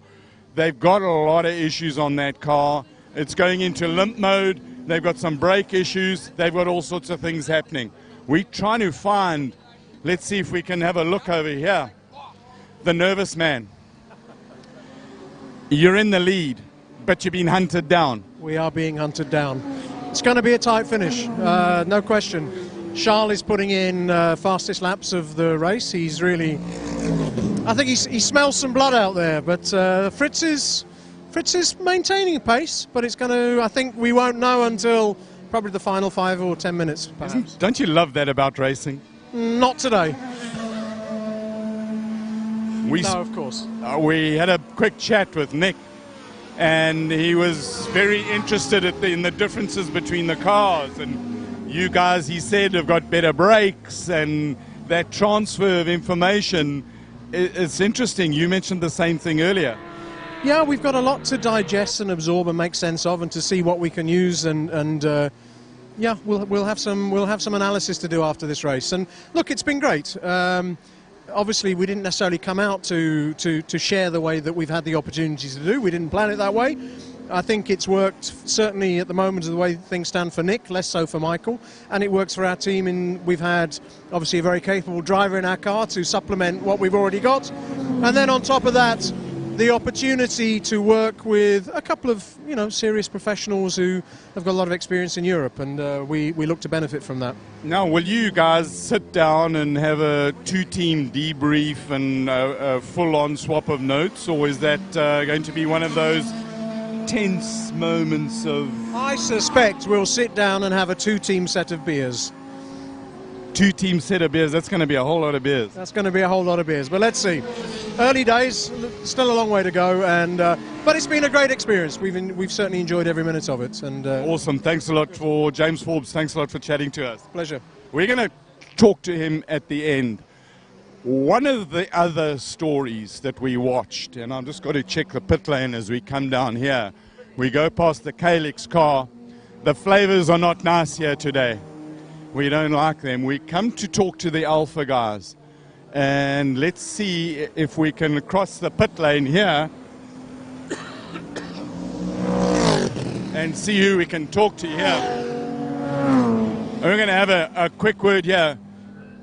They've got a lot of issues on that car. It's going into limp mode. They've got some brake issues. They've got all sorts of things happening. We're trying to find, let's see if we can have a look over here. The nervous man. You're in the lead, but you've been hunted down. We are being hunted down. It's going to be a tight finish, no question. Charles is putting in fastest laps of the race. He's really, I think he smells some blood out there, but Fritz is maintaining pace, but it's going to, I think we won't know until probably the final 5 or 10 minutes, perhaps. Don't you love that about racing? Not today. No, of course. We had a quick chat with Nick, and he was very interested in the differences between the cars. And you guys, he said, have got better brakes, and that transfer of information, it's interesting. You mentioned the same thing earlier. Yeah, we've got a lot to digest and absorb and make sense of, and to see what we can use, and yeah, we'll have some analysis to do after this race. And look, it's been great. Obviously, we didn't necessarily come out to share the way that we've had the opportunities to do. We didn't plan it that way. I think it's worked, certainly at the moment, of the way things stand for Nick, less so for Michael, and it works for our team. We've had, obviously, a very capable driver in our car to supplement what we've already got. And then on top of that, the opportunity to work with a couple of, serious professionals who have got a lot of experience in Europe, and we look to benefit from that. Now, will you guys sit down and have a 2-team debrief and a full-on swap of notes, or is that going to be one of those tense moments of... I suspect we'll sit down and have a 2-team set of beers. 2-team set of beers, that's going to be a whole lot of beers. That's going to be a whole lot of beers, but let's see. Early days, still a long way to go, and but it's been a great experience. We've certainly enjoyed every minute of it. And awesome. Thanks a lot for James Forbes. Thanks a lot for chatting to us. Pleasure. We're going to talk to him at the end. One of the other stories that we watched, and I'm just going to check the pit lane as we come down here. We go past the Kalex car. The flavors are not nice here today. We don't like them. We come to talk to the Alpha guys. And let's see if we can cross the pit lane here and see who we can talk to here. And we're going to have a quick word here.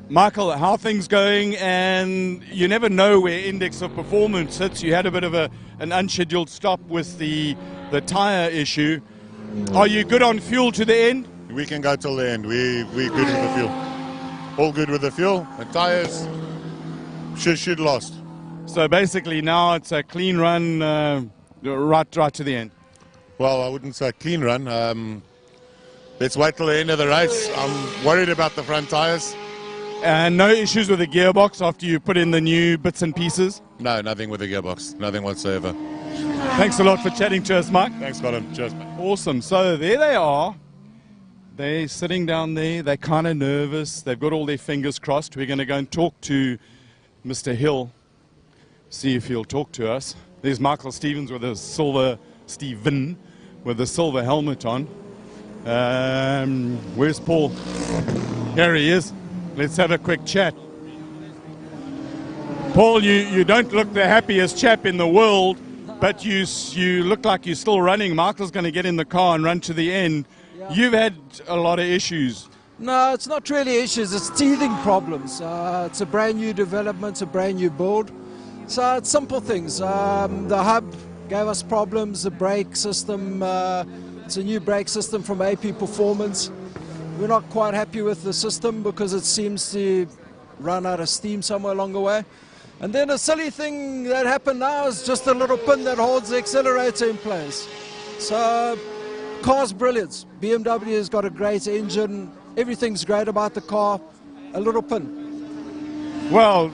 Michael, how are things going? And you never know where index of performance sits. You had a bit of an unscheduled stop with the tyre issue. Are you good on fuel to the end? We can go till the end. We're good with the fuel. All good with the fuel. The tyres should last. So basically now it's a clean run right to the end. Well, I wouldn't say clean run. Let's wait till the end of the race. I'm worried about the front tyres. And no issues with the gearbox after you put in the new bits and pieces? No, nothing with the gearbox. Nothing whatsoever. Thanks a lot for chatting to us, Mike. Thanks, Colin. Cheers, mate. Awesome. So there they are. They're sitting down there. They're kind of nervous. They've got all their fingers crossed. We're going to go and talk to Mr. Hill, see if he'll talk to us. There's Michael Stevens with a silver Steven, with the silver helmet on. Where's Paul? Here he is. Let's have a quick chat. Paul, you don't look the happiest chap in the world, but you look like you're still running. Michael's going to get in the car and run to the end. Yeah. You've had a lot of issues. No, it's not really issues, it's teething problems. It's a brand new development, a brand new build. So it's simple things. The hub gave us problems, the brake system, it's a new brake system from AP Performance. We're not quite happy with the system because it seems to run out of steam somewhere along the way. And then a silly thing that happened now is just a little pin that holds the accelerator in place. So, car's brilliant. BMW has got a great engine. Everything's great about the car. A little pin. Well,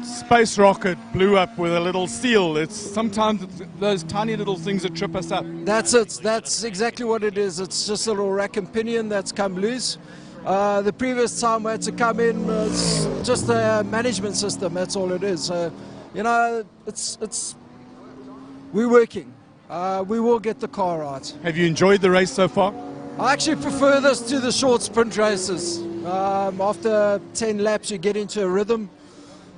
space rocket blew up with a little seal. Sometimes those tiny little things that trip us up. That's it. That's exactly what it is. It's just a little rack and pinion that's come loose. The previous time we had to come in, it's just a management system. That's all it is. You know, we're working. We will get the car right. Have you enjoyed the race so far? I actually prefer this to the short sprint races. After 10 laps, you get into a rhythm.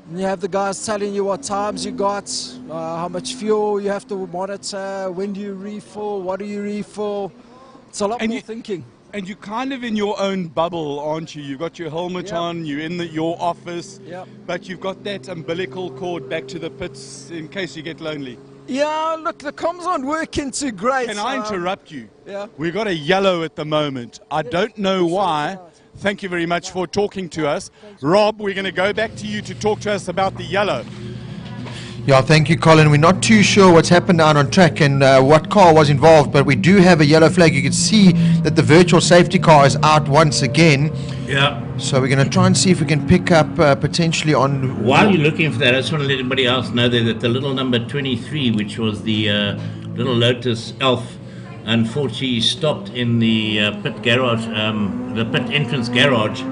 And you have the guys telling you what times you got, how much fuel you have to monitor, when do you refill, what do you refill. It's a lot more thinking. And you're kind of in your own bubble, aren't you? You've got your helmet on, you're in your office, but you've got that umbilical cord back to the pits in case you get lonely. Yeah, look, the comms aren't working too great. Can I interrupt you? Yeah. We've got a yellow at the moment. I don't know why. Thank you very much for talking to us. Rob, we're going to go back to you to talk to us about the yellow. Yeah, thank you, Colin. We're not too sure what's happened out on track and what car was involved, but we do have a yellow flag. You can see that the virtual safety car is out once again. Yeah. So we're going to try and see if we can pick up potentially on... While you're looking for that, I just want to let everybody else know that the little number 23, which was the little Lotus Elf, unfortunately stopped in the pit garage, the pit entrance garage,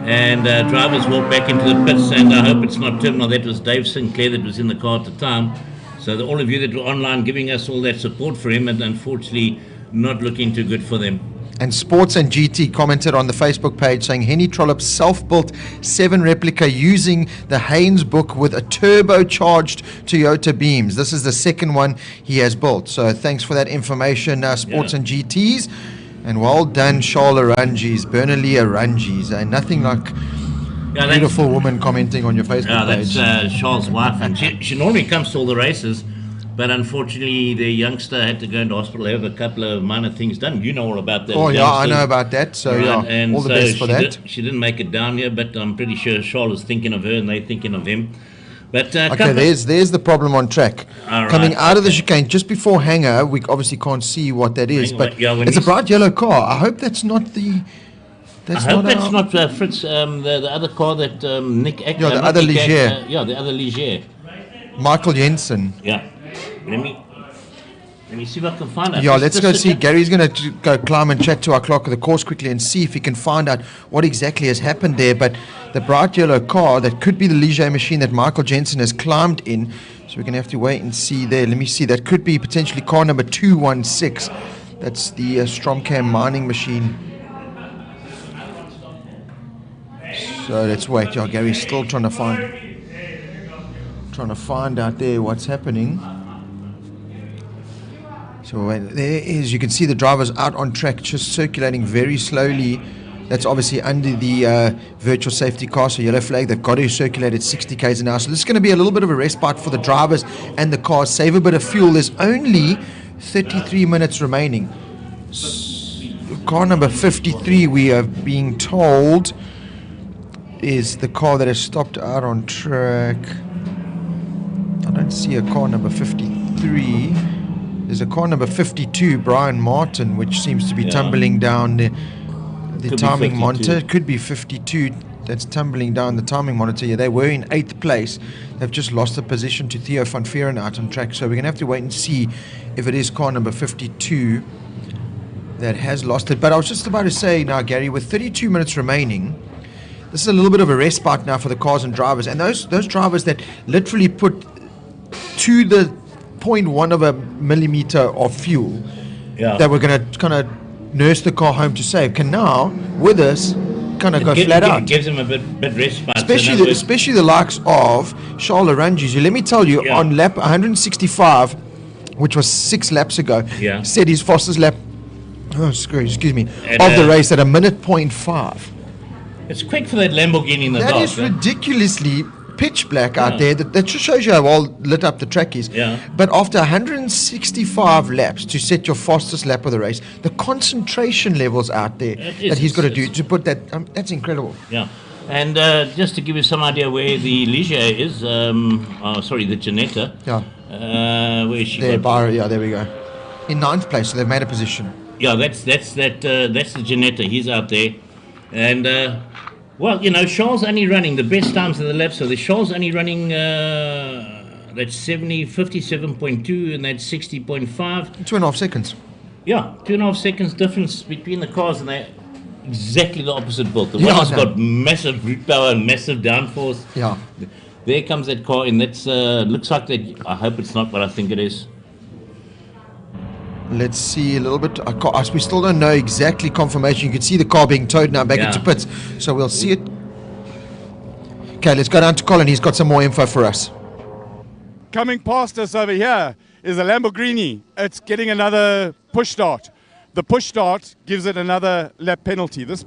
and drivers walked back into the pits, and I hope it's not terminal. That was Dave Sinclair that was in the car at the time. So all of you that were online giving us all that support for him, and unfortunately not looking too good for them. And Sports and GT commented on the Facebook page saying Henny Trollope's self-built 7 replica using the Haynes book with a turbocharged Toyota beams. This is the second one he has built. So thanks for that information, Sports and GTs. And well done, Charles Arunjis, Bernali Arunjis. Nothing like beautiful woman commenting on your Facebook page. That's Charles' wife, and she normally comes to all the races, but unfortunately the youngster had to go into hospital, have a couple of minor things done. You know all about that. Oh yeah, I know about that. So yeah, and all the best for that. She didn't make it down here, but I'm pretty sure Charles is thinking of her and they're thinking of him. But okay, there's the problem on track. Coming out of the chicane just before hangar, we obviously can't see what that is, but it's a bright yellow car. I hope that's not the. I hope that's not Fritz, the other car that Nick. Yeah, the other Ligier. The other Ligier. Michael Jensen. Yeah. Let me see if I can find out. Yeah, let's go see. Gary's going to go climb and chat to our clerk of the course quickly and see if he can find out what exactly has happened there. But the bright yellow car, that could be the Ligier machine that Michael Jensen has climbed in. So we're going to have to wait and see there. Let me see. That could be potentially car number 216. That's the Stromcam mining machine. So let's wait. Yeah, Gary's still trying to find out there what's happening. So there is, you can see the drivers out on track, just circulating very slowly. That's obviously under the virtual safety car, so yellow flag. They've got to circulate at 60 k's an hour. So this is going to be a little bit of a respite for the drivers and the cars. Save a bit of fuel. There's only 33 minutes remaining. Car number 53, we are being told, is the car that has stopped out on track. I don't see a car number 53. There's a car number 52, Brian Martin, which seems to be tumbling down the timing monitor. It could be 52 that's tumbling down the timing monitor. Yeah, they were in 8th place. They've just lost the position to Theo van Vieren out on track. So we're going to have to wait and see if it is car number 52 that has lost it. But I was just about to say now, Gary, with 32 minutes remaining, this is a little bit of a respite now for the cars and drivers. And those drivers that literally put to the 0.1 of a millimeter of fuel Yeah. that we're going to kind of nurse the car home to save can now, with us, kind of go flat out. It gives him a bit respite. Especially the likes of Charles Arangis, who, let me tell you, on lap 165, which was 6 laps ago, set his fastest lap, excuse me, of the race at a minute 0.5. It's quick for that Lamborghini in the dark. That is ridiculously pitch black out there. That just shows you how well lit up the track is. Yeah. But after 165 laps to set your fastest lap of the race, the concentration levels out there that he's got to do to put that, that's incredible. Yeah. And just to give you some idea where the Ligier is, the Ginetta. Yeah. Where is she? There, there we go. In 9th place, so they've made a position. Yeah, that's the Ginetta. He's out there. And, well, you know, Charles only running the best times of the lap. So the Charles only running, that's 57.2 and that's 60.5. 2.5 seconds. Yeah, 2.5 seconds difference between the cars, and they're exactly the opposite build. The one has got massive root power and massive downforce. Yeah. There comes that car, and that's looks like that. I hope it's not, but I think it is. Let's see a little bit. We still don't know exactly confirmation. You can see the car being towed now back into pits, so we'll see it. Okay, let's go down to Colin. He's got some more info for us. Coming past us over here is a Lamborghini. It's getting another push start. The push start gives it another lap penalty. This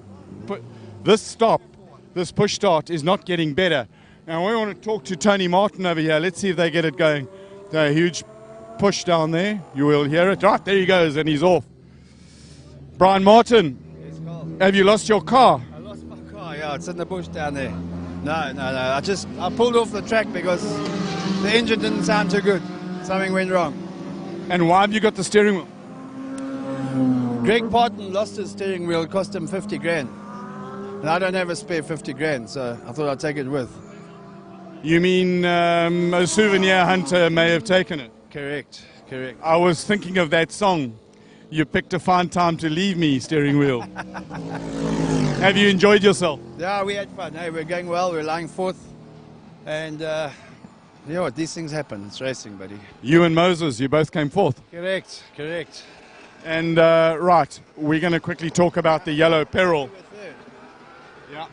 push start is not getting better. Now we want to talk to Tony Martin over here. Let's see if they get it going. A huge push down there. You will hear it. Right, there he goes, and he's off. Brian Martin, have you lost your car? I lost my car, yeah. It's in the bush down there. No. I pulled off the track because the engine didn't sound too good. Something went wrong. And why have you got the steering wheel? Greg Parton lost his steering wheel. It cost him 50 grand. And I don't have a spare 50 grand, so I thought I'd take it with. You mean a souvenir hunter may have taken it? Correct. I was thinking of that song. You picked a fine time to leave me, steering wheel. Have you enjoyed yourself? Yeah, we had fun. Hey, we're going well. We're lying 4th. And you know what? These things happen. It's racing, buddy. You and Moses, you both came 4th. Correct. And right, we're going to quickly talk about the yellow peril. Yeah,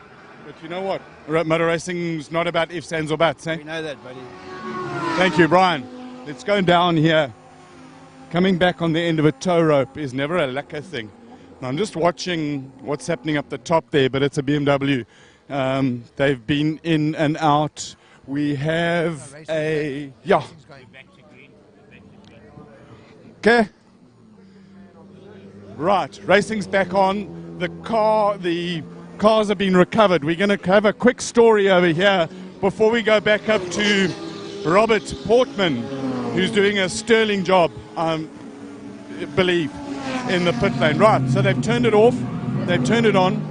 but you know what? Motor racing's not about ifs, ands or buts, eh? We know that, buddy. Thank you, Brian. Let's go down here. Coming back on the end of a tow rope is never a lucky thing. Now, I'm just watching what's happening up the top there, but it's a BMW. They've been in and out. We have a... Yeah. Okay. Right, racing's back on. The cars have been recovered. We're going to have a quick story over here before we go back up to Robert Portman, who's doing a sterling job, I believe, in the pit lane. Right, so they've turned it off, they've turned it on.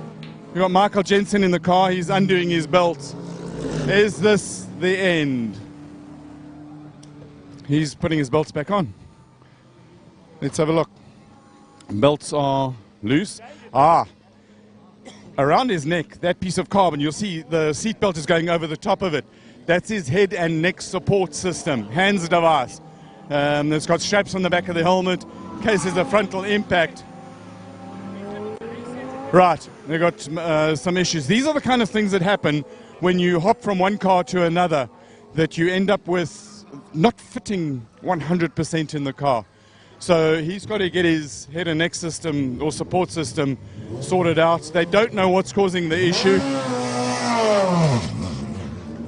We've got Michael Jensen in the car, he's undoing his belts. Is this the end? He's putting his belts back on. Let's have a look. Belts are loose. Around his neck, that piece of carbon, you'll see the seat belt is going over the top of it. That's his head and neck support system, hands device. It's got straps on the back of the helmet in case there's a frontal impact. Right, they've got some issues. These are the kind of things that happen when you hop from one car to another, that you end up with not fitting 100% in the car. So he's got to get his head and neck system or support system sorted out. They don't know what's causing the issue.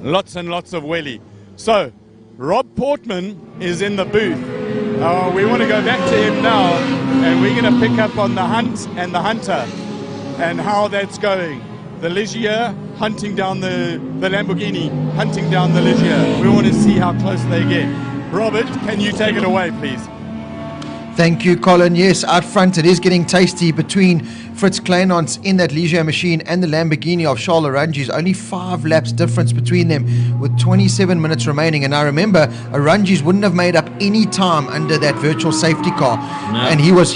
Lots and lots of welly. So Rob Portman is in the booth. We want to go back to him now, and we're going to pick up on the hunt and the hunter and how that's going. The Ligier hunting down the Lamborghini, hunting down the Ligier. We want to see how close they get. Robert, can you take it away, please? Thank you, Colin. Yes, out front it is getting tasty between Fritz Kleinons in that Ligier machine and the Lamborghini of Charles Arangis. Only 5 laps difference between them with 27 minutes remaining. And I remember Arangis wouldn't have made up any time under that virtual safety car. No. And he was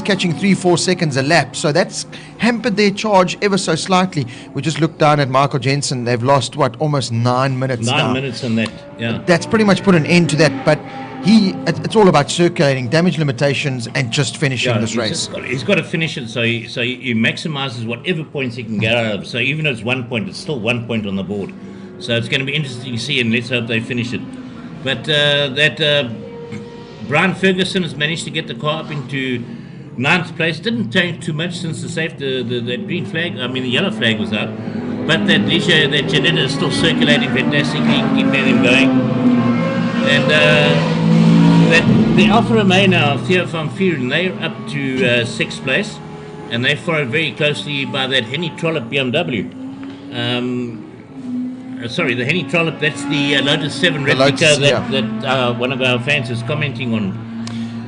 catching 3-4 seconds a lap. So that's hampered their charge ever so slightly. We just looked down at Michael Jensen. They've lost, almost 9 minutes now. 9 minutes on that, yeah. That's pretty much put an end to that. But it's all about circulating, damage limitations, and just finishing this race. He's got to finish it, so he maximizes whatever points he can get out of. So even though it's 1 point, it's still 1 point on the board. So it's going to be interesting to see, and let's hope they finish it. But Brian Ferguson has managed to get the car up into 9th place. Didn't change too much since the green flag, the yellow flag was out. But that Ligier, that Janetta is still circulating fantastically, keeping them going. And the Alfa Romeo now, Theo van Vuren, they're up to 6th place, and they followed very closely by that Henny Trollope BMW. Sorry, the Henny Trollope, that's the Lotus 7 replica that one of our fans is commenting on.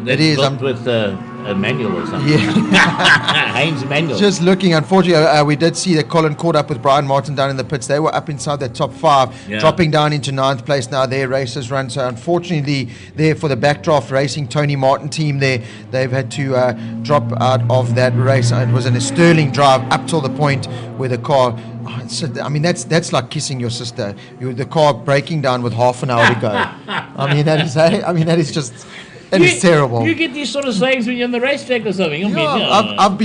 That's built with a manual or something. Yeah. Haynes manual. Just looking, unfortunately, we did see that Colin caught up with Brian Martin down in the pits. They were up inside that top 5, dropping down into 9th place now. Their race has run. So unfortunately, there for the Backdraft Racing Tony Martin team there, they've had to drop out of that race. It was in a sterling drive up till the point where the car... that's like kissing your sister. The car breaking down with half an hour to go. That is just... That is terrible. You get these sort of sayings when you're on the racetrack or something. I've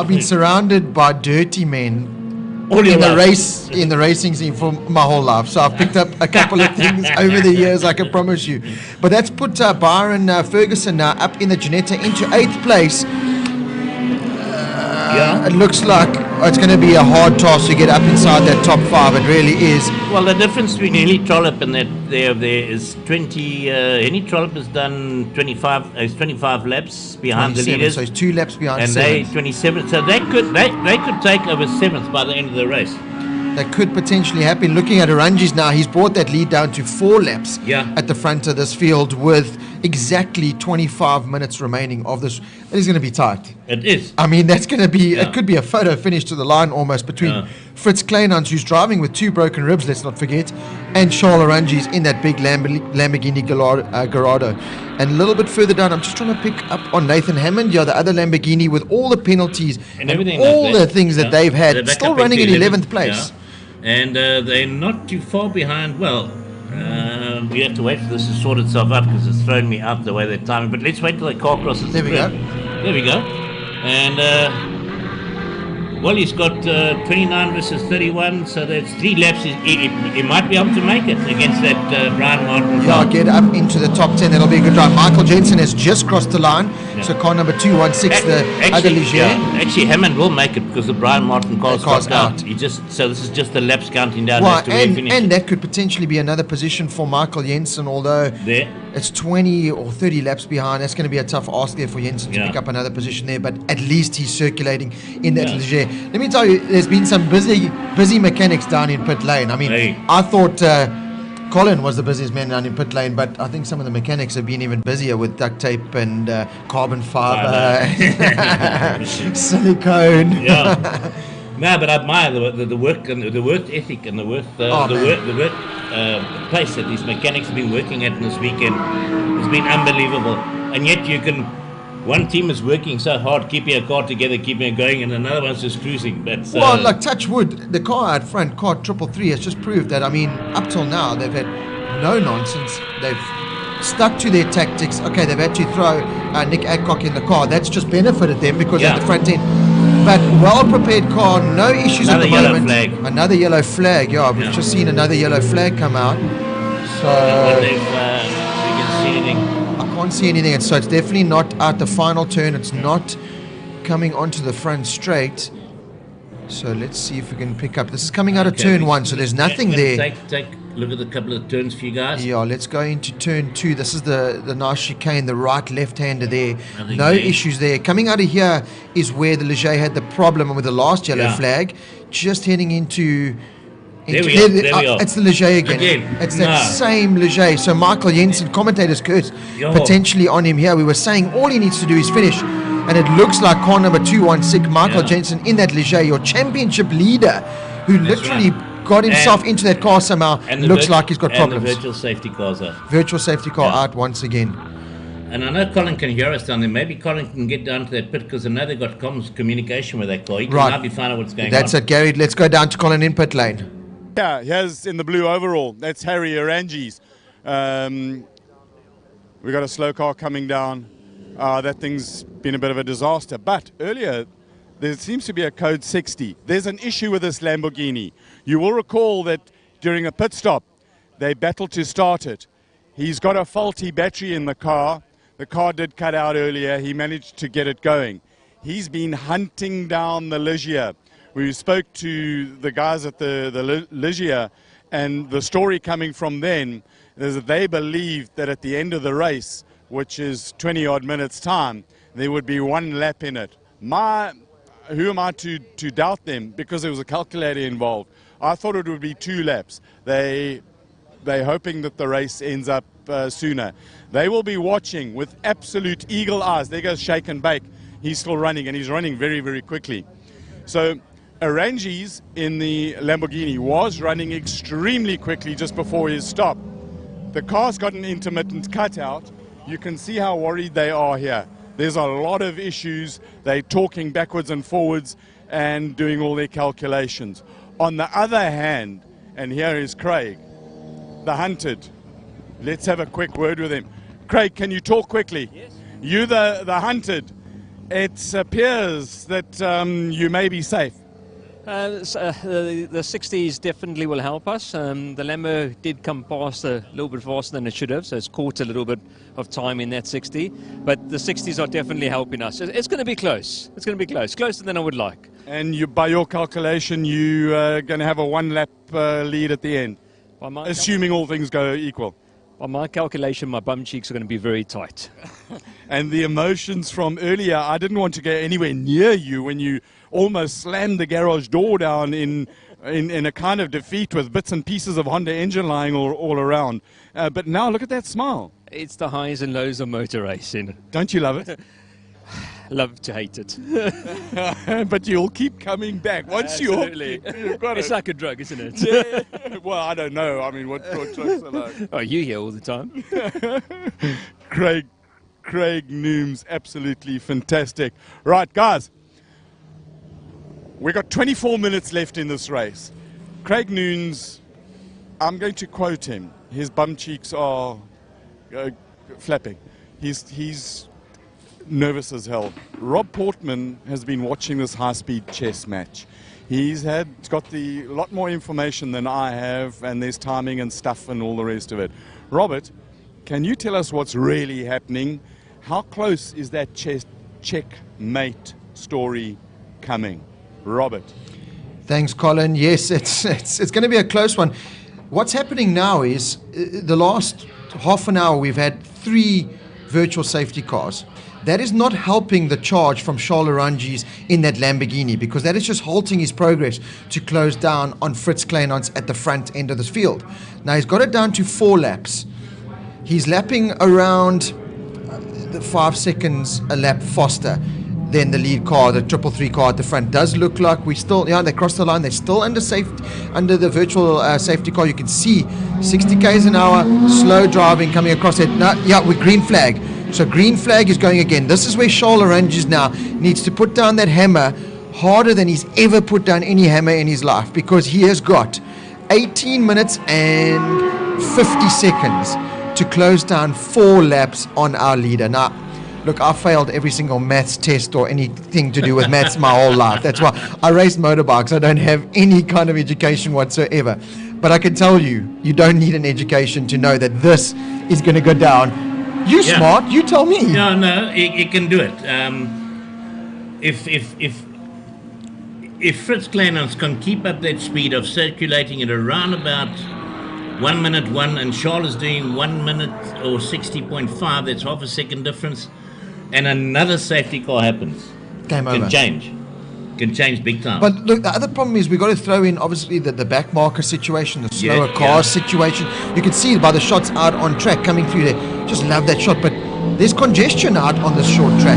been surrounded by dirty men all in the racing scene for my whole life. So I've picked up a couple of things over the years, I can promise you. But that's put Byron Ferguson now up in the Janetta into 8th place. It looks like it's going to be a hard task to get up inside that top 5. It really is. Well, the difference between Henny Trollope and that there is 20. Henny Trollope has done 25 laps behind the leaders. So he's 2 laps behind. And they 27. So they could take over 7th by the end of the race. That could potentially happen. Looking at Aranji's now, he's brought that lead down to 4 laps at the front of this field with exactly 25 minutes remaining of this. It is going to be tight. It is. That's going to be, it could be a photo finish to the line almost between Fritz Kleinhans, who's driving with 2 broken ribs, let's not forget, and Charles Aranji's in that big Lamborghini Gallardo. And a little bit further down, I'm just trying to pick up on Nathan Hammond, the other Lamborghini with all the penalties and all the things that they've had, still running in 11th place. Yeah. And they're not too far behind. Well, we have to wait for this to sort itself out because it's thrown me out the way they're timing. But let's wait till the car crosses. There we go. There we go. And well, he's got 29 versus 31, so that's 3 laps. He might be able to make it against that Brian Martin. Yeah, get up into the top 10. That'll be a good drive. Michael Jensen has just crossed the line. So car number 216, other Ligier. Actually, Hammond will make it because the Brian Martin car's out. So this is just the laps counting down. Well, and that could potentially be another position for Michael Jensen, although it's 20 or 30 laps behind. That's going to be a tough ask there for Jensen to pick up another position there, but at least he's circulating in that Ligier. Let me tell you, there's been some busy mechanics down in pit lane. I thought Colin was the busiest man down in pit lane, but I think some of the mechanics have been even busier with duct tape and carbon fiber, silicone. No, but I admire the work and the work ethic and the work place that these mechanics have been working at this weekend. It's been unbelievable, and yet one team is working so hard, keeping a car together, keeping it going, and another one's just cruising. But like touch wood, the car out front, car 333, has just proved that. Up till now they've had no nonsense. They've stuck to their tactics. Okay, they've had to throw Nick Adcock in the car. That's just benefited them because at the front end. But well-prepared car, no issues at the moment. Another yellow flag. Yeah, we've just seen another yellow flag come out. So we can see anything. I can't see anything, and so it's definitely not at the final turn. It's not coming onto the front straight. So let's see if we can pick up. This is coming out of turn 1, so there's nothing there. Take a look at the couple of turns for you guys. Yeah, let's go into turn 2. This is the nice chicane, the right left-hander there. No issues there. Coming out of here is where the Ligier had the problem with the last yellow flag. Just heading into... There we are. It's the Ligier again. It's that same Ligier. So Michael Jensen, commentators curse potentially on him here. We were saying all he needs to do is finish. And it looks like car number 216, Michael Jensen in that Ligier, your championship leader, who literally got himself into that car somehow. And looks like he's got problems. And the virtual safety car's out. Virtual safety car out once again. And I know Colin can hear us down there. Maybe Colin can get down to that pit because I know they've got communication with that car. He can maybe find out what's going on. That's it, Gary. Let's go down to Colin in pit lane. Yeah, he has in the blue overall. That's Harry Aranji's. We got a slow car coming down. That thing's been a bit of a disaster. But earlier, there seems to be a code 60. There's an issue with this Lamborghini. You will recall that during a pit stop, they battled to start it. He's got a faulty battery in the car. The car did cut out earlier. He managed to get it going. He's been hunting down the Ligier. We spoke to the guys at the Ligier, and the story coming from them is that they believed that at the end of the race, which is 20-odd minutes' time, there would be one lap in it. Who am I to doubt them? Because there was a calculator involved. I thought it would be 2 laps. They're hoping that the race ends up sooner. They will be watching with absolute eagle eyes. There goes Shake and Bake. He's still running, and he's running very, very quickly. So Arangis in the Lamborghini was running extremely quickly just before his stop. The car's got an intermittent cutout. You can see how worried they are here. There's a lot of issues. They're talking backwards and forwards and doing all their calculations. On the other hand, and here is Craig, the hunted. Let's have a quick word with him. Craig, can you talk quickly? Yes. You the hunted. It appears that you may be safe. The 60s definitely will help us. The Lambo did come past a little bit faster than it should have, so it's caught a little bit of time in that 60. But the 60s are definitely helping us. It's going to be close. It's going to be close, closer than I would like. And by your calculation, you're going to have a 1-lap lead at the end, assuming all things go equal. By my calculation, my bum cheeks are going to be very tight. And the emotions from earlier, I didn't want to go anywhere near you when you almost slammed the garage door down in a kind of defeat with bits and pieces of Honda engine lying all around. But now look at that smile. It's the highs and lows of motor racing. Don't you love it? Love to hate it. But you'll keep coming back. Once Absolutely. you've got it's it. like a drug, isn't it? Yeah. Well, I don't know. I mean, what drugs are like? Oh, you hear all the time. Craig Nooms, absolutely fantastic. Right, guys. We've got 24 minutes left in this race. Craig Nooms, I'm going to quote him. His bum cheeks are flapping. He's nervous as hell. Rob Portman has been watching this high-speed chess match. He's got a lot more information than I have, and there's timing and stuff and all the rest of it. Robert, can you tell us what's really happening? How close is that checkmate story coming? Robert. Thanks, Colin. Yes, it's going to be a close one. What's happening now is the last half an hour we've had 3 virtual safety cars. That is not helping the charge from Charles Arangis in that Lamborghini, because that is just halting his progress to close down on Fritz Kleinans at the front end of this field. Now he's got it down to 4 laps. He's lapping around 5 seconds a lap faster than the lead car, the 333 car at the front. Does look like we still, they crossed the line. They're still under the virtual safety car. You can see 60 k's an hour, slow driving coming across it. Now, with green flag. So green flag is going again. This is where Charles Arangis now needs to put down that hammer harder than he's ever put down any hammer in his life, because he has got 18 minutes and 50 seconds to close down 4 laps on our leader. Now, look, I failed every single maths test or anything to do with maths my whole life. That's why I race motorbikes. I don't have any kind of education whatsoever. But I can tell you, you don't need an education to know that this is going to go down. You smart, you tell me. No, it can do it. If Fritz Kleinans can keep up that speed of circulating at around about 1 minute 1, and Charles is doing 1 minute or 60.5, that's half a second difference, and another safety car happens, game over. Can change big time. But look, the other problem is we've got to throw in obviously the back marker situation, the slower cars situation. You can see by the shots out on track coming through there. Just love that shot, but there's congestion out on this short track.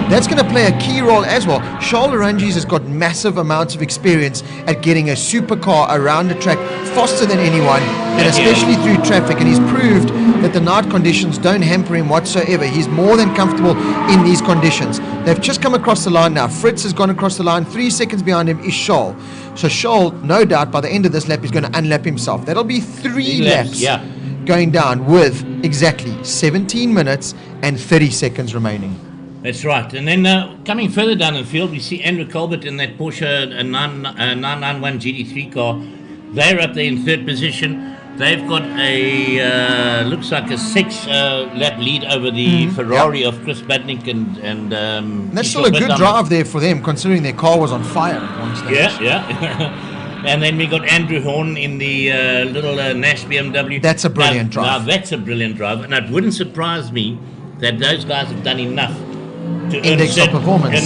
That's going to play a key role as well. Charles Arangis has got massive amounts of experience at getting a supercar around the track faster than anyone, and especially through traffic, and he's proved that the night conditions don't hamper him whatsoever. He's more than comfortable in these conditions. They've just come across the line now. Fritz has gone across the line. 3 seconds behind him is Charles. So Charles, no doubt, by the end of this lap, is going to unlap himself. That'll be 3 laps. going down with exactly 17 minutes and 30 seconds remaining. That's right. And then coming further down the field, we see Andrew Colbert in that Porsche 991 GT3 car. They're up there in third position. They've got a, looks like a 6-lap lead over the Ferrari of Chris Badnick and That's still a good drive there for them, considering their car was on fire at one stage. Yeah. And then we got Andrew Horn in the little Nash BMW. That's a brilliant drive. Now, that's a brilliant drive. And it wouldn't surprise me that those guys have done enough to index of performance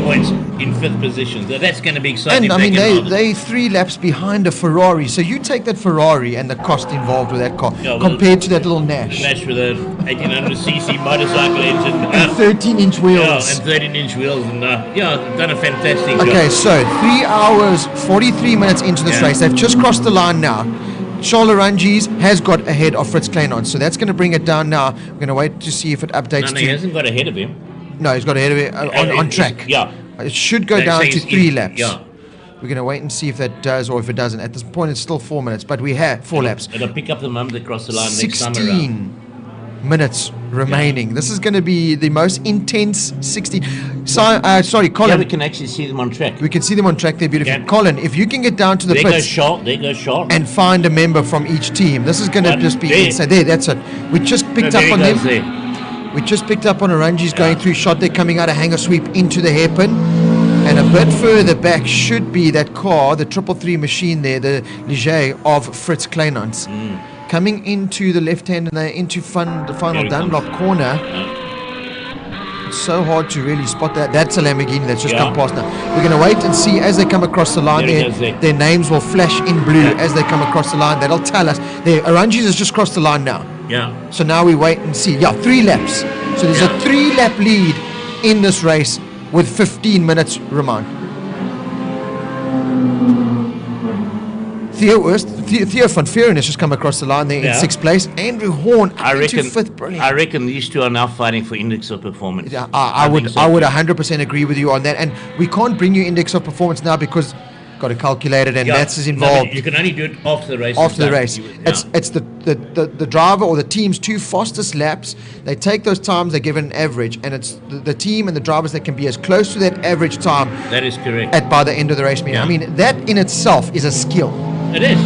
points in fifth position. So that's going to be exciting. And I mean, they 3 laps behind a Ferrari. So you take that Ferrari and the cost involved with that car compared to that little Nash. Nash with a 1800cc motorcycle engine. And 13-inch wheels. Yeah, and 13-inch wheels. And done a fantastic job. Okay, so 3 hours, 43 minutes into this race. They've just crossed the line now. Charles Arangis has got ahead of Fritz Kleinhans, so that's going to bring it down now. We're going to wait to see if it updates. No, he hasn't got ahead of him. No, he's got ahead of him on track. Yeah. It should go down to 3 laps. Yeah. We're going to wait and see if that does or if it doesn't. At this point, it's still 4 minutes, but we have 4 laps. It'll pick up the moment they cross the line next time around. 16 minutes remaining. This is going to be the most intense 60. Sorry, Colin. Yeah, we can actually see them on track. We can see them on track there beautifully. Yeah. Colin, if you can get down to the pits they go short, and find a member from each team, this is going to just be insane. There, that's it. We just picked up on them. We just picked up on Arangis going through shot. They're coming out a hanger sweep into the hairpin. And a bit further back should be that car, the 333 machine there, the Ligier of Fritz Kleinhans. Coming into the left hand and they're into the final Dunlop corner. It's so hard to really spot that. That's a Lamborghini that's just come past now. We're going to wait and see as they come across the line. Their names will flash in blue as they come across the line. That'll tell us. Arangis has just crossed the line now. Yeah. So now we wait and see. 3 laps. So there's a 3-lap lead in this race with 15 minutes remain. Theo van Veeren has just come across the line there in 6th place. Andrew Horn into 5th. Brilliant. I reckon these two are now fighting for index of performance. Yeah, I would 100% agree with you on that. And we can't bring you index of performance now because got to calculate it and maths is involved. You can only do it after the race. After the race. It's the driver or the team's 2 fastest laps. They take those times, they give it an average, and it's the team and the drivers that can be as close to that average time. That is correct. By the end of the race. I mean, that in itself is a skill. It is.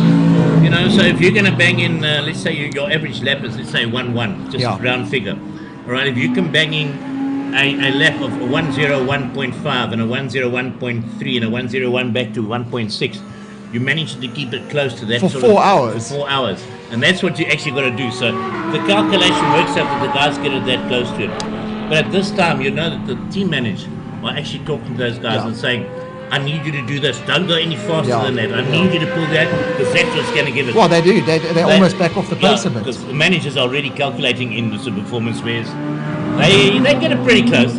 So if you're going to bang in, let's say your average lap is, let's say 1-1, just a round figure. All right, if you can bang in a lap of a 101.5 and a 101.3 and a 101 back to 1.6, you manage to keep it close to that for 4 hours. For 4 hours. And that's what you actually got to do. So the calculation works out that the guys get it that close to it. But at this time, you know that the team managers are actually talking to those guys and saying, I need you to do this. Don't go any faster than that. I need you to pull that because that's what's going to give it. Well, they do. They almost back off the pace a bit. Because the managers are already calculating in the performance whereas they get it pretty close.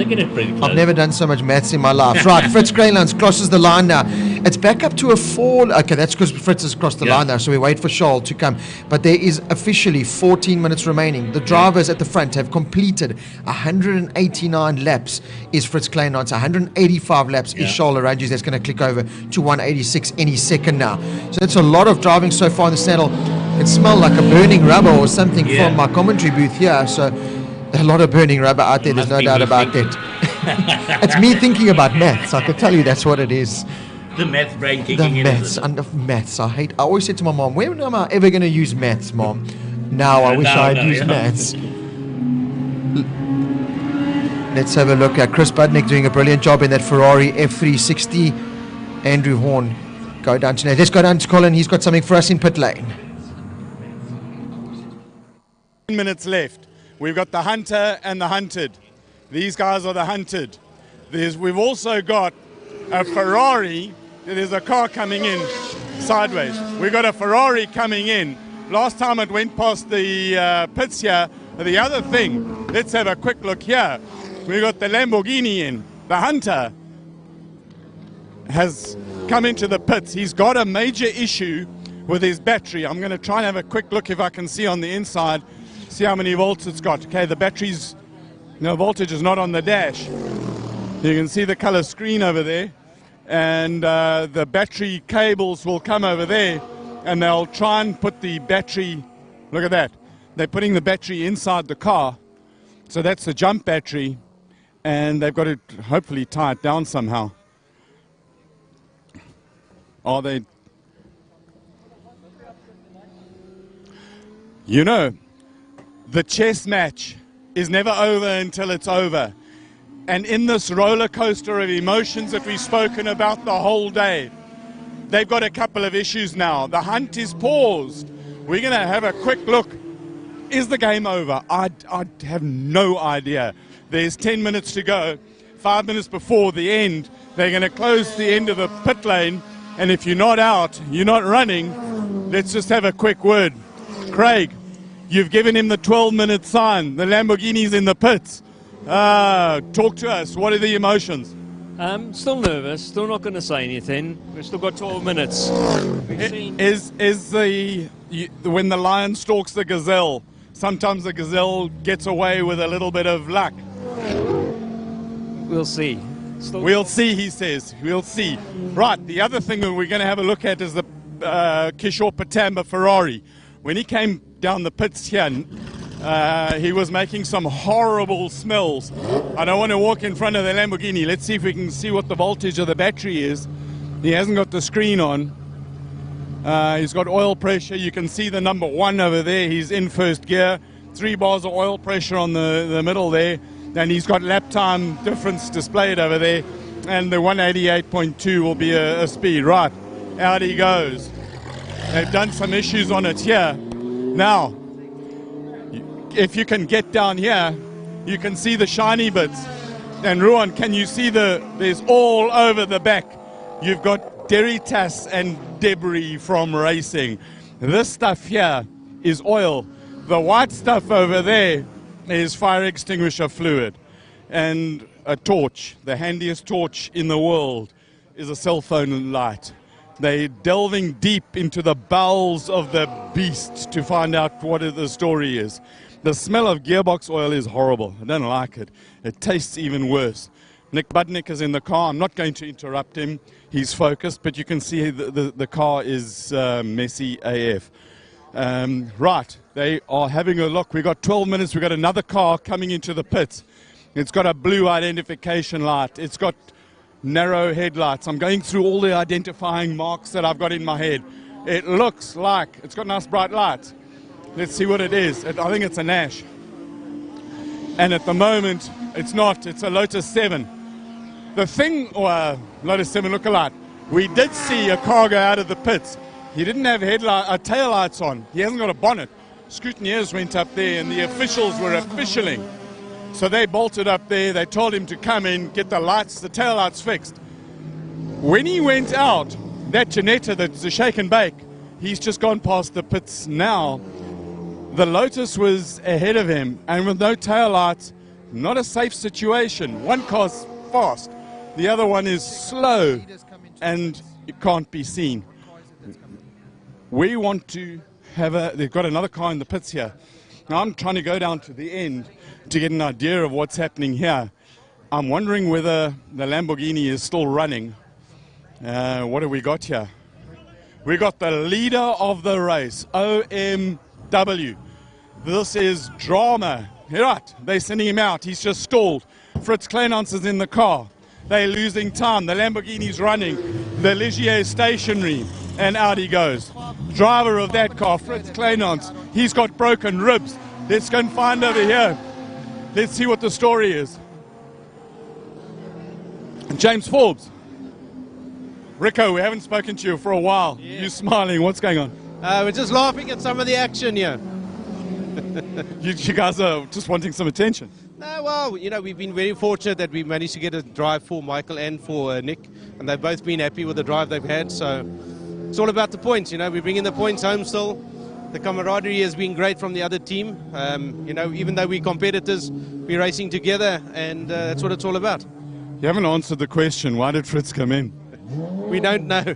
I've never done so much maths in my life. Right, Fritz Kleinhans crosses the line now. It's back up to a 4. Okay, that's because Fritz has crossed the line now, so we wait for Charles to come. But there is officially 14 minutes remaining. The drivers at the front have completed 189 laps is Fritz Kleinhans. 185 laps is Charles Arangis. That's going to click over to 186 any second now. So it's a lot of driving so far in the saddle. It smelled like a burning rubber or something from my commentary booth here. So a lot of burning rubber out there. There's no doubt about that. It's me thinking about maths. I can tell you that's what it is. The math brain kicking in. Maths. I always said to my mom, when am I ever going to use maths, Mom? Now I wish I had used maths. Let's have a look at Chris Budnick doing a brilliant job in that Ferrari F360. Andrew Horn. Let's go down to Colin. He's got something for us in pit lane. 10 minutes left. We've got the hunter and the hunted. These guys are the hunted. We've also got a Ferrari. There's a car coming in sideways. We've got a Ferrari coming in. Last time it went past the pits here. The other thing, let's have a quick look here. We've got the Lamborghini in. The hunter has come into the pits. He's got a major issue with his battery. I'm going to try and have a quick look if I can see on the inside. See how many volts it's got. Okay, the battery's, voltage is not on the dash. You can see the color screen over there. And the battery cables will come over there and they'll try and put the battery Look at that. They're putting the battery inside the car. So that's the jump battery. And they've got to hopefully tie it down somehow. Are they? You know, the chess match is never over until it's over. And in this roller coaster of emotions that we've spoken about the whole day, they've got a couple of issues now. The hunt is paused. We're going to have a quick look. Is the game over? I have no idea. There's 10 minutes to go. 5 minutes before the end, they're going to close the end of the pit lane. And if you're not out, you're not running, let's just have a quick word. Craig, you've given him the 12-minute sign. The Lamborghini's in the pits. Talk to us. What are the emotions? Still nervous, still not going to say anything. We've still got 12 minutes. When the lion stalks the gazelle, sometimes the gazelle gets away with a little bit of luck. We'll see. We'll see, he says. We'll see. Right, the other thing that we're going to have a look at is the Kishore Patamba Ferrari. When he came down the pits here, he was making some horrible smells. I don't want to walk in front of the Lamborghini. Let's see if we can see what the voltage of the battery is. He hasn't got the screen on. He's got oil pressure. You can see the number 1 over there. He's in first gear. 3 bars of oil pressure on the middle there. And he's got lap time difference displayed over there. And the 188.2 will be a speed. Right, out he goes. They've done some issues on it here. Now, if you can get down here, you can see the shiny bits. And Ruan, can you see there's all over the back. You've got deritas and debris from racing. This stuff here is oil. The white stuff over there is fire extinguisher fluid. And a torch, the handiest torch in the world, is a cell phone light. They're delving deep into the bowels of the beast to find out what the story is. The smell of gearbox oil is horrible. I don't like it. It tastes even worse. Nick Budnick is in the car. I'm not going to interrupt him. He's focused, but you can see the car is messy AF. Right, they are having a look. We've got 12 minutes. We've got another car coming into the pits. It's got a blue identification light. It's got narrow headlights. I'm going through all the identifying marks that I've got in my head. It looks like it's got nice bright lights. Let's see what it is. I think it's a Nash. And at the moment, it's not. It's a Lotus 7. The thing, or Lotus 7 look-alike, we did see a car go out of the pits. He didn't have tail lights on. He hasn't got a bonnet. Scrutineers went up there and the officials were officialing. So they bolted up there. They told him to come in, get the lights, the tail lights fixed. When he went out, that Janetta, that's a shake and bake, he's just gone past the pits now. The Lotus was ahead of him, and with no tail lights, not a safe situation. One car's fast, the other one is slow, and it can't be seen. We want to have they've got another car in the pits here. Now I'm trying to go down to the end to get an idea of what's happening here. I'm wondering whether the Lamborghini is still running. What have we got here? We got the leader of the race, OMW. This is drama. Right, they're sending him out. He's just stalled. Fritz Kleinans is in the car. They're losing time. The Lamborghini's running. The Ligier is stationary. And out he goes. Driver of that car, Fritz Kleinans. He's got broken ribs. Let's go and find over here. Let's see what the story is. James Forbes. Rico, we haven't spoken to you for a while. Yeah. You're smiling. What's going on? We're just laughing at some of the action here. You guys are just wanting some attention. No, well, you know, we've been very fortunate that we managed to get a drive for Michael and for Nick, and they've both been happy with the drive they've had. So it's all about the points. You know, we're bringing the points home still. The camaraderie has been great from the other team. You know, even though we're competitors, we're racing together, and that's what it's all about. You haven't answered the question. Why did Fritz come in? We don't know.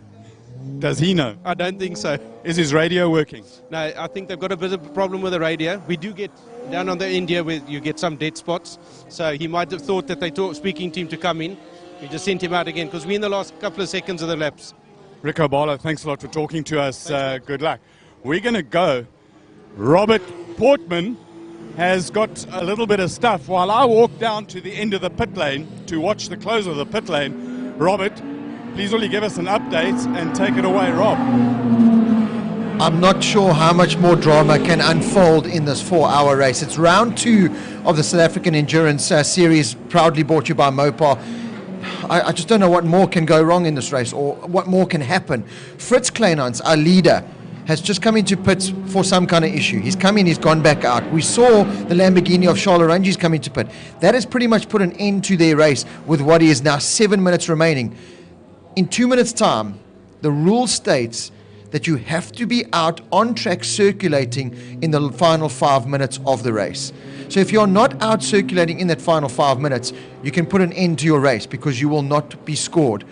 Does he know? I don't think so. Is his radio working? No, I think they've got a bit of a problem with the radio. We do get down on the India where you get some dead spots. So he might have thought that they speaking to him to come in. We just sent him out again because we're in the last couple of seconds of the laps. Rico Barlow, thanks a lot for talking to us. Good luck. We're going to go Robert Portman has got a little bit of stuff. While I walk down to the end of the pit lane to watch the close of the pit lane, Robert, please will you give us an update and take it away, Rob? I'm not sure how much more drama can unfold in this 4-hour race. It's round 2 of the South African Endurance Series, proudly brought to you by Mopar. I just don't know what more can go wrong in this race, or what more can happen. Fritz Kleinhans, our leader, has just come into pits for some kind of issue. He's come in, he's gone back out. We saw the Lamborghini of Charles Oranges come into pit. That has pretty much put an end to their race with what is now 7 minutes remaining. In 2 minutes' time, the rule states that you have to be out on track circulating in the final 5 minutes of the race. So if you're not out circulating in that final 5 minutes, you can put an end to your race because you will not be scored.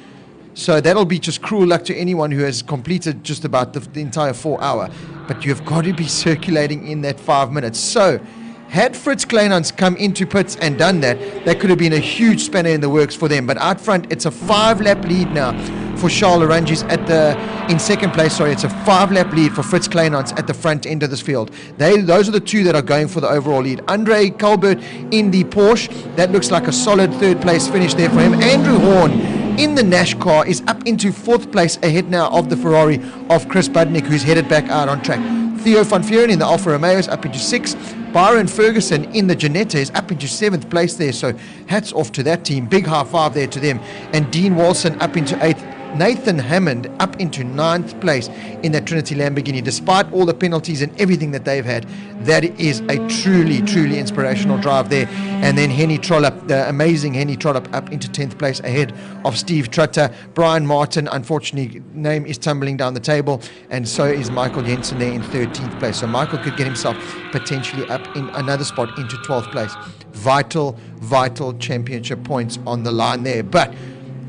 So that'll be just cruel luck to anyone who has completed just about the entire 4 hour. But you've got to be circulating in that 5 minutes. So had Fritz Kleinhans come into pits and done that, that could have been a huge spanner in the works for them. But out front, it's a 5-lap lead now for Charles Oranges in second place. Sorry, it's a 5-lap lead for Fritz Kleinhans at the front end of this field. Those are the two that are going for the overall lead. Andre Colbert in the Porsche, that looks like a solid 3rd place finish there for him. Andrew Horn in the Nash car is up into 4th place ahead now of the Ferrari of Chris Budnick, who's headed back out on track. Theo van Vuren in the Alfa Romeo is up into 6th. Byron Ferguson in the Ginetta is up into 7th place there, so hats off to that team. Big high five there to them. And Dean Walson up into 8th. Nathan Hammond up into 9th place in that Trinity Lamborghini. Despite all the penalties and everything that they've had, that is a truly, truly inspirational drive there. And then Henny Trollope, the amazing Henny Trollope, up into 10th place ahead of Steve Trutter. Brian Martin, unfortunately, name is tumbling down the table, and so is Michael Jensen there in 13th place. So Michael could get himself potentially up in another spot into 12th place. Vital, vital championship points on the line there. But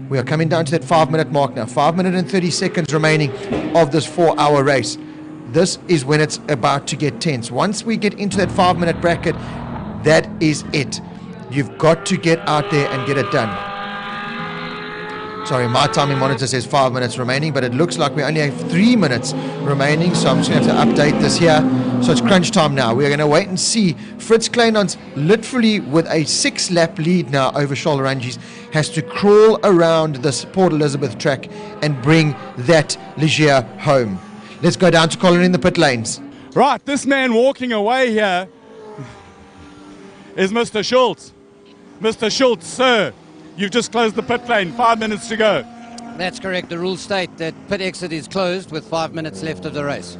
we are coming down to that 5-minute mark now. 5 minutes and 30 seconds remaining of this 4-hour race. This is when it's about to get tense. Once we get into that 5-minute bracket, that is it. You've got to get out there and get it done. Sorry, my timing monitor says 5 minutes remaining, but it looks like we only have 3 minutes remaining, so I'm just going to have to update this here. So it's crunch time now. We're going to wait and see. Fritz Kleinhans, literally with a 6-lap lead now over Charles Oranges, has to crawl around this Port Elizabeth track and bring that Ligier home. Let's go down to Colin in the pit lanes. Right, this man walking away here is Mr. Schultz. Mr. Schultz, sir, you've just closed the pit lane, 5 minutes to go. That's correct. The rules state that pit exit is closed with 5 minutes left of the race.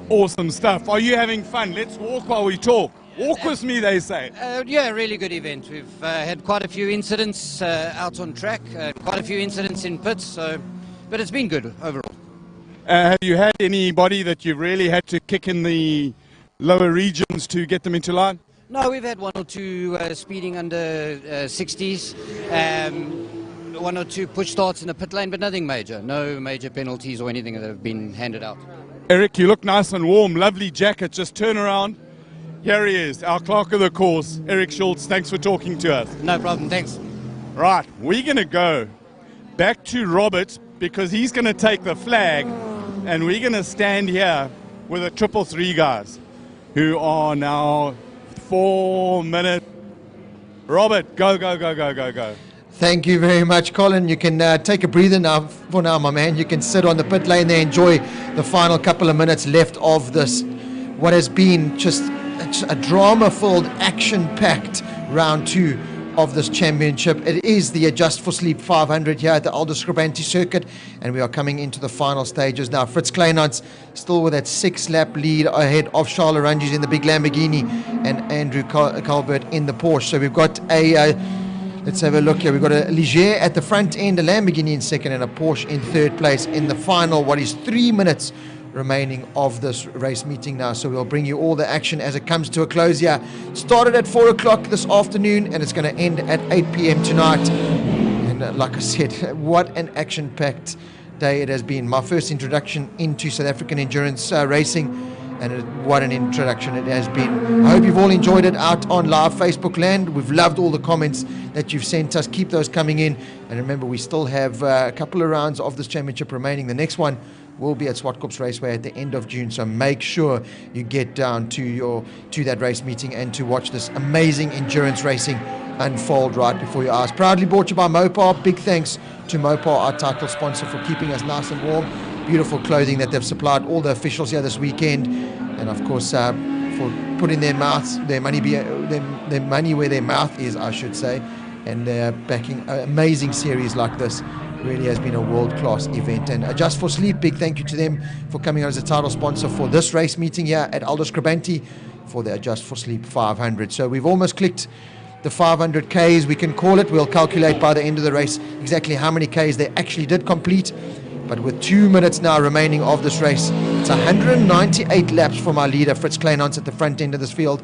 Awesome stuff. Are you having fun? Let's walk while we talk. Walk with me, they say. Yeah, really good event. We've had quite a few incidents out on track, quite a few incidents in pits, but it's been good overall. Have you had anybody that you really had to kick in the lower regions to get them into line? No, we've had 1 or 2 speeding under 60s, 1 or 2 push starts in the pit lane, but nothing major. No major penalties or anything that have been handed out. Eric, you look nice and warm. Lovely jacket. Just turn around. Here he is, our clerk of the course, Eric Schultz. Thanks for talking to us. No problem, thanks. Right, we're going to go back to Robert because he's going to take the flag, and we're going to stand here with the 333 guys who are now 4 minutes. Robert, go, go, go, go, go, go. Thank you very much, Colin. You can take a breather now, for now, my man. You can sit on the pit lane there, enjoy the final couple of minutes left of this, what has been just a drama-filled, action-packed round 2 of this championship. It is the Adjust4Sleep 500 here at the Aldo Scribante circuit, and we are coming into the final stages now. Fritz Kleinhans still with that 6-lap lead ahead of Charles Oranges in the big Lamborghini and Andrew Colbert in the Porsche. So we've got a let's have a look here. We've got a Ligier at the front end, a Lamborghini in second, and a Porsche in third place in the final, what is 3 minutes remaining of this race meeting now. So we'll bring you all the action as it comes to a close here. Started at 4 o'clock this afternoon, and it's going to end at 8 p.m. tonight. And like I said, what an action-packed day it has been. My first introduction into South African endurance racing, and what an introduction it has been. I hope you've all enjoyed it out on live Facebook land. We've loved all the comments that you've sent us. Keep those coming in. And remember, we still have a couple of rounds of this championship remaining. The next one will be at Swartkops Raceway at the end of June. So make sure you get down to that race meeting and to watch this amazing endurance racing unfold right before your eyes. Proudly brought to you by Mopar. Big thanks to Mopar, our title sponsor, for keeping us nice and warm. Beautiful clothing that they've supplied all the officials here this weekend, and of course for putting their money where their mouth is, I should say, and they're backing an amazing series like this. Really has been a world-class event. And Adjust4Sleep, big thank you to them for coming on as a title sponsor for this race meeting here at Aldo Scribante for the Adjust4Sleep 500. So we've almost clicked the 500 Ks, we can call it. We'll calculate by the end of the race exactly how many Ks they actually did complete. But with 2 minutes now remaining of this race, it's 198 laps from our leader, Fritz Kleinhans, at the front end of this field.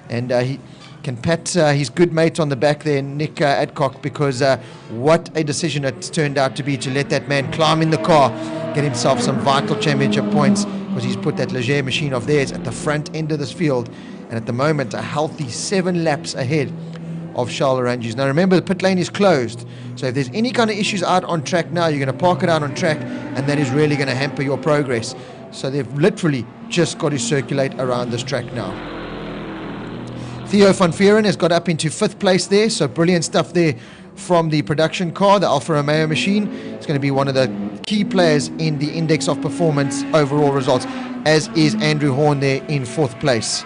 And he can pat his good mate on the back there, Nick Adcock, because what a decision it turned out to be to let that man climb in the car, get himself some vital championship points, because he's put that Leger machine of theirs at the front end of this field. And at the moment, a healthy 7 laps ahead of Charles Oranges. Now remember, the pit lane is closed, so if there's any kind of issues out on track now, you're going to park it out on track, and that is really going to hamper your progress. So they've literally just got to circulate around this track now. Theo van Vieren has got up into 5th place there, so brilliant stuff there from the production car, the Alfa Romeo machine. It's going to be one of the key players in the index of performance overall results, as is Andrew Horn there in 4th place.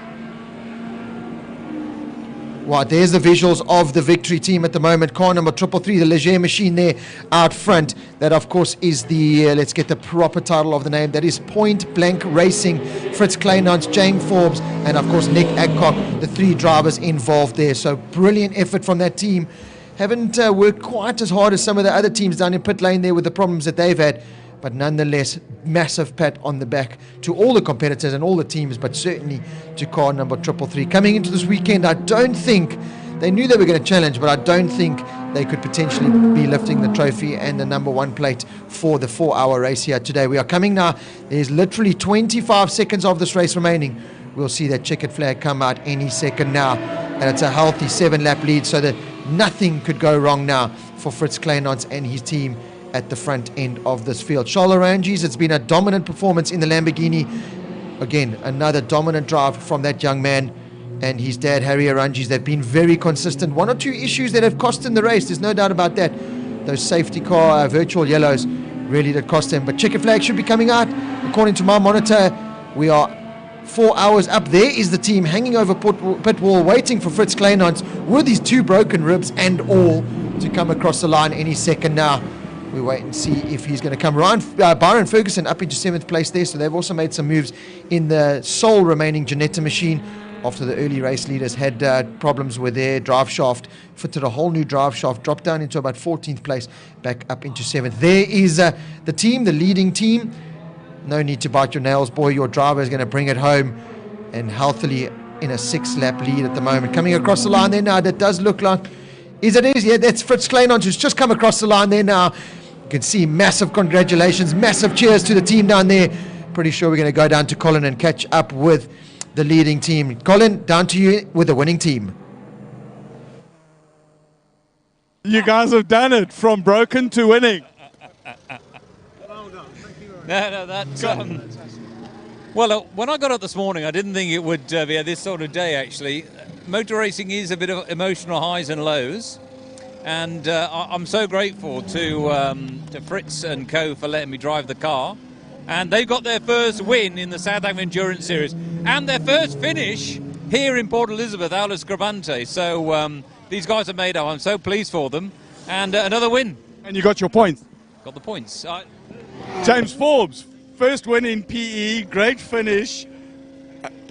Right, there's the visuals of the victory team at the moment. Car number 333, the Leger machine there out front. That, of course, is the, let's get the proper title of the name. That is Point Blank Racing. Fritz Kleinhans, James Forbes, and, of course, Nick Adcock, the 3 drivers involved there. So, brilliant effort from that team. Haven't worked quite as hard as some of the other teams down in pit lane there with the problems that they've had. But nonetheless, massive pat on the back to all the competitors and all the teams, but certainly to car number 333. Coming into this weekend, I don't think they knew they were going to challenge, but I don't think they could potentially be lifting the trophy and the number 1 plate for the 4-hour race here today. We are coming now. There's literally 25 seconds of this race remaining. We'll see that checkered flag come out any second now, and it's a healthy 7-lap lead, so that nothing could go wrong now for Fritz Kleinhans and his team at the front end of this field. Charles Oranges, it's been a dominant performance in the Lamborghini. Again, another dominant drive from that young man and his dad, Harry Oranges. They've been very consistent. 1 or 2 issues that have cost him the race, there's no doubt about that. Those safety car virtual yellows really did cost him. But checkered flag should be coming out. According to my monitor, we are 4 hours up. There is the team hanging over pit wall, waiting for Fritz Kleinhans with his 2 broken ribs and all to come across the line any second now. We wait and see if he's going to come. Byron Ferguson up into 7th place there, so they've also made some moves in the sole remaining Janetta machine after the early race leaders had problems with their drive shaft. Fitted a whole new drive shaft, dropped down into about 14th place, back up into 7th. There is the team, the leading team. No need to bite your nails, boy. Your driver is going to bring it home and healthily in a 6-lap lead at the moment. Coming across the line there now, that does look like... Yeah, that's Fritz Kleinhans who's just come across the line there now. You can see massive congratulations, massive cheers to the team down there. Pretty sure we're going to go down to Colin and catch up with the leading team. Colin, down to you with the winning team. You guys have done it, from broken to winning. No, that's... well, when I got up this morning, I didn't think it would be this sort of day, actually. Motor racing is a bit of emotional highs and lows. And I'm so grateful to Fritz and co for letting me drive the car. And they've got their first win in the South African Endurance Series. And their first finish here in Port Elizabeth, Aldo Scribante. So these guys are made up. I'm so pleased for them. And another win. And you got your points? Got the points. James Forbes, first win in PE, great finish.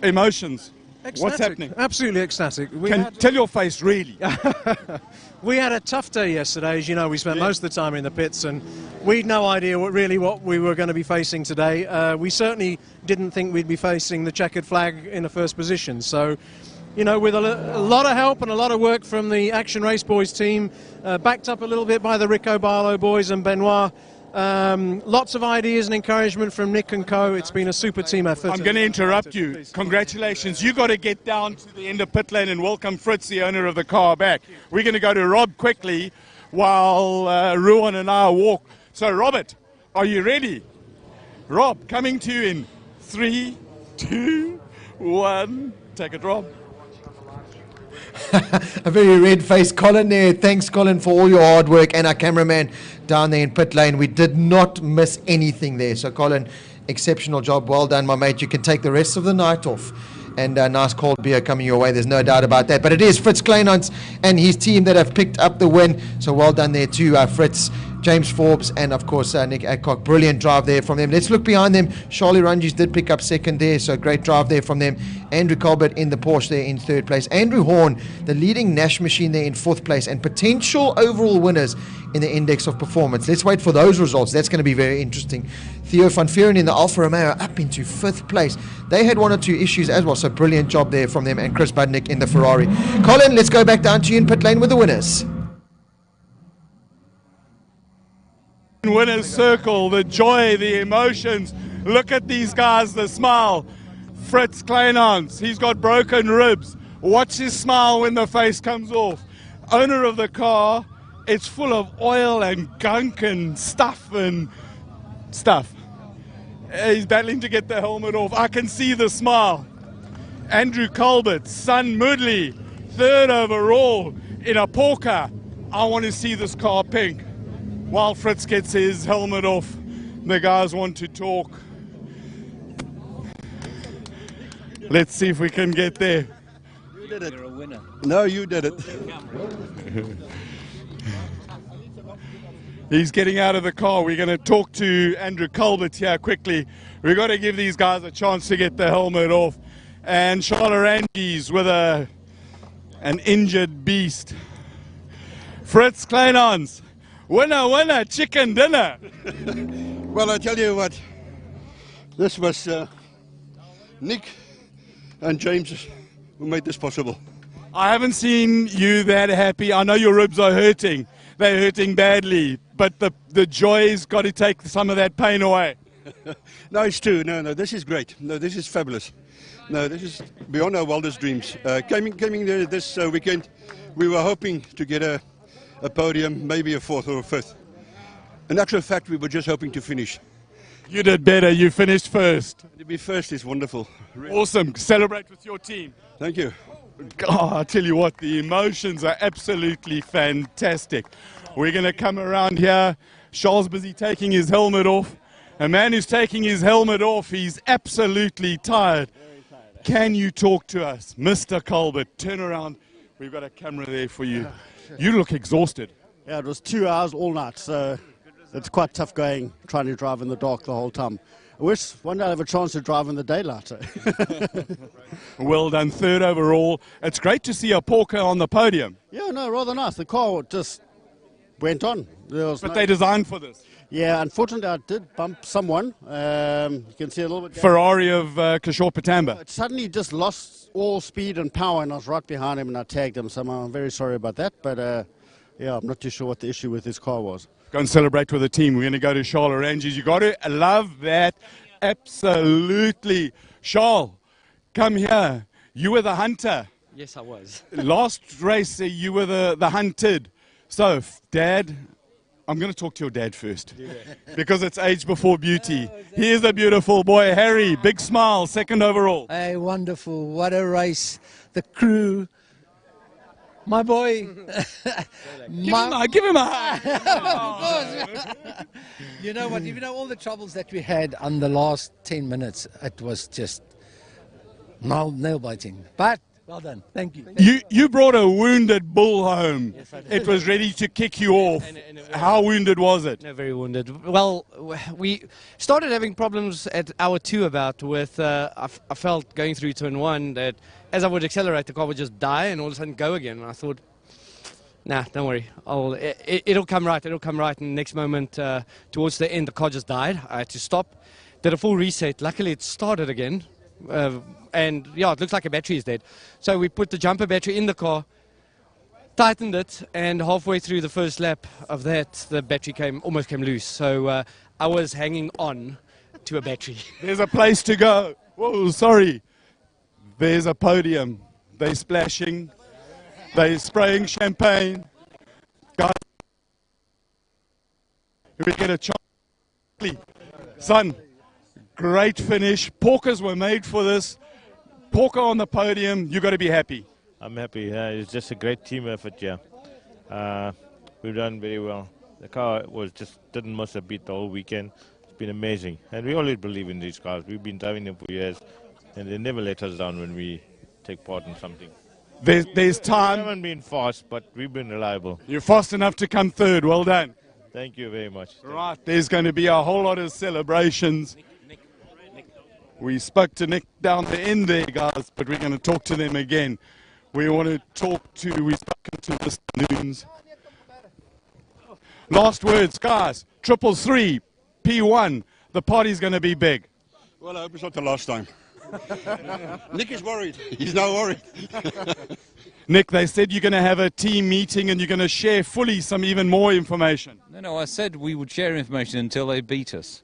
Emotions. Ecstatic. What's happening? Absolutely ecstatic. Tell your face, really. We had a tough day yesterday. As you know, we spent most of the time in the pits, and we'd no idea what we were going to be facing today. We certainly didn't think we'd be facing the checkered flag in the first position. So, you know, with a lot of help and a lot of work from the Action Race Boys team, backed up a little bit by the Rico Barlow boys and Benoit, lots of ideas and encouragement from Nick and co. It's been a super team effort. I'm going to interrupt you. Congratulations. You got to get down to the end of pit lane and welcome Fritz, the owner of the car, back. We're going to go to Rob quickly while Ruan and I walk. So, Robert, are you ready? Rob, coming to you in 3, 2, 1. Take it, Rob. A very red-faced Colin there. Thanks, Colin, for all your hard work, and our cameraman down there in pit lane. We did not miss anything there. So, Colin, exceptional job. Well done, my mate. You can take the rest of the night off. And a nice cold beer coming your way. There's no doubt about that. But it is Fritz Kleinhans and his team that have picked up the win. So well done there to Fritz, James Forbes, and of course Nick Adcock. Brilliant drive there from them. Let's look behind them. Charlie Runges did pick up second there. So great drive there from them. Andrew Colbert in the Porsche there in third place. Andrew Horn, the leading Nash machine there in fourth place. And potential overall winners in the index of performance. Let's wait for those results. That's going to be very interesting. Theo van Veeren in the Alfa Romeo up into fifth place. They had one or two issues as well, so brilliant job there from them. And Chris Budnick in the Ferrari. Colin, let's go back down to you in pit lane with the winners. Winner's circle, the joy, the emotions. Look at these guys, the smile. Fritz Kleinhans, he's got broken ribs. Watch his smile when the face comes off. Owner of the car, it's full of oil and gunk and stuff. He's battling to get the helmet off. I can see the smile. Andrew Colbert, son Moodley, third overall in a polka. I want to see this car pink. While Fritz gets his helmet off, the guys want to talk. Let's see if we can get there. You did it. You're a winner. No, you did it. He's getting out of the car. We're going to talk to Andrew Colbert here quickly. We've got to give these guys a chance to get the helmet off. And Charlotte Ranges with an injured beast. Fritz Kleinhans, winner, chicken dinner. Well, I tell you what, this was Nick and James who made this possible. I haven't seen you that happy. I know your ribs are hurting. They're hurting badly, but the joy's got to take some of that pain away. No, it's true. No, this is great. No, this is fabulous. No, this is beyond our wildest dreams. Coming there this weekend, we were hoping to get a podium, maybe a fourth or a fifth. In actual fact, we were just hoping to finish. You did better. You finished first. To be first is wonderful. Really. Awesome. Celebrate with your team. Thank you. Oh, I tell you what, the emotions are absolutely fantastic. We're going to come around here. Charles busy taking his helmet off. A man who's taking his helmet off, he's absolutely tired. Can you talk to us? Mr. Colbert, turn around. We've got a camera there for you. You look exhausted. Yeah, it was 2 hours all night, so it's quite tough going, trying to drive in the dark the whole time. I wish one day I'd have a chance to drive in the daylight. Well done, third overall. It's great to see a Porker on the podium. Yeah, no, rather nice. The car just went on. But they designed for this. Yeah, unfortunately I did bump someone. You can see a little bit. Ferrari of Kishore Patamba. It suddenly just lost all speed and power, and I was right behind him and I tagged him. So I'm very sorry about that. But yeah, I'm not too sure what the issue with his car was. Go and celebrate with the team. We're going to go to Charles Ranges. You got to love that. Absolutely. Charles, come here. You were the hunter. Yes, I was. Last race, you were the hunted. So, Dad, I'm going to talk to your dad first. Because it's age before beauty. Here's a beautiful boy, Harry. Big smile, second overall. Hey, wonderful. What a race. The crew. My boy. Give him a hug. You know what? Even though all the troubles that we had on the last 10 minutes, it was just nail biting. But well done. Thank you. You brought a wounded bull home. Yes, I did. It was ready to kick you off. How wounded was it? No, very wounded. Well, we started having problems at hour 2 with, I felt going through turn 1 that as I would accelerate, the car would just die and all of a sudden go again. And I thought, nah, don't worry. It'll come right. It'll come right. And the next moment, towards the end, the car just died. I had to stop. Did a full reset. Luckily, it started again. And yeah, it looks like a battery is dead. So we put the jumper battery in the car, tightened it, and halfway through the first lap of that, the battery almost came loose. So I was hanging on to a battery. There's a place to go. Whoa, sorry. There's a podium. They're splashing. They're spraying champagne. Guys, we get a chance. Son, Great finish. Porkers were made for this. Porker on the podium, you got to be happy. I'm happy. It's just a great team effort, yeah. We've done very well. The car didn't miss a beat the whole weekend. It's been amazing. And we always believe in these cars. We've been driving them for years, and they never let us down when we take part in something. There's time. We haven't been fast, but we've been reliable. You're fast enough to come third. Well done. Thank you very much. Right, there's going to be a whole lot of celebrations. We spoke to Nick down the end there, guys, but we're going to talk to them again. We've spoken to Mr. Noons. Last words, guys. 333, P1. The party's going to be big. Well, I hope it's not the last time. Nick is worried. He's now worried. Nick, they said you're going to have a team meeting and you're going to share fully some even more information. No, I said we would share information until they beat us.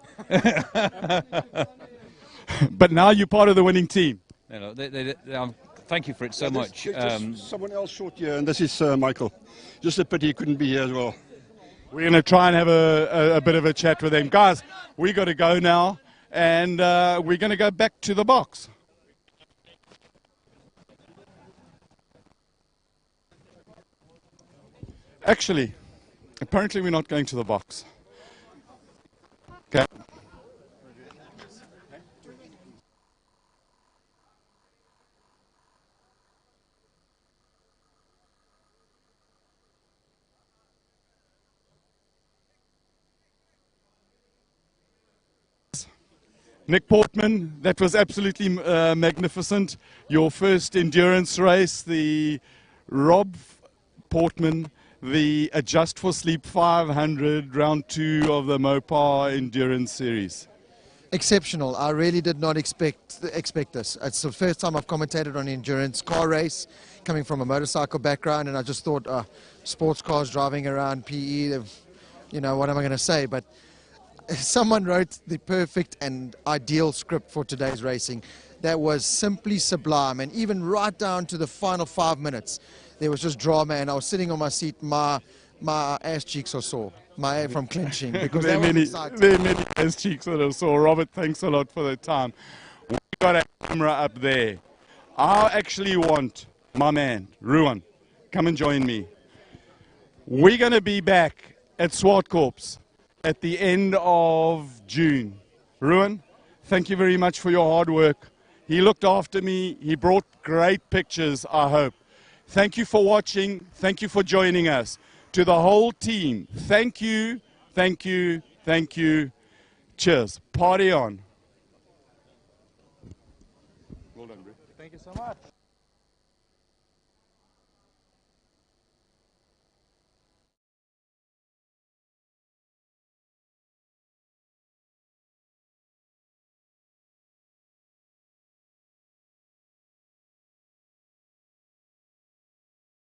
But now you're part of the winning team. Thank you for it so much. There's someone else short here, and this is Michael. Just a pity he couldn't be here as well. We're going to try and have a bit of a chat with them. Guys, we got to go now, and we're going to go back to the box. Actually, apparently we're not going to the box. Okay. Nick Portman, that was absolutely magnificent. Your first endurance race, the Rob Portman, the Adjust4Sleep 500, round 2 of the Mopar Endurance Series. Exceptional. I really did not expect this. It's the first time I've commentated on an endurance car race, coming from a motorcycle background, and I just thought, sports cars driving around PE, what am I going to say? But someone wrote the perfect and ideal script for today's racing. That was simply sublime, and even right down to the final 5 minutes, there was just drama, and I was sitting on my seat. My ass cheeks are sore, from clenching, because there are many ass cheeks that are sore. Robert, thanks a lot for the time. We got a camera up there. I actually want my man Ruan, come and join me. We're going to be back at Swartkorps at the end of June. Ruan, thank you very much for your hard work. He looked after me. He brought great pictures, I hope. Thank you for watching. Thank you for joining us. To the whole team, thank you, thank you, thank you. Cheers. Party on. Well done, Rick. Thank you so much.